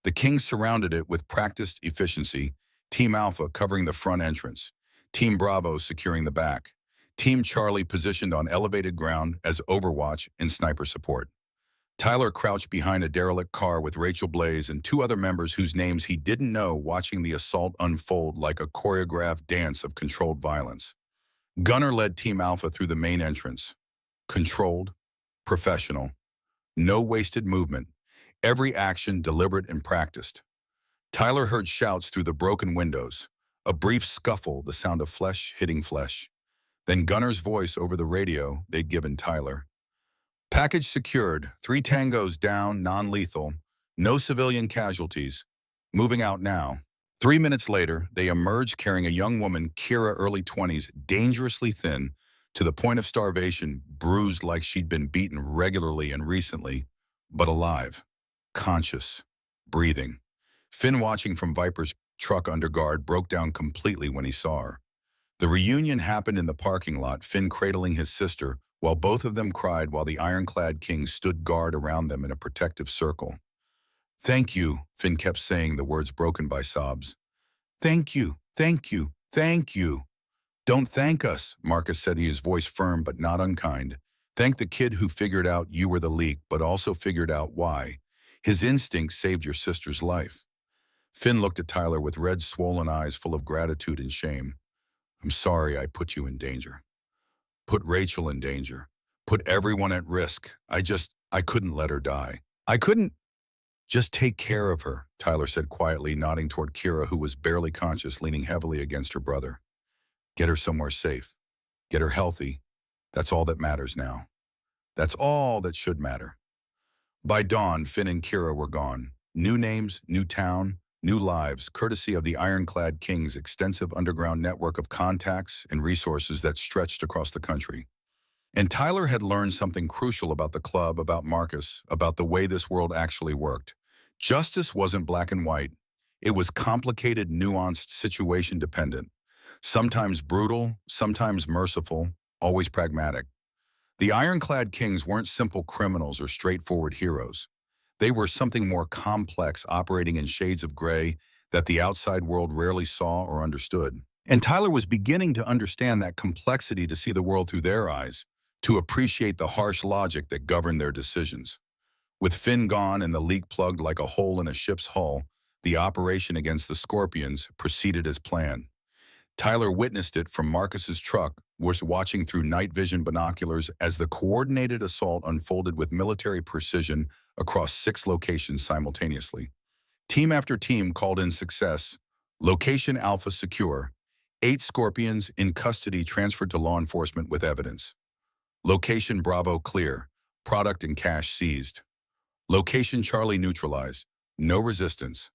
The Kings surrounded it with practiced efficiency, Team Alpha covering the front entrance, Team Bravo securing the back, Team Charlie positioned on elevated ground as overwatch and sniper support. Tyler crouched behind a derelict car with Rachel Blaze and two other members whose names he didn't know, watching the assault unfold like a choreographed dance of controlled violence. Gunnar led Team Alpha through the main entrance. Controlled, professional, no wasted movement, every action deliberate and practiced. Tyler heard shouts through the broken windows, a brief scuffle, the sound of flesh hitting flesh. Then Gunnar's voice over the radio they'd given Tyler. Package secured, 3 tangos down, non-lethal, no civilian casualties. Moving out now. 3 minutes later, they emerged carrying a young woman, Kira, early 20s, dangerously thin, to the point of starvation, bruised like she'd been beaten regularly and recently, but alive, conscious, breathing. Finn, watching from Viper's truck under guard, broke down completely when he saw her. The reunion happened in the parking lot, Finn cradling his sister, while both of them cried while the ironclad kings stood guard around them in a protective circle. Thank you, Finn kept saying, the words broken by sobs. Thank you, thank you, thank you. Don't thank us, Marcus said, his voice firm but not unkind. Thank the kid who figured out you were the leak, but also figured out why. His instinct saved your sister's life. Finn looked at Tyler with red, swollen eyes full of gratitude and shame. I'm sorry I put you in danger. Put Rachel in danger. Put everyone at risk. I couldn't let her die. I couldn't. Just take care of her, Tyler said quietly, nodding toward Kira, who was barely conscious, leaning heavily against her brother. Get her somewhere safe. Get her healthy. That's all that matters now. That's all that should matter. By dawn, Finn and Kira were gone. New names, new town, new lives, courtesy of the Ironclad King's extensive underground network of contacts and resources that stretched across the country. And Tyler had learned something crucial about the club, about Marcus, about the way this world actually worked. Justice wasn't black and white. It was complicated, nuanced, situation dependent. Sometimes brutal, sometimes merciful, always pragmatic. The Ironclad Kings weren't simple criminals or straightforward heroes. They were something more complex, operating in shades of gray that the outside world rarely saw or understood. And Tyler was beginning to understand that complexity, to see the world through their eyes, to appreciate the harsh logic that governed their decisions. With Finn gone and the leak plugged like a hole in a ship's hull, the operation against the Scorpions proceeded as planned. Tyler witnessed it from Marcus's truck, was watching through night vision binoculars as the coordinated assault unfolded with military precision across 6 locations simultaneously. Team after team called in success. Location Alpha secure. 8 Scorpions in custody transferred to law enforcement with evidence. Location Bravo clear. Product and cash seized. Location Charlie neutralized. No resistance.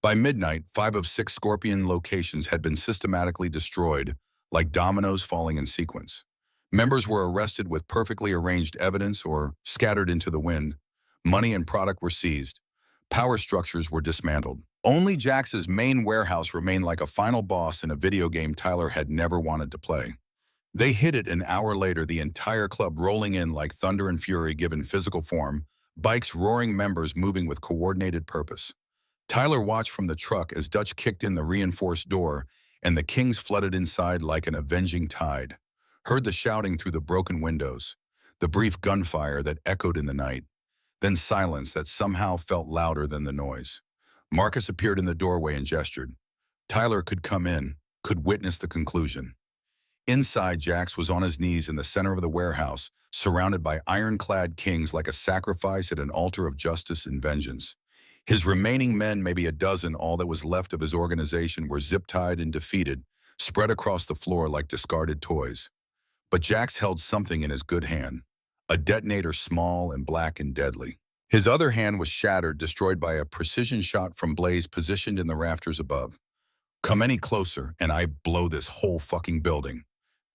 By midnight, 5 of 6 Scorpion locations had been systematically destroyed, like dominoes falling in sequence. Members were arrested with perfectly arranged evidence or scattered into the wind. Money and product were seized. Power structures were dismantled. Only Jax's main warehouse remained like a final boss in a video game Tyler had never wanted to play. They hit it an hour later, the entire club rolling in like thunder and fury given physical form, bikes roaring, members moving with coordinated purpose. Tyler watched from the truck as Dutch kicked in the reinforced door and the Kings flooded inside like an avenging tide. Heard the shouting through the broken windows, the brief gunfire that echoed in the night, then silence that somehow felt louder than the noise. Marcus appeared in the doorway and gestured. Tyler could come in, could witness the conclusion. Inside, Jax was on his knees in the center of the warehouse, surrounded by ironclad kings like a sacrifice at an altar of justice and vengeance. His remaining men, maybe a dozen, all that was left of his organization, were zip-tied and defeated, spread across the floor like discarded toys. But Jax held something in his good hand, a detonator small and black and deadly. His other hand was shattered, destroyed by a precision shot from Blaze positioned in the rafters above. "Come any closer, and I blow this whole fucking building,"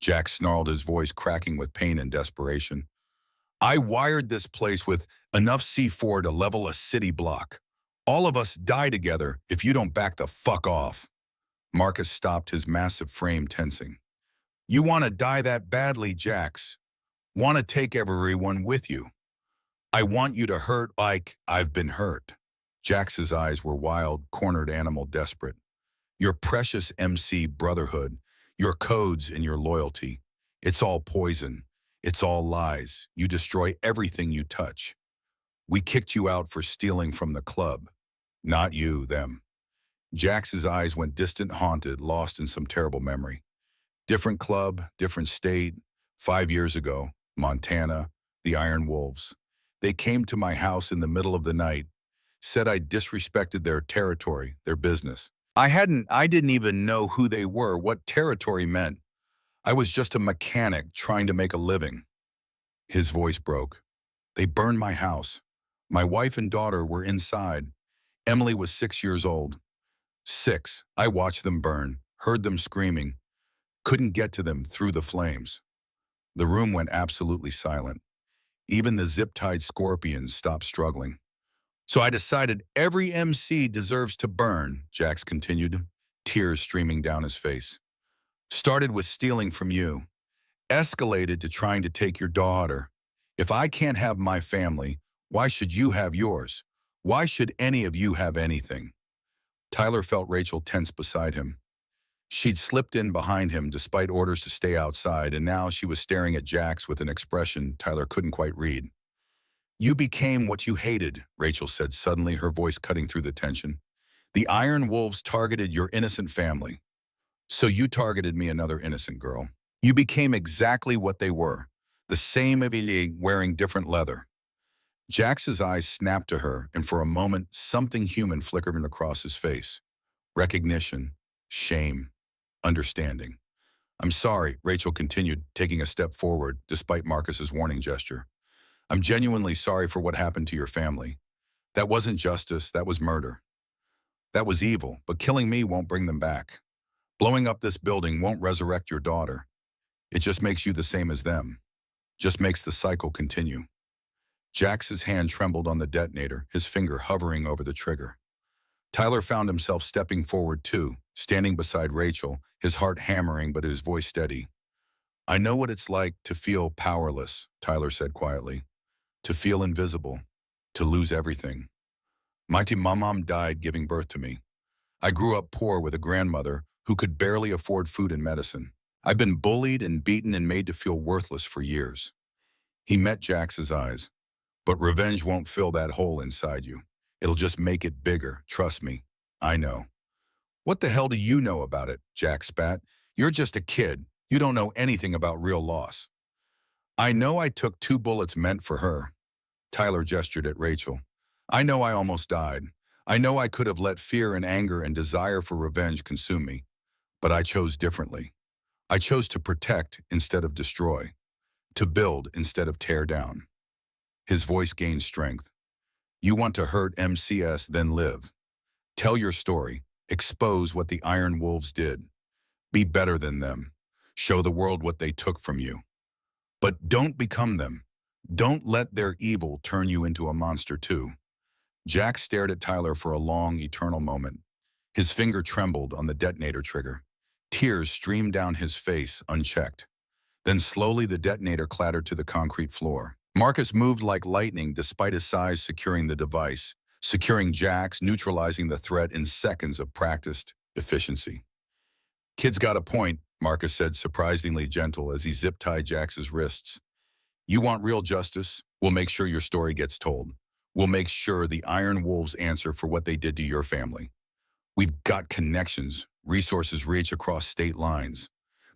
Jax snarled, his voice cracking with pain and desperation. "I wired this place with enough C4 to level a city block. All of us die together if you don't back the fuck off." Marcus stopped, his massive frame tensing. "You want to die that badly, Jax? Want to take everyone with you? I want you to hurt like I've been hurt." Jax's eyes were wild, cornered animal desperate. "Your precious MC brotherhood, your codes and your loyalty. It's all poison. It's all lies. You destroy everything you touch. We kicked you out for stealing from the club. Not you, them." Jax's eyes went distant, haunted, lost in some terrible memory. Different club, different state. 5 years ago, Montana, the Iron Wolves. They came to my house in the middle of the night, said I disrespected their territory, their business. I didn't even know who they were, what territory meant. I was just a mechanic trying to make a living. His voice broke. They burned my house. My wife and daughter were inside. Emily was 6 years old. 6. I watched them burn, heard them screaming, couldn't get to them through the flames. The room went absolutely silent. Even the zip-tied Scorpions stopped struggling. "So I decided every MC deserves to burn," Jax continued, tears streaming down his face. "Started with stealing from you, escalated to trying to take your daughter. If I can't have my family, why should you have yours? Why should any of you have anything?" Tyler felt Rachel tense beside him. She'd slipped in behind him despite orders to stay outside, and now she was staring at Jax with an expression Tyler couldn't quite read. "You became what you hated," Rachel said suddenly, her voice cutting through the tension. "The Iron Wolves targeted your innocent family. So you targeted me, another innocent girl. You became exactly what they were, the same everyday wearing different leather." Jax's eyes snapped to her, and for a moment, something human flickered across his face. Recognition, shame, understanding. "I'm sorry," Rachel continued, taking a step forward, despite Marcus's warning gesture. "I'm genuinely sorry for what happened to your family. That wasn't justice, that was murder." That was evil, but killing me won't bring them back. Blowing up this building won't resurrect your daughter. It just makes you the same as them. Just makes the cycle continue. Jax's hand trembled on the detonator, his finger hovering over the trigger. Tyler found himself stepping forward too, standing beside Rachel, his heart hammering but his voice steady. I know what it's like to feel powerless, Tyler said quietly. To feel invisible. To lose everything. My mom died giving birth to me. I grew up poor with a grandmother who could barely afford food and medicine. I've been bullied and beaten and made to feel worthless for years. He met Jax's eyes. But revenge won't fill that hole inside you. It'll just make it bigger, trust me. I know. What the hell do you know about it, Jax spat. You're just a kid. You don't know anything about real loss. I know I took 2 bullets meant for her. Tyler gestured at Rachel. I know I almost died. I know I could have let fear and anger and desire for revenge consume me. But I chose differently. I chose to protect instead of destroy. To build instead of tear down. His voice gained strength. You want to hurt MCS, then live. Tell your story. Expose what the Iron Wolves did. Be better than them. Show the world what they took from you. But don't become them. Don't let their evil turn you into a monster too. Jack stared at Tyler for a long, eternal moment. His finger trembled on the detonator trigger. Tears streamed down his face, unchecked. Then slowly the detonator clattered to the concrete floor. Marcus moved like lightning despite his size, securing the device, securing Jax, neutralizing the threat in seconds of practiced efficiency. Kid's got a point, Marcus said, surprisingly gentle as he zip-tied Jax's wrists. You want real justice? We'll make sure your story gets told. We'll make sure the Iron Wolves answer for what they did to your family. We've got connections, resources reach across state lines.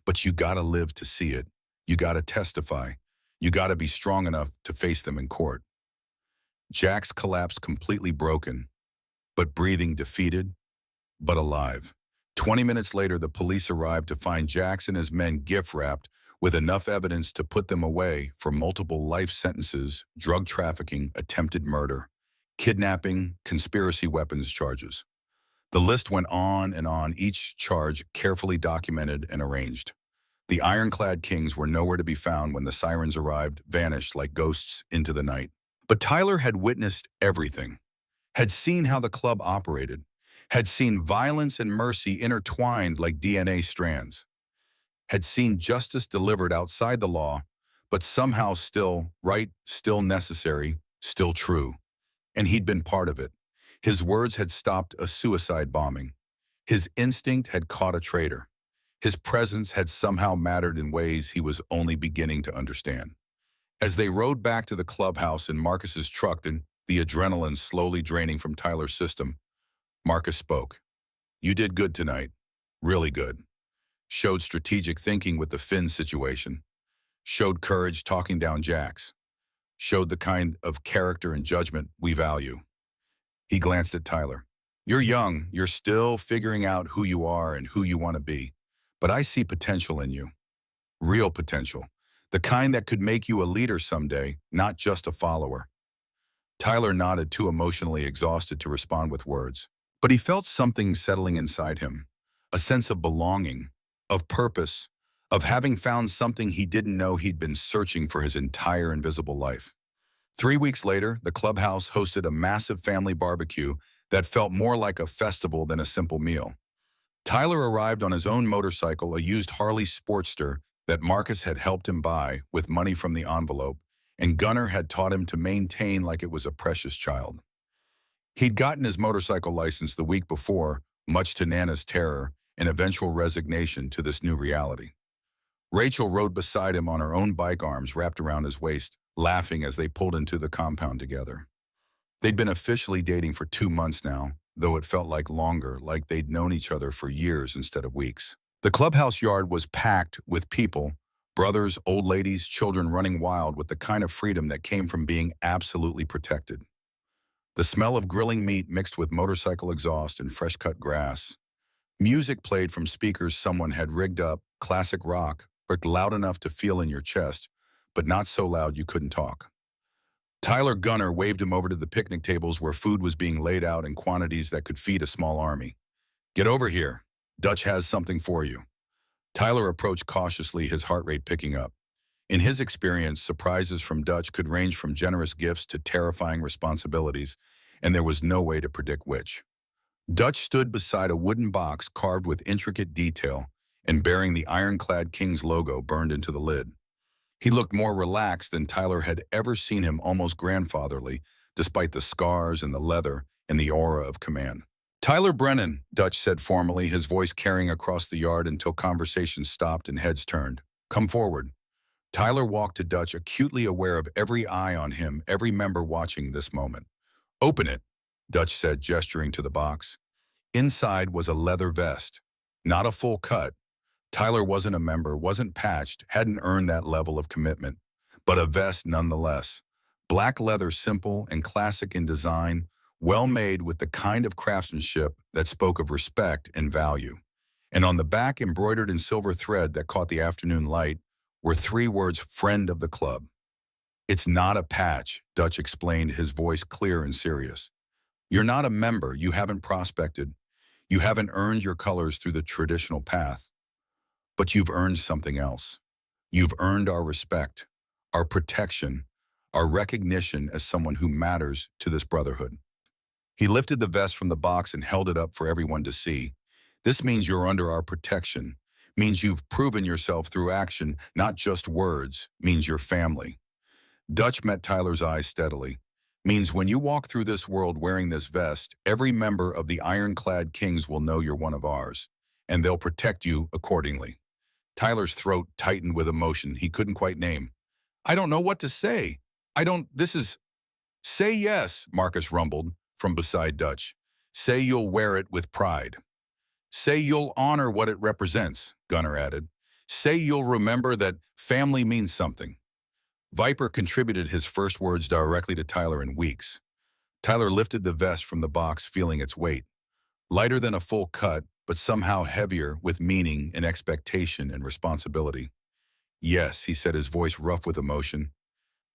But you gotta live to see it. You gotta testify. You gotta be strong enough to face them in court. Jax collapsed completely broken, but breathing defeated, but alive. 20 minutes later, the police arrived to find Jax and his men gift-wrapped with enough evidence to put them away for multiple life sentences, drug trafficking, attempted murder, kidnapping, conspiracy weapons charges. The list went on, each charge carefully documented and arranged. The ironclad kings were nowhere to be found when the sirens arrived, vanished like ghosts into the night. But Tyler had witnessed everything, had seen how the club operated, had seen violence and mercy intertwined like DNA strands, had seen justice delivered outside the law, but somehow still right, still necessary, still true. And he'd been part of it. His words had stopped a suicide bombing. His instinct had caught a traitor. His presence had somehow mattered in ways he was only beginning to understand. As they rode back to the clubhouse in Marcus's truck, and the adrenaline slowly draining from Tyler's system, Marcus spoke. You did good tonight. Really good. Showed strategic thinking with the Finn situation. Showed courage talking down Jax. Showed the kind of character and judgment we value. He glanced at Tyler. You're young. You're still figuring out who you are and who you want to be. But I see potential in you. Real potential. The kind that could make you a leader someday, not just a follower. Tyler nodded, too emotionally exhausted to respond with words. But he felt something settling inside him. A sense of belonging, of purpose, of having found something he didn't know he'd been searching for his entire invisible life. 3 weeks later, the clubhouse hosted a massive family barbecue that felt more like a festival than a simple meal. Tyler arrived on his own motorcycle, a used Harley Sportster that Marcus had helped him buy with money from the envelope, and Gunnar had taught him to maintain like it was a precious child. He'd gotten his motorcycle license the week before, much to Nana's terror and eventual resignation to this new reality. Rachel rode beside him on her own bike, arms wrapped around his waist, laughing as they pulled into the compound together. They'd been officially dating for 2 months now, though it felt like longer, like they'd known each other for years instead of weeks. The clubhouse yard was packed with people, brothers, old ladies, children running wild with the kind of freedom that came from being absolutely protected. The smell of grilling meat mixed with motorcycle exhaust and fresh-cut grass. Music played from speakers someone had rigged up, classic rock, but loud enough to feel in your chest, but not so loud you couldn't talk. Tyler Gunner waved him over to the picnic tables where food was being laid out in quantities that could feed a small army. Get over here. Dutch has something for you. Tyler approached cautiously, his heart rate picking up. In his experience, surprises from Dutch could range from generous gifts to terrifying responsibilities, and there was no way to predict which. Dutch stood beside a wooden box carved with intricate detail and bearing the ironclad king's logo burned into the lid. He looked more relaxed than Tyler had ever seen him, almost grandfatherly, despite the scars and the leather and the aura of command. Tyler Brennan, Dutch said formally, his voice carrying across the yard until conversation stopped and heads turned. Come forward. Tyler walked to Dutch, acutely aware of every eye on him, every member watching this moment. Open it, Dutch said, gesturing to the box. Inside was a leather vest. Not a full cut. Tyler wasn't a member, wasn't patched, hadn't earned that level of commitment. But a vest nonetheless. Black leather, simple and classic in design, well made with the kind of craftsmanship that spoke of respect and value. And on the back, embroidered in silver thread that caught the afternoon light, were 3 words, friend of the club. It's not a patch, Dutch explained, his voice clear and serious. You're not a member, you haven't prospected. You haven't earned your colors through the traditional path. But you've earned something else. You've earned our respect, our protection, our recognition as someone who matters to this brotherhood. He lifted the vest from the box and held it up for everyone to see. This means you're under our protection, means you've proven yourself through action, not just words, means you're family. Dutch met Tyler's eyes steadily. Means when you walk through this world wearing this vest, every member of the ironclad kings will know you're one of ours, and they'll protect you accordingly. Tyler's throat tightened with emotion he couldn't quite name. I don't know what to say. Say yes, Marcus rumbled from beside Dutch. Say you'll wear it with pride. Say you'll honor what it represents, Gunner added. Say you'll remember that family means something. Viper contributed his first words directly to Tyler in weeks. Tyler lifted the vest from the box, feeling its weight. Lighter than a full cut, but somehow heavier with meaning and expectation and responsibility. Yes, he said, his voice rough with emotion.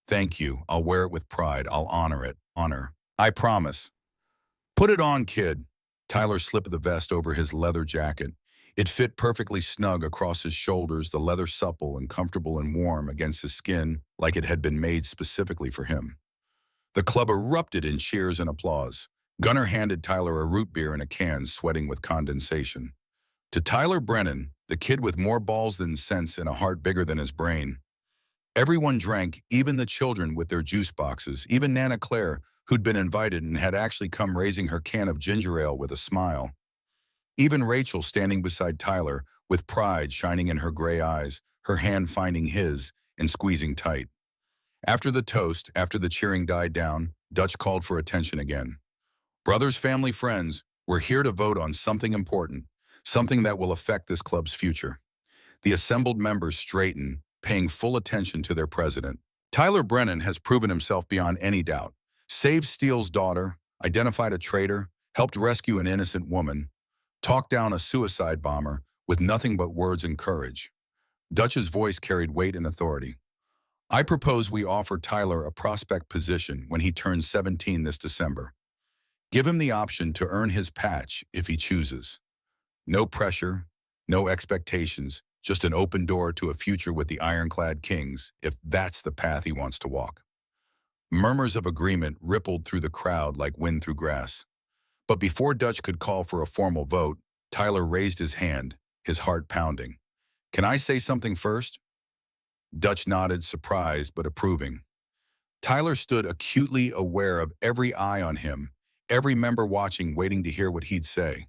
Thank you. I'll wear it with pride. I'll honor it. Honor. I promise. Put it on, kid. Tyler slipped the vest over his leather jacket. It fit perfectly snug across his shoulders, the leather supple and comfortable and warm against his skin like it had been made specifically for him. The club erupted in cheers and applause. Gunner handed Tyler a root beer in a can, sweating with condensation. To Tyler Brennan, the kid with more balls than sense and a heart bigger than his brain. Everyone drank, even the children with their juice boxes, even Nana Claire, who'd been invited and had actually come raising her can of ginger ale with a smile. Even Rachel standing beside Tyler, with pride shining in her gray eyes, her hand finding his and squeezing tight. After the toast, after the cheering died down, Dutch called for attention again. Brothers, family, friends, we're here to vote on something important, something that will affect this club's future. The assembled members straightened, paying full attention to their president. Tyler Brennan has proven himself beyond any doubt. Saved Steele's daughter, identified a traitor, helped rescue an innocent woman, talked down a suicide bomber with nothing but words and courage. Dutch's voice carried weight and authority. I propose we offer Tyler a prospect position when he turns 17 this December. Give him the option to earn his patch if he chooses. No pressure, no expectations, just an open door to a future with the ironclad kings, if that's the path he wants to walk. Murmurs of agreement rippled through the crowd like wind through grass. But before Dutch could call for a formal vote, Tyler raised his hand, his heart pounding. Can I say something first? Dutch nodded, surprised but approving. Tyler stood acutely aware of every eye on him, every member watching, waiting to hear what he'd say.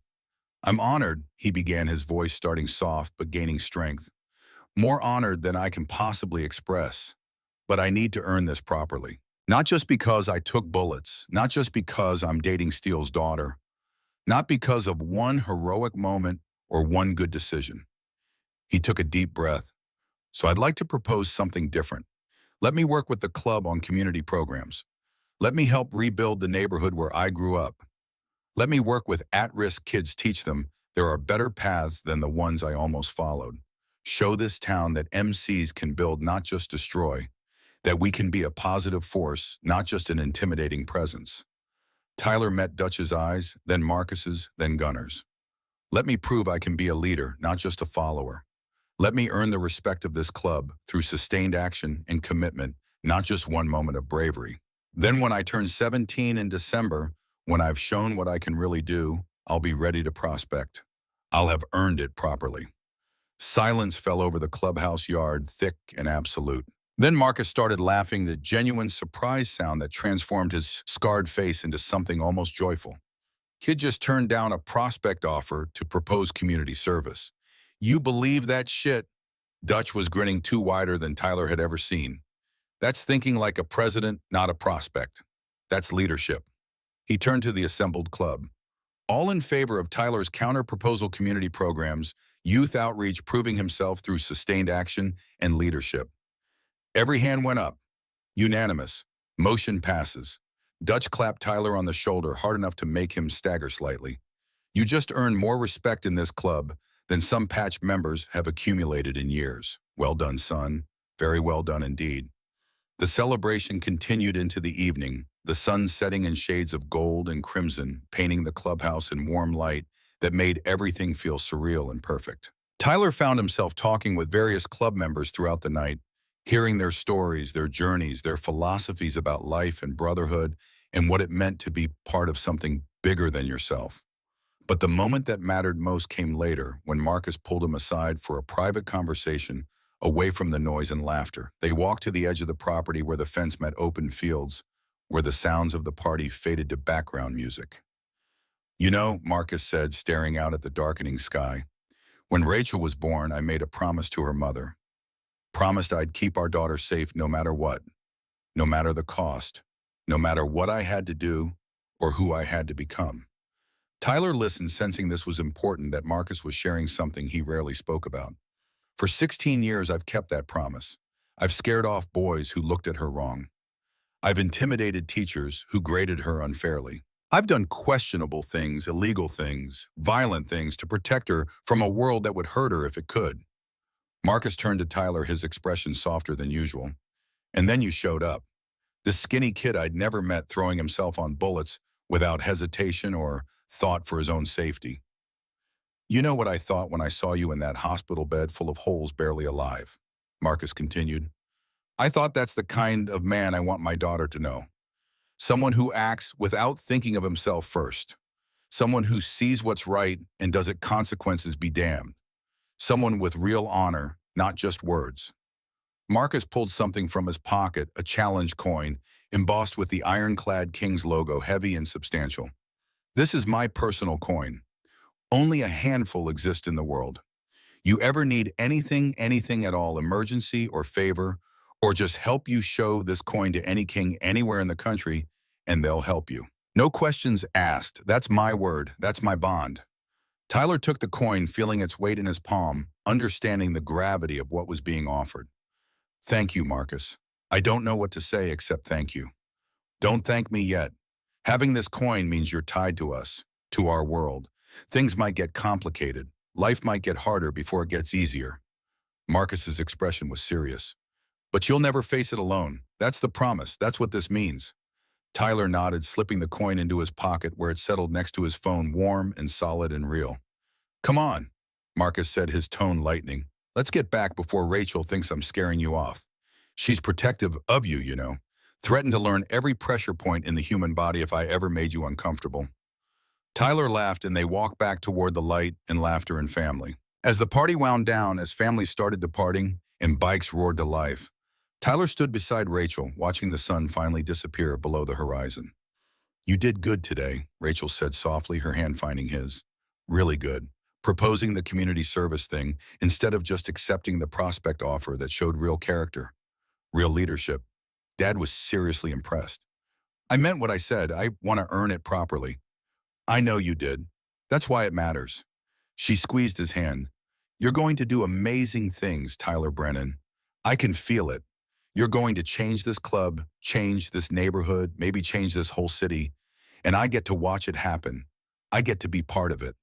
I'm honored, he began, his voice starting soft but gaining strength. More honored than I can possibly express. But I need to earn this properly. Not just because I took bullets, not just because I'm dating Steele's daughter, not because of one heroic moment or one good decision. He took a deep breath. So I'd like to propose something different. Let me work with the club on community programs. Let me help rebuild the neighborhood where I grew up. Let me work with at-risk kids, teach them there are better paths than the ones I almost followed. Show this town that MCs can build, not just destroy. that we can be a positive force, not just an intimidating presence. Tyler met Dutch's eyes, then Marcus's, then Gunner's. Let me prove I can be a leader, not just a follower. Let me earn the respect of this club through sustained action and commitment, not just one moment of bravery. Then when I turn 17 in December, when I've shown what I can really do, I'll be ready to prospect. I'll have earned it properly. Silence fell over the clubhouse yard, thick and absolute. Then Marcus started laughing, the genuine surprise sound that transformed his scarred face into something almost joyful. Kid just turned down a prospect offer to propose community service. You believe that shit? Dutch was grinning too wider than Tyler had ever seen. That's thinking like a president, not a prospect. That's leadership. He turned to the assembled club. All in favor of Tyler's counter-proposal community programs, youth outreach proving himself through sustained action and leadership. Every hand went up. Unanimous. Motion passes. Dutch clapped Tyler on the shoulder hard enough to make him stagger slightly. You just earned more respect in this club than some patch members have accumulated in years. Well done, son. Very well done indeed. The celebration continued into the evening, the sun setting in shades of gold and crimson, painting the clubhouse in warm light that made everything feel surreal and perfect. Tyler found himself talking with various club members throughout the night, hearing their stories, their journeys, their philosophies about life and brotherhood and what it meant to be part of something bigger than yourself. But the moment that mattered most came later, when Marcus pulled him aside for a private conversation away from the noise and laughter. They walked to the edge of the property where the fence met open fields, where the sounds of the party faded to background music. You know, Marcus said, staring out at the darkening sky, when Rachel was born, I made a promise to her mother. Promised I'd keep our daughter safe no matter what, no matter the cost, no matter what I had to do or who I had to become. Tyler listened, sensing this was important, that Marcus was sharing something he rarely spoke about. For 16 years, I've kept that promise. I've scared off boys who looked at her wrong. I've intimidated teachers who graded her unfairly. I've done questionable things, illegal things, violent things to protect her from a world that would hurt her if it could. Marcus turned to Tyler, his expression softer than usual. And then you showed up. This skinny kid I'd never met, throwing himself on bullets without hesitation or thought for his own safety. You know what I thought when I saw you in that hospital bed full of holes, barely alive, Marcus continued. I thought that's the kind of man I want my daughter to know. Someone who acts without thinking of himself first. Someone who sees what's right and does it, consequences be damned. Someone with real honor, not just words. Marcus pulled something from his pocket, a challenge coin, embossed with the ironclad King's logo, heavy and substantial. This is my personal coin. Only a handful exist in the world. You ever need anything at all, emergency or favor, or just help, you show this coin to any king anywhere in the country, and they'll help you. No questions asked. That's my word. That's my bond. Tyler took the coin, feeling its weight in his palm, understanding the gravity of what was being offered. Thank you, Marcus. I don't know what to say except thank you. Don't thank me yet. Having this coin means you're tied to us, to our world. Things might get complicated. Life might get harder before it gets easier. Marcus's expression was serious. But you'll never face it alone. That's the promise. That's what this means. Tyler nodded, slipping the coin into his pocket where it settled next to his phone, warm and solid and real. Come on, Marcus said, his tone lightening. Let's get back before Rachel thinks I'm scaring you off. She's protective of you, you know. Threatened to learn every pressure point in the human body if I ever made you uncomfortable. Tyler laughed, and they walked back toward the light and laughter and family. As the party wound down, as families started departing and bikes roared to life, Tyler stood beside Rachel, watching the sun finally disappear below the horizon. You did good today, Rachel said softly, her hand finding his. Really good. Proposing the community service thing instead of just accepting the prospect offer that showed real character, real leadership. Dad was seriously impressed. I meant what I said. I want to earn it properly. I know you did. That's why it matters. She squeezed his hand. You're going to do amazing things, Tyler Brennan. I can feel it. You're going to change this club, change this neighborhood, maybe change this whole city. And I get to watch it happen. I get to be part of it.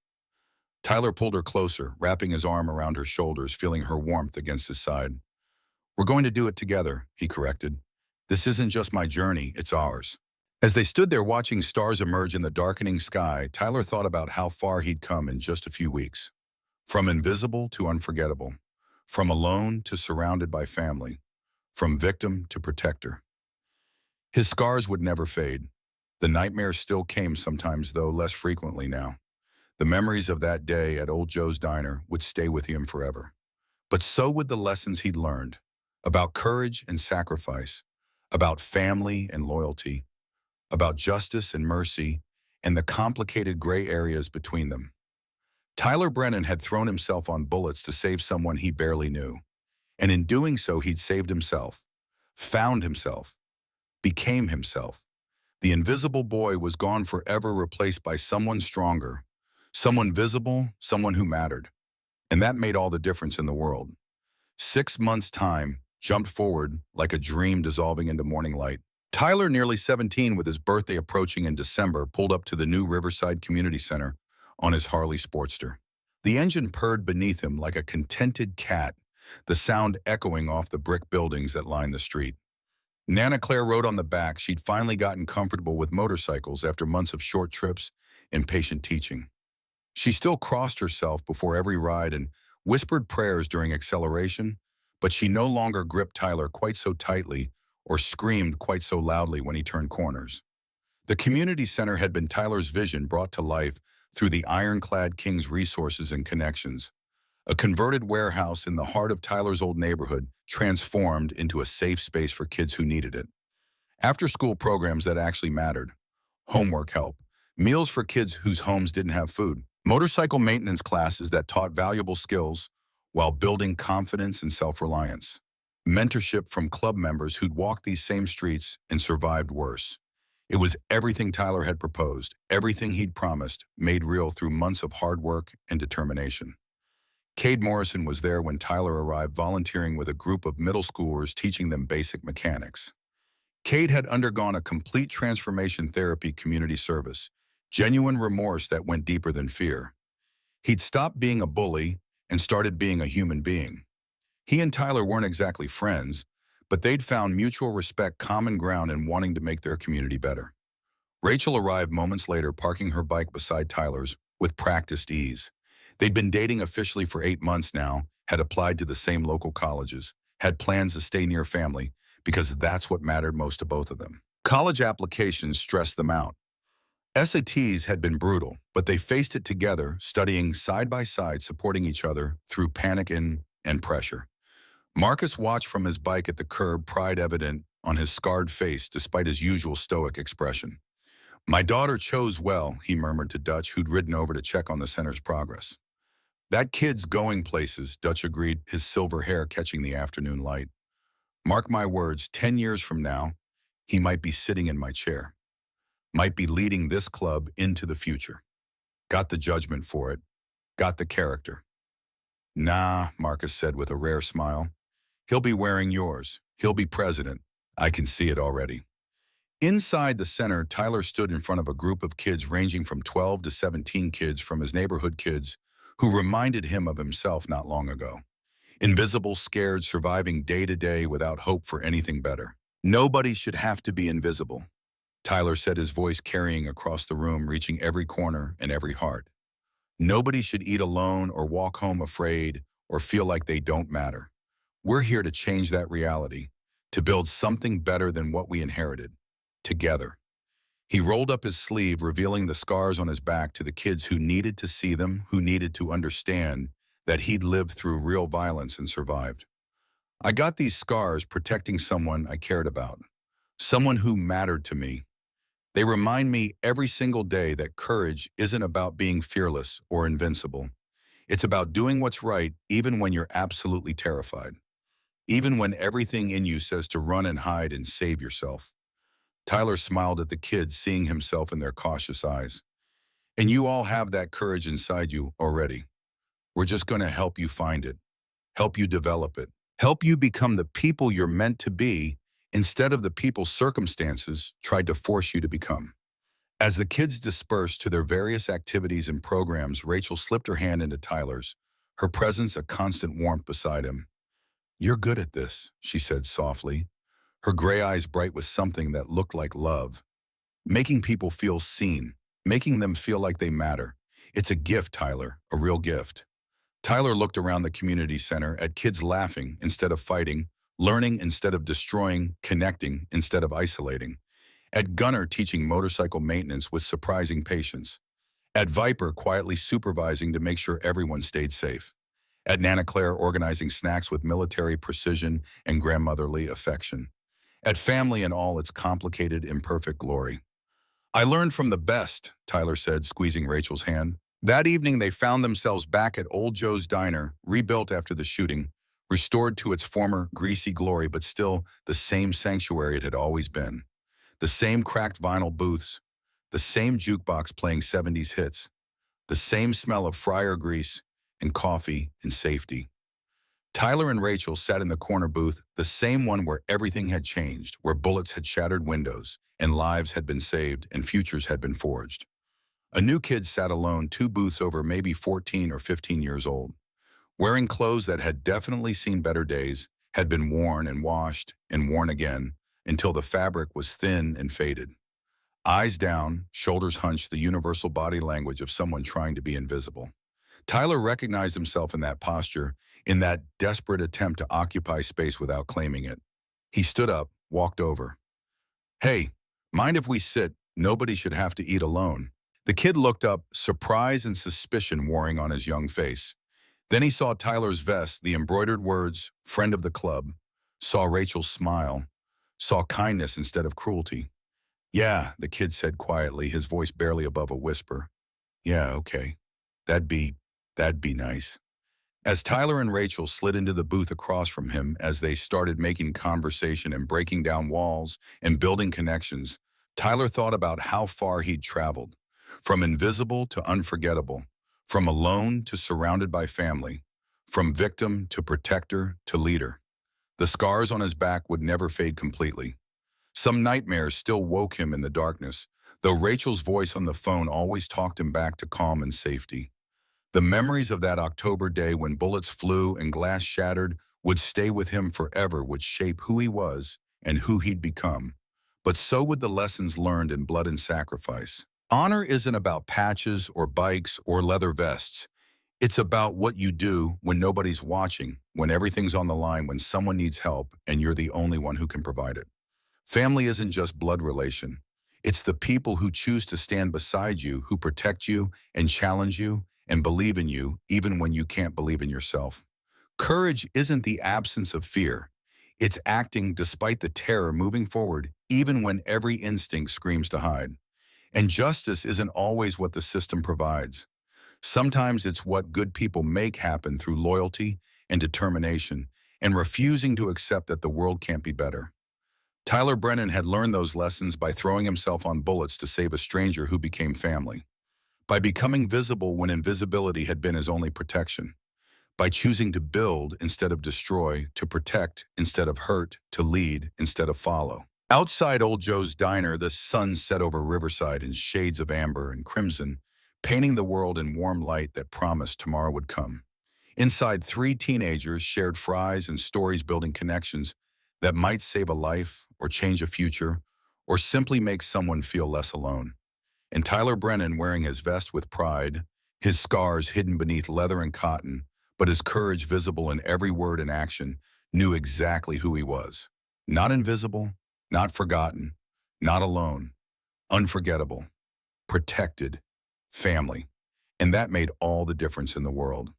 Tyler pulled her closer, wrapping his arm around her shoulders, feeling her warmth against his side. We're going to do it together, he corrected. This isn't just my journey, it's ours. As they stood there watching stars emerge in the darkening sky, Tyler thought about how far he'd come in just a few weeks. From invisible to unforgettable. From alone to surrounded by family. From victim to protector. His scars would never fade. The nightmares still came sometimes, though less frequently now. The memories of that day at Old Joe's Diner would stay with him forever. But so would the lessons he'd learned about courage and sacrifice, about family and loyalty, about justice and mercy, and the complicated gray areas between them. Tyler Brennan had thrown himself on bullets to save someone he barely knew. And in doing so, he'd saved himself, found himself, became himself. The invisible boy was gone forever, replaced by someone stronger, someone visible, someone who mattered. And that made all the difference in the world. 6 months' time jumped forward like a dream dissolving into morning light. Tyler, nearly 17, with his birthday approaching in December, pulled up to the new Riverside Community Center on his Harley Sportster. The engine purred beneath him like a contented cat, the sound echoing off the brick buildings that lined the street. Nana Claire rode on the back. She'd finally gotten comfortable with motorcycles after months of short trips and patient teaching. She still crossed herself before every ride and whispered prayers during acceleration, but she no longer gripped Tyler quite so tightly or screamed quite so loudly when he turned corners. The community center had been Tyler's vision brought to life through the ironclad King's resources and connections. A converted warehouse in the heart of Tyler's old neighborhood transformed into a safe space for kids who needed it. After-school programs that actually mattered. Homework help. Meals for kids whose homes didn't have food. Motorcycle maintenance classes that taught valuable skills while building confidence and self-reliance. Mentorship from club members who'd walked these same streets and survived worse. It was everything Tyler had proposed, everything he'd promised, made real through months of hard work and determination. Cade Morrison was there when Tyler arrived, volunteering with a group of middle schoolers, teaching them basic mechanics. Cade had undergone a complete transformation therapy community service, genuine remorse that went deeper than fear. He'd stopped being a bully and started being a human being. He and Tyler weren't exactly friends, but they'd found mutual respect, common ground, and wanting to make their community better. Rachel arrived moments later, parking her bike beside Tyler's with practiced ease. They'd been dating officially for 8 months now, had applied to the same local colleges, had plans to stay near family, because that's what mattered most to both of them. College applications stressed them out. SATs had been brutal, but they faced it together, studying side by side, supporting each other through panic and pressure. Marcus watched from his bike at the curb, pride evident on his scarred face despite his usual stoic expression. "My daughter chose well," he murmured to Dutch, who'd ridden over to check on the center's progress. "That kid's going places," Dutch agreed, his silver hair catching the afternoon light. "Mark my words, 10 years from now, he might be sitting in my chair. Might be leading this club into the future. Got the judgment for it. Got the character." "Nah," Marcus said with a rare smile. "He'll be wearing yours. He'll be president. I can see it already." Inside the center, Tyler stood in front of a group of kids ranging from 12 to 17 kids from his neighborhood, kids who reminded him of himself not long ago. Invisible, scared, surviving day to day without hope for anything better. "Nobody should have to be invisible," Tyler said, his voice carrying across the room, reaching every corner and every heart. "Nobody should eat alone or walk home afraid or feel like they don't matter. We're here to change that reality, to build something better than what we inherited. Together." He rolled up his sleeve, revealing the scars on his back to the kids who needed to see them, who needed to understand that he'd lived through real violence and survived. "I got these scars protecting someone I cared about, someone who mattered to me. They remind me every single day that courage isn't about being fearless or invincible. It's about doing what's right even when you're absolutely terrified, even when everything in you says to run and hide and save yourself." Tyler smiled at the kids, seeing himself in their cautious eyes. "And you all have that courage inside you already. We're just going to help you find it, help you develop it, help you become the people you're meant to be instead of the people circumstances tried to force you to become." As the kids dispersed to their various activities and programs, Rachel slipped her hand into Tyler's, her presence a constant warmth beside him. "You're good at this," she said softly, her gray eyes bright with something that looked like love, making people feel seen, making them feel like they matter. It's a gift, Tyler, a real gift. Tyler looked around the community center at kids laughing instead of fighting, learning instead of destroying, connecting instead of isolating. At Gunner teaching motorcycle maintenance with surprising patience. At Viper quietly supervising to make sure everyone stayed safe. At Nana Claire organizing snacks with military precision and grandmotherly affection. At family in all its complicated, imperfect glory. I learned from the best, Tyler said, squeezing Rachel's hand. That evening, they found themselves back at Old Joe's Diner, rebuilt after the shooting, restored to its former greasy glory, but still the same sanctuary it had always been. The same cracked vinyl booths, the same jukebox playing 70s hits, the same smell of fryer grease and coffee and safety. Tyler and Rachel sat in the corner booth, the same one where everything had changed, where bullets had shattered windows, and lives had been saved, and futures had been forged. A new kid sat alone 2 booths over, maybe 14 or 15 years old, wearing clothes that had definitely seen better days, had been worn and washed and worn again, until the fabric was thin and faded. Eyes down, shoulders hunched, the universal body language of someone trying to be invisible. Tyler recognized himself in that posture, in that desperate attempt to occupy space without claiming it. He stood up, walked over. Hey, mind if we sit? Nobody should have to eat alone. The kid looked up, surprise and suspicion warring on his young face. Then he saw Tyler's vest, the embroidered words, friend of the club, saw Rachel's smile, saw kindness instead of cruelty. Yeah, the kid said quietly, his voice barely above a whisper. Yeah, okay. That'd be nice. As Tyler and Rachel slid into the booth across from him, as they started making conversation and breaking down walls and building connections, Tyler thought about how far he'd traveled. From invisible to unforgettable, from alone to surrounded by family, from victim to protector to leader. The scars on his back would never fade completely. Some nightmares still woke him in the darkness, though Rachel's voice on the phone always talked him back to calm and safety. The memories of that October day when bullets flew and glass shattered would stay with him forever, would shape who he was and who he'd become. But so would the lessons learned in blood and sacrifice. Honor isn't about patches or bikes or leather vests. It's about what you do when nobody's watching, when everything's on the line, when someone needs help and you're the only one who can provide it. Family isn't just blood relation. It's the people who choose to stand beside you, who protect you and challenge you and believe in you even when you can't believe in yourself. Courage isn't the absence of fear. It's acting despite the terror, moving forward even when every instinct screams to hide. And justice isn't always what the system provides. Sometimes it's what good people make happen through loyalty and determination and refusing to accept that the world can't be better. Tyler Brennan had learned those lessons by throwing himself on bullets to save a stranger who became family, by becoming visible when invisibility had been his only protection, by choosing to build instead of destroy, to protect instead of hurt, to lead instead of follow. Outside Old Joe's Diner, the sun set over Riverside in shades of amber and crimson, painting the world in warm light that promised tomorrow would come. Inside, 3 teenagers shared fries and stories, building connections that might save a life or change a future or simply make someone feel less alone. And Tyler Brennan, wearing his vest with pride, his scars hidden beneath leather and cotton, but his courage visible in every word and action, knew exactly who he was. Not invisible, not forgotten, not alone, unforgettable, protected, family. And that made all the difference in the world.